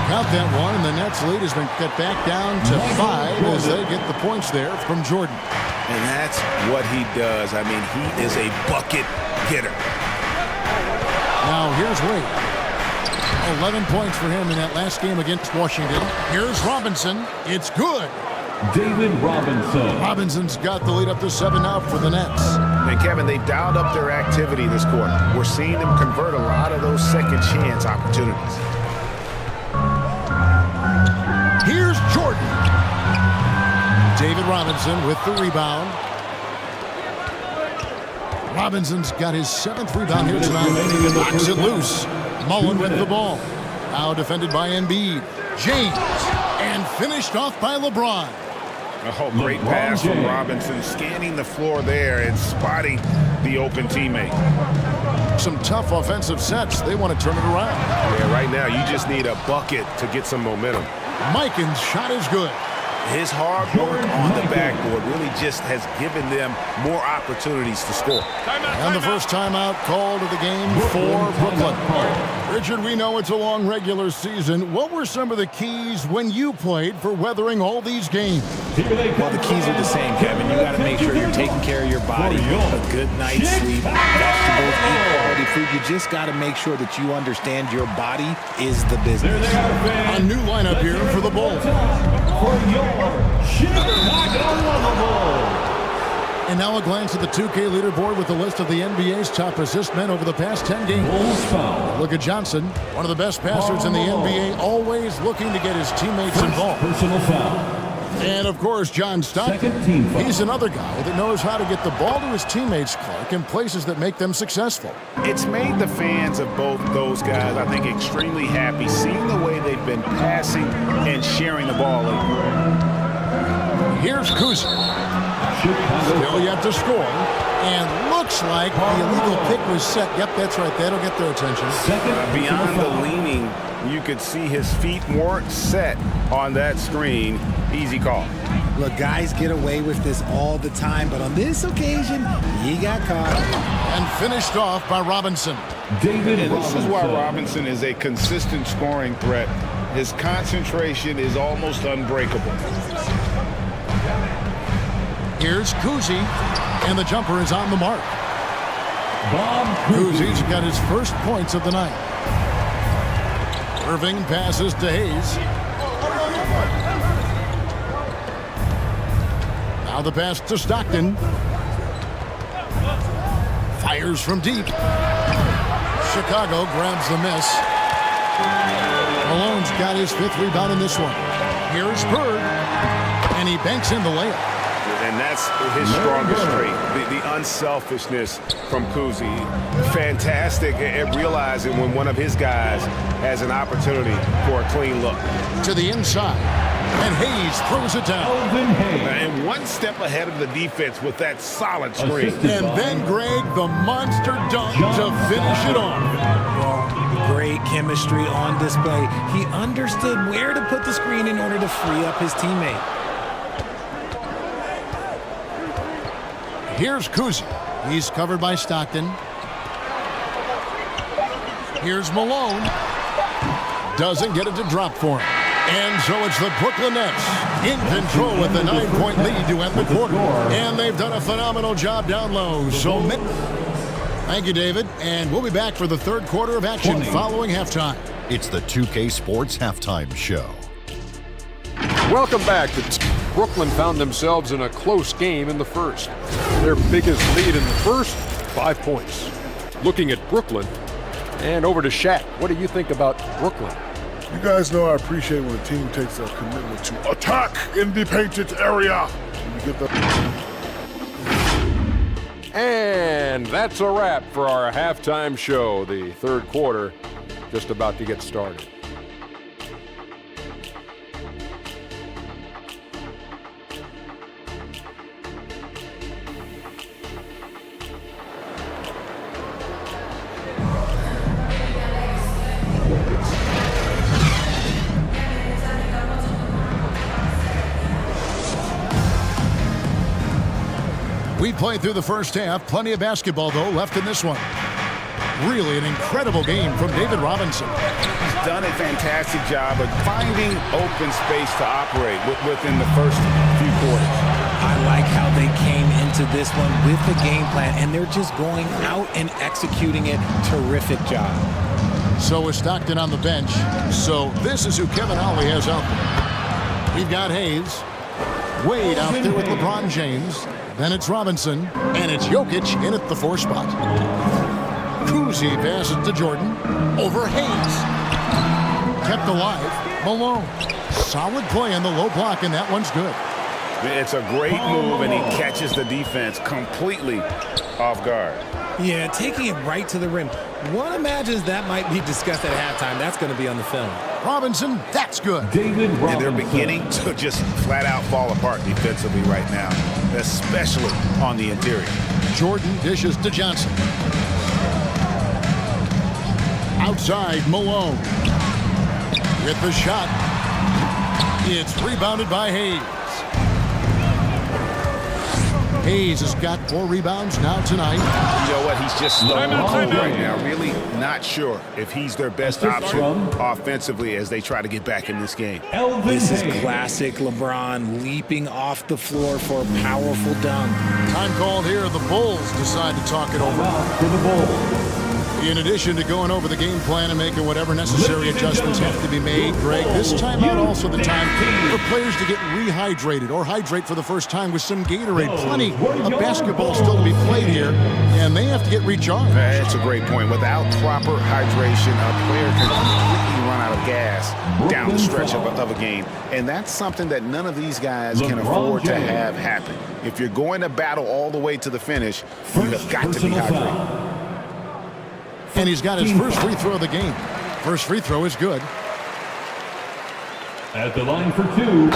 Count that one, and the Nets' lead has been cut back down to 5 as they get the points there from Jordan. And that's what he does. I mean, he is a bucket getter. Now here's Wade. 11 points for him in that last game against Washington. Here's Robinson. It's good. David Robinson. Robinson's got the lead up to 7 now for the Nets. And Kevin, they've dialed up their activity this quarter. We're seeing them convert a lot of those second chance opportunities. Here's Jordan. David Robinson with the rebound. Robinson's got his 7th rebound here tonight. Knocks it loose. Mullen with the ball. Now defended by Embiid. James. And finished off by LeBron. Oh, great pass from Robinson, scanning the floor there and spotting the open teammate. Some tough offensive sets. They want to turn it around. Yeah, right now you just need a bucket to get some momentum. Mikan's shot is good. His hard work on the backboard really just has given them more opportunities to score. And the first timeout called of the game for Brooklyn. Richard, we know it's a long regular season. What were some of the keys when you played for weathering all these games? Well, the keys are the same, Kevin. You got to make sure you're taking care of your body, a good night's sleep, vegetables, eat quality food. You just got to make sure that you understand your body is the business. A new lineup here for the Bulls. And now a glance at the 2K leaderboard with a list of the NBA's top assist men over the past 10 games. Look at Johnson, one of the best passers in the NBA, always looking to get his teammates involved. Personal foul. And, of course, John Stockton. He's another guy that knows how to get the ball to his teammates, Clark, in places that make them successful. It's made the fans of both those guys, I think, extremely happy, seeing the way they've been passing and sharing the ball. Here's Kuzma. Still yet to score. And looks like the illegal pick was set. Yep, that's right. That'll get their attention. Beyond the leaning, you could see his feet weren't set on that screen. Easy call. Look, guys get away with this all the time, but on this occasion, he got caught. And finished off by Robinson. And this is why Robinson is a consistent scoring threat. His concentration is almost unbreakable. Here's Kuzi, and the jumper is on the mark. Kuzi's got his first points of the night. Irving passes to Hayes. Now the pass to Stockton. Fires from deep. Chicago grabs the miss. Malone's got his 5th rebound in this one. Here's Bird, and he banks in the layup. And that's his strongest trait, the unselfishness from Kuzi. Fantastic at realizing when one of his guys has an opportunity for a clean look. To the inside, and Hayes throws it down. And one step ahead of the defense with that solid screen. And then, Greg, the monster dunk to finish it off. Great chemistry on display. He understood where to put the screen in order to free up his teammate. Here's Kuzi. He's covered by Stockton. Here's Malone. Doesn't get it to drop for him. And so it's the Brooklyn Nets in control with the 9-point lead to end the quarter. And they've done a phenomenal job down low. So, thank you, David. And we'll be back for the 3rd quarter of action following halftime. It's the 2K Sports Halftime Show. Welcome back. Brooklyn found themselves in a close game in the first. Their biggest lead in the first, 5 points. Looking at Brooklyn, and over to Shaq. What do you think about Brooklyn? You guys know I appreciate when a team takes a commitment to attack in the painted area. You get the... And that's a wrap for our halftime show. The 3rd quarter just about to get started. We played through the first half. Plenty of basketball, though, left in this one. Really an incredible game from David Robinson. He's done a fantastic job of finding open space to operate within the first few quarters. I like how they came into this one with the game plan, and they're just going out and executing it. Terrific job. So is Stockton on the bench. So this is who Kevin Ollie has out there. We've got Hayes. Wade out there with LeBron James. Then it's Robinson. And it's Jokic in at the 4 spot. Kuzi passes to Jordan. Over Hayes. Kept alive. Malone. Solid play on the low block, and that one's good. It's a great move, and he catches the defense completely off guard. Yeah, taking it right to the rim. One imagines that might be discussed at halftime. That's going to be on the film. Robinson, that's good. David Robinson. And they're beginning to just flat out fall apart defensively right now, especially on the interior. Jordan dishes to Johnson. Outside, Malone. With the shot. It's rebounded by Hayes. Hayes has got 4 rebounds now tonight. You know what? He's just slow right now. Really not sure if he's their best option offensively as they try to get back in this game. This is classic LeBron leaping off the floor for a powerful dunk. Time called here. The Bulls decide to talk it over. For the Bulls. In addition to going over the game plan and making whatever necessary adjustments have to be made, Greg, this timeout also the time for players to get rehydrated or hydrate for the first time with some Gatorade. Plenty of basketball still to be played here, and they have to get recharged. That's a great point. Without proper hydration, a player can completely run out of gas down the stretch of a game, and that's something that none of these guys can afford to have happen. If you're going to battle all the way to the finish, you have got to be hydrated. And he's got his first free throw of the game. First free throw is good. At the line for 2.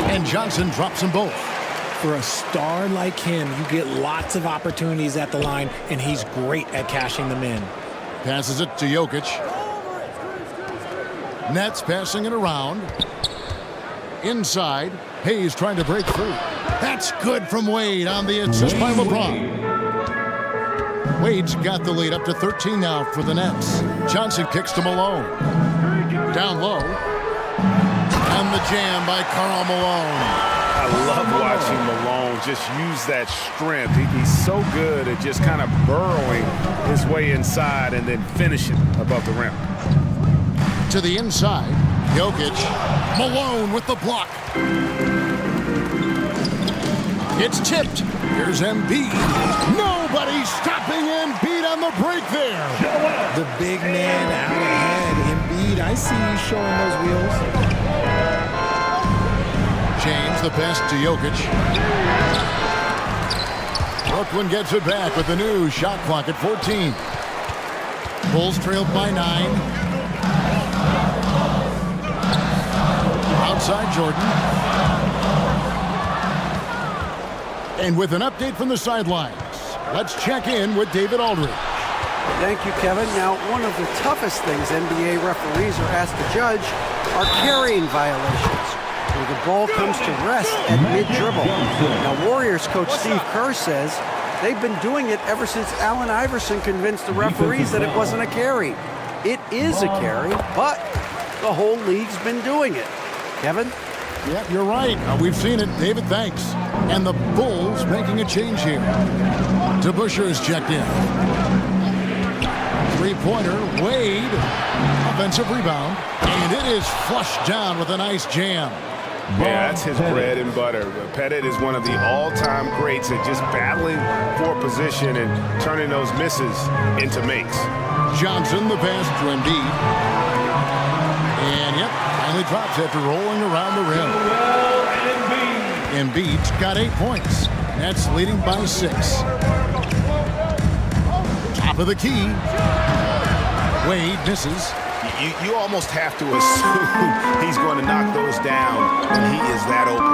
And Johnson drops them both. For a star like him, you get lots of opportunities at the line, and he's great at cashing them in. Passes it to Jokic. Nets passing it around. Inside. Hayes trying to break through. That's good from Wade on the assist by LeBron. Wade's got the lead up to 13 now for the Nets. Johnson kicks to Malone. Down low. And the jam by Karl Malone. I love watching Malone just use that strength. He's so good at just kind of burrowing his way inside and then finishing above the rim. To the inside. Jokic. Malone with the block. It's tipped. Here's Embiid. Nobody's stopping Embiid on the break there. The big man out ahead. Embiid, I see you showing those wheels. James, the pass to Jokic. Brooklyn gets it back with the new shot clock at 14. Bulls trailed by 9. Outside Jordan. And with an update from the sidelines, let's check in with David Aldridge. Thank you, Kevin. Now, one of the toughest things NBA referees are asked to judge are carrying violations, where the ball comes to rest at mid-dribble. Now, Warriors coach Steve Kerr says they've been doing it ever since Allen Iverson convinced the referees that it wasn't a carry. It is a carry, but the whole league's been doing it. Kevin? Yeah, you're right. We've seen it. David, thanks. And the Bulls making a change here. DeBusschere is checked in. Three-pointer, Wade. Offensive rebound. And it is flushed down with a nice jam. Yeah, that's his bread and butter. Pettit is one of the all-time greats at just battling for position and turning those misses into makes. Johnson, the pass to Embiid. And, yep, finally drops after rolling around the rim. Embiid's got 8 points. Nets leading by 6. Top of the key. Wade misses. You almost have to assume he's going to knock those down when he is that open.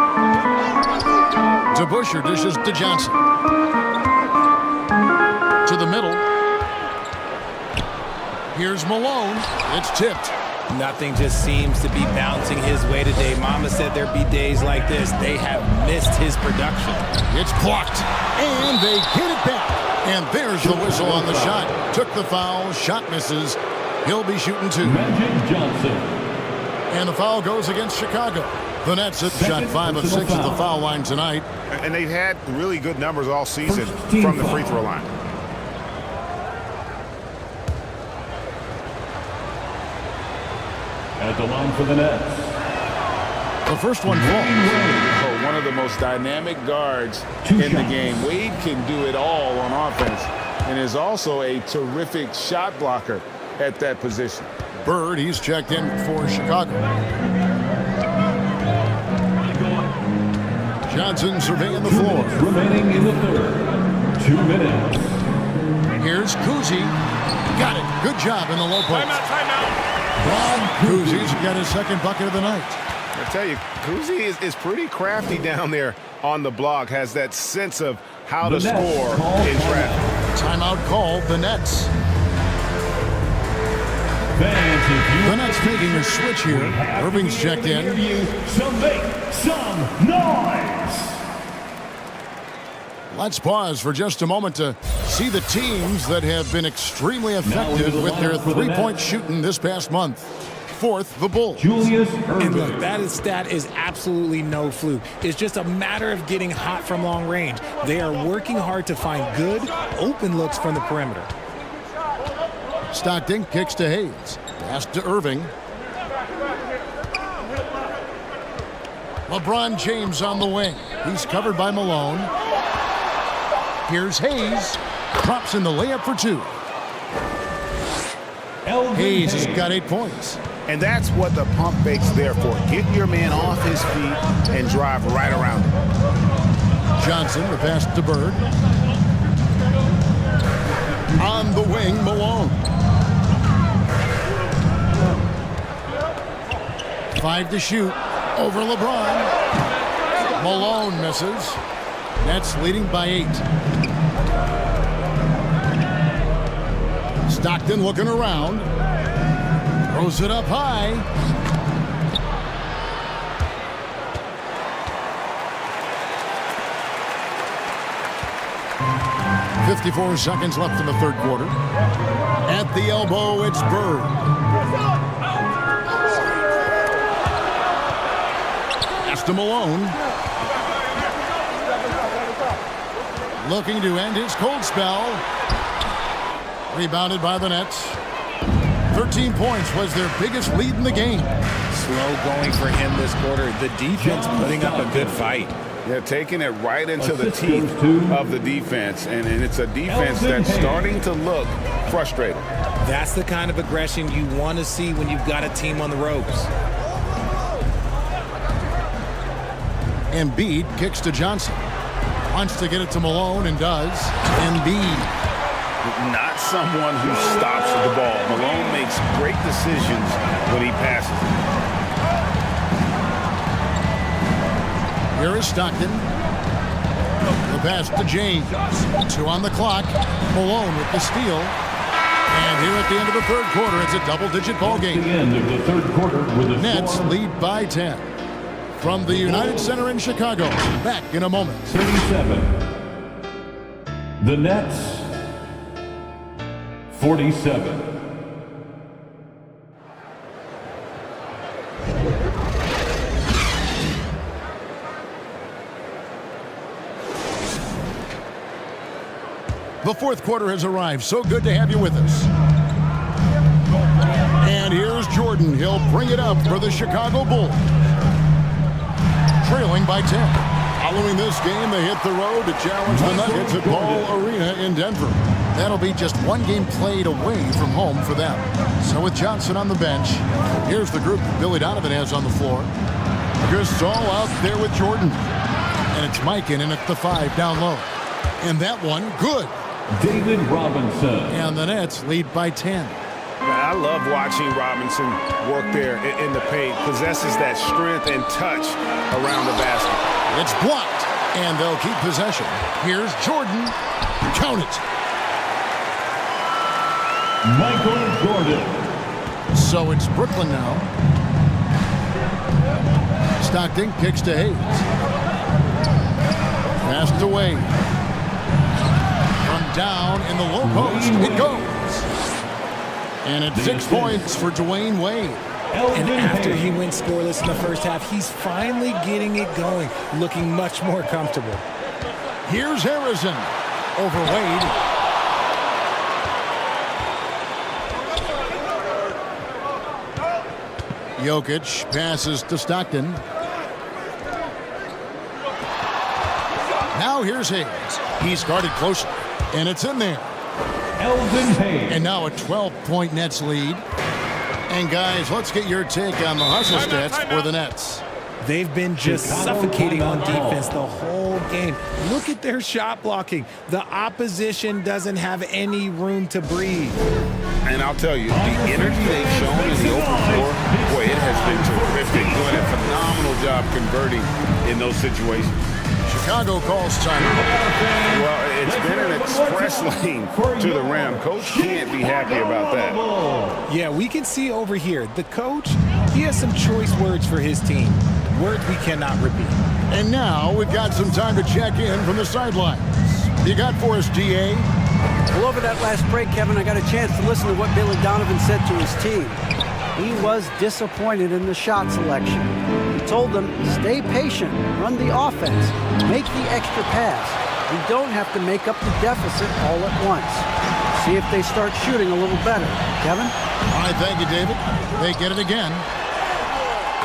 DeBusschere dishes to Johnson. To the middle. Here's Malone. It's tipped. Nothing just seems to be bouncing his way today. Mama said there'd be days like this. They have missed his production. It's blocked. And they get it back. And there's the whistle on the shot. Took the foul. Shot misses. He'll be shooting 2. Magic Johnson. And the foul goes against Chicago. The Nets have shot 5 of 6 at the foul line tonight. And they've had really good numbers all season from the free throw line. At the line for the Nets. The first one falls. One of the most dynamic guards in the game. Wade can do it all on offense and is also a terrific shot blocker at that position. Bird, he's checked in for Chicago. Johnson surveying the floor. Remaining in the third. 2 minutes. Here's Kuzi. Got it. Good job in the low post. Timeout. Kuzi's got his second bucket of the night. I tell you, Kuzi is pretty crafty down there on the block. Has that sense of how to score in traffic. Timeout called. The Nets. The Nets making a switch here. Irving's checked in. So make some noise. Let's pause for just a moment to see the teams that have been extremely effective with their three-point shooting this past month. Fourth, the Bulls. Julius And Irving. look, that stat is absolutely no fluke. It's just a matter of getting hot from long range. They are working hard to find good, open looks from the perimeter. Stockton kicks to Hayes. Pass to Irving. LeBron James on the wing. He's covered by Malone. Here's Hayes. Drops in the layup for 2. Hayes has got 8 points. And that's what the pump fake's there for. Get your man off his feet and drive right around him. Johnson, the pass to Bird. On the wing, Malone. 5 to shoot over LeBron. Malone misses. Nets leading by 8. Stockton looking around. Throws it up high. .54 seconds left in the third quarter. At the elbow, it's Bird. Pass to Malone. Looking to end his cold spell. Rebounded by the Nets. 13 points was their biggest lead in the game. Slow going for him this quarter. The defense putting up a good fight. Yeah, taking it right into the teeth of the defense. And it's a defense that's starting to look frustrated. That's the kind of aggression you want to see when you've got a team on the ropes. Embiid kicks to Johnson. Wants to get it to Malone and does. Embiid. Not someone who stops the ball. Malone makes great decisions when he passes it. Here is Stockton. The pass to James. 2 on the clock. Malone with the steal. And here at the end of the third quarter, it's a double-digit ball game. The end of the third quarter with the Nets lead by 10. From the United Center in Chicago. Back in a moment. 37. The Nets 47. The fourth quarter has arrived. So good to have you with us. And here's Jordan. He'll bring it up for the Chicago Bulls. Trailing by 10. Following this game, they hit the road to challenge the Nuggets at Ball Arena in Denver. That'll be just one game played away from home for them. So with Johnson on the bench, here's the group that Billy Donovan has on the floor. Gasol out there with Jordan. And it's Mike in at the 5 down low. And that one, good. David Robinson. And the Nets lead by 10. I love watching Robinson work there in the paint. Possesses that strength and touch around the basket. It's blocked, and they'll keep possession. Here's Jordan. Count it. Michael Jordan. So it's Brooklyn now. Stockton kicks to Hayes. Passed away. From down in the low post. It goes. And it's 6 points for Dwayne Wade. And after he went scoreless in the first half, he's finally getting it going, looking much more comfortable. Here's Harrison over Wade. Jokic passes to Stockton. Now here's Hayes. He's guarded closely, and it's in there. Elvin Hayes. And now a 12-point Nets lead. And guys, let's get your take on the hustle stats for the Nets. They've been just suffocating on defense the whole game. Look at their shot blocking. The opposition doesn't have any room to breathe. And I'll tell you, the energy they've shown in the open floor, boy, it has been terrific. Doing a phenomenal job converting in those situations. Chicago calls time. Well, it's been an express lane to the rim. Coach can't be happy about that. Yeah, we can see over here, the coach, he has some choice words for his team. Words we cannot repeat. And now we've got some time to check in from the sidelines. You got for us, DA? Well, over that last break, Kevin, I got a chance to listen to what Billy Donovan said to his team. He was disappointed in the shot selection. He told them, stay patient, run the offense, make the extra pass. We don't have to make up the deficit all at once. See if they start shooting a little better. Kevin? All right, thank you, David. They get it again.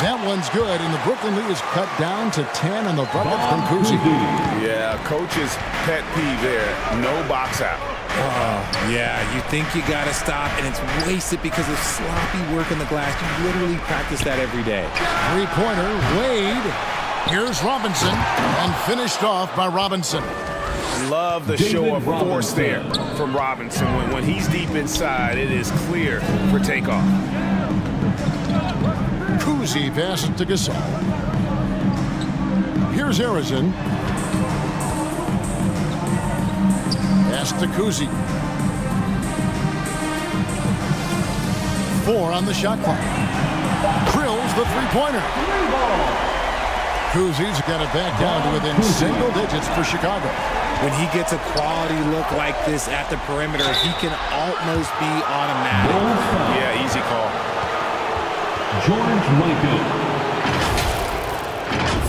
That one's good, and the Brooklyn lead is cut down to 10 on the bucket from Kuzi. Yeah, coach's pet peeve there, no box out. Yeah, you think you got to stop, and it's wasted because of sloppy work on the glass. You literally practice that every day. Three-pointer, Wade. Here's Robinson, and finished off by Robinson. Love the show of force there from Robinson. When he's deep inside, it is clear for takeoff. Kuzi passes to Gasol. Here's Harrison. Pass to Kuzi. 4 on the shot clock. Drills the three-pointer. Kuzi's got it back down to within single digits for Chicago. When he gets a quality look like this at the perimeter, he can almost be automatic. Yeah, easy call. George Michael.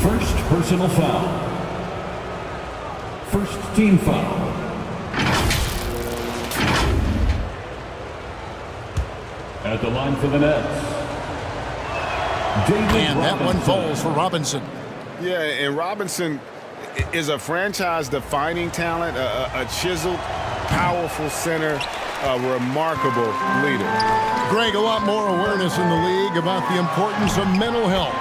First personal foul. First team foul. At the line for the Nets. And that one falls for Robinson. Yeah, and Robinson is a franchise-defining talent, a chiseled, powerful center, a remarkable leader. Greg, a lot more awareness in the league about the importance of mental health.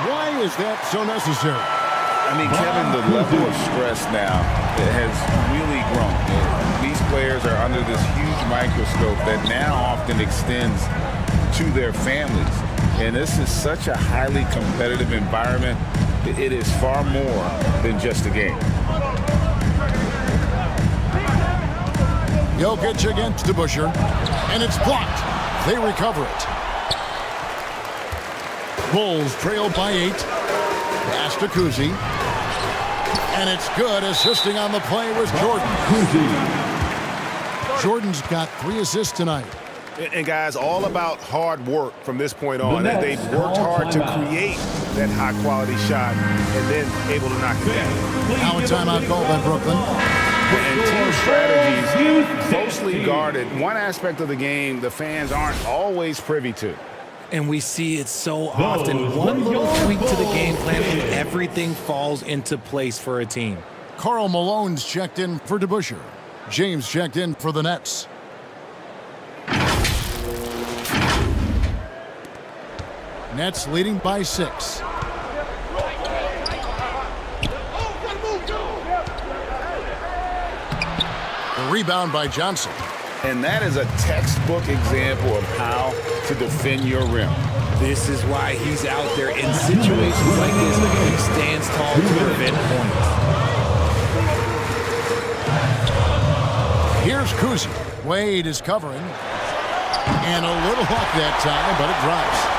Why is that so necessary? I mean, Kevin, the level of stress now has really grown. These players are under this huge microscope that now often extends to their families. And this is such a highly competitive environment. It is far more than just a game. Jokic against DeBusschere, and it's blocked. They recover it. Bulls trail by 8. Pass to Kuzi. And it's good. Assisting on the play was Jordan. Jordan's got 3 assists tonight. And guys, all about hard work from this point on. They've worked hard to create that high-quality shot and then able to knock it down. Now a timeout call by Brooklyn. And team strategies closely guarded. One aspect of the game the fans aren't always privy to. And we see it so often. One little tweak to the game plan and everything falls into place for a team. Karl Malone's checked in for DeBusschere. James checked in for the Nets. Nets leading by 6. The rebound by Johnson. And that is a textbook example of how to defend your rim. This is why he's out there in situations like this. He stands tall to prevent points. Here's Kuzi. Wade is covering. And a little off that time, but it drops.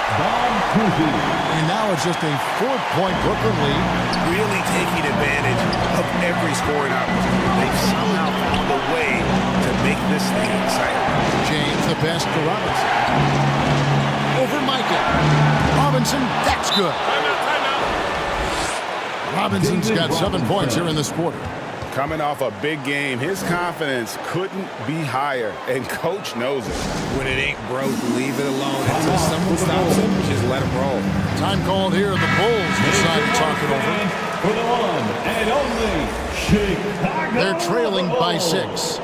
And now it's just a 4-point Brooklyn lead. Really taking advantage of every scoring opportunity. They've somehow found a way to make this thing exciting. James the pass to Robinson. Over Michael. Robinson, that's good. Robinson's got 7 points here in this quarter. Coming off a big game, his confidence couldn't be higher, and coach knows it. When it ain't broke, leave it alone. Until someone stops him, just let him roll. Time called here. The Bulls decide to talk it over. For the one and only Chicago. They're trailing by 6.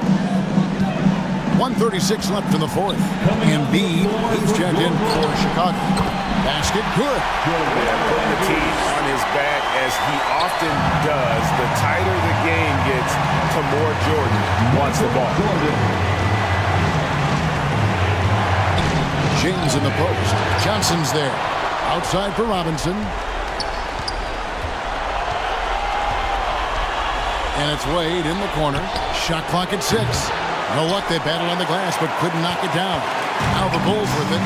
1:36 left in the fourth. Embiid, he's checked in for Chicago. Basket good. Putting the team on his back as he often does. The tighter the game gets, the more Jordan wants the ball. James in the post. Johnson's there. Outside for Robinson. And it's Wade in the corner. Shot clock at 6. No luck. They battled on the glass but couldn't knock it down. Now the Bulls with it.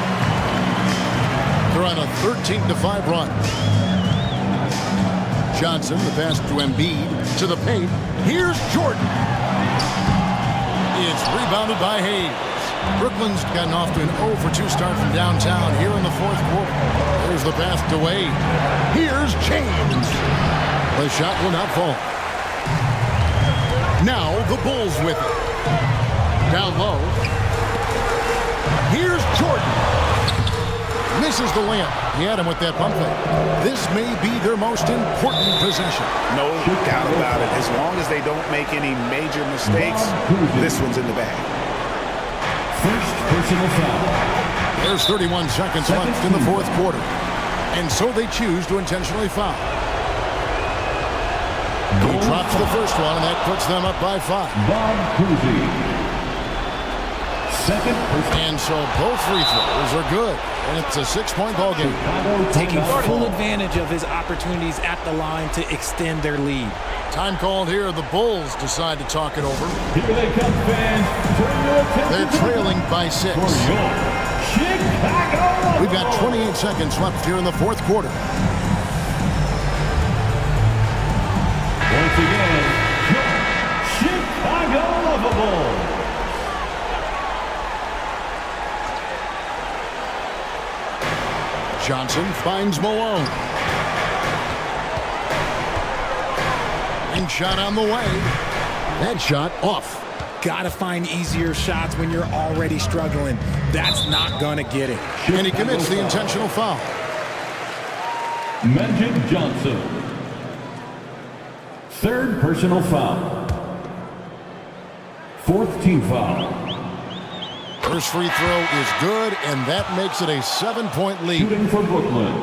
They're on a 13-5 run. Johnson, the pass to Embiid, to the paint. Here's Jordan. It's rebounded by Hayes. Brooklyn's gotten off to an 0-for-2 start from downtown here in the fourth quarter. There's the pass to Wade. Here's James. The shot will not fall. Now the Bulls with it. Down low. Here's Jordan. Misses the layup. He had him with that pump fake. This may be their most important possession. No doubt about it. As long as they don't make any major mistakes, this one's in the bag. First personal foul. There's 31 seconds left in the fourth quarter. And so they choose to intentionally foul. He drops the first one, and that puts them up by 5. And so both free throws are good. And it's a 6-point ball game. Taking full advantage of his opportunities at the line to extend their lead. Time called here. The Bulls decide to talk it over. Here they come, fans. They're trailing by 6. Chicago. We've got 28 seconds left here in the fourth quarter. Once again, Chicago lovable. Johnson finds Malone. And shot on the way. That shot off. Gotta find easier shots when you're already struggling. That's not gonna get it. And he commits the intentional foul. Magic Johnson. Third personal foul. Fourth team foul. First free throw is good, and that makes it a 7-point lead. Shooting for Brooklyn.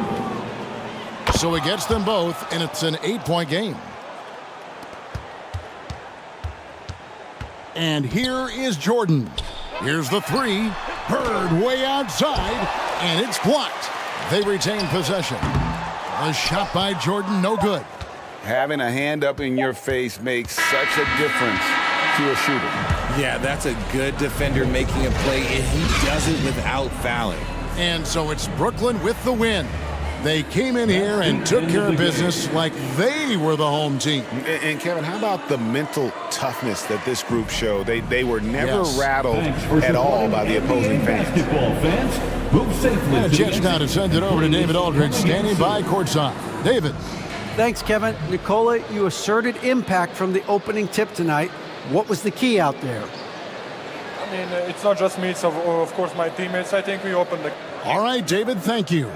So he gets them both, and it's an 8-point game. And here is Jordan. Here's the three. Bird way outside, and it's blocked. They retain possession. A shot by Jordan, no good. Having a hand up in your face makes such a difference to a shooter. Yeah, that's a good defender making a play, and he does it without fouling. And so it's Brooklyn with the win. They came in here and took care of business like they were the home team. And Kevin, how about the mental toughness that this group showed? They were never rattled at all by the opposing fans. Move safely. Jets now to send it over to David Aldridge, standing by courtside. David. Thanks, Kevin. Nicola, you asserted impact from the opening tip tonight. What was the key out there? I mean, it's not just me, it's of course my teammates. I think we opened the... All right, David, thank you.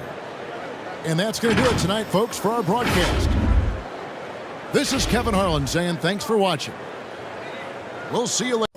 And that's going to do it tonight, folks, for our broadcast. This is Kevin Harlan saying thanks for watching. We'll see you later.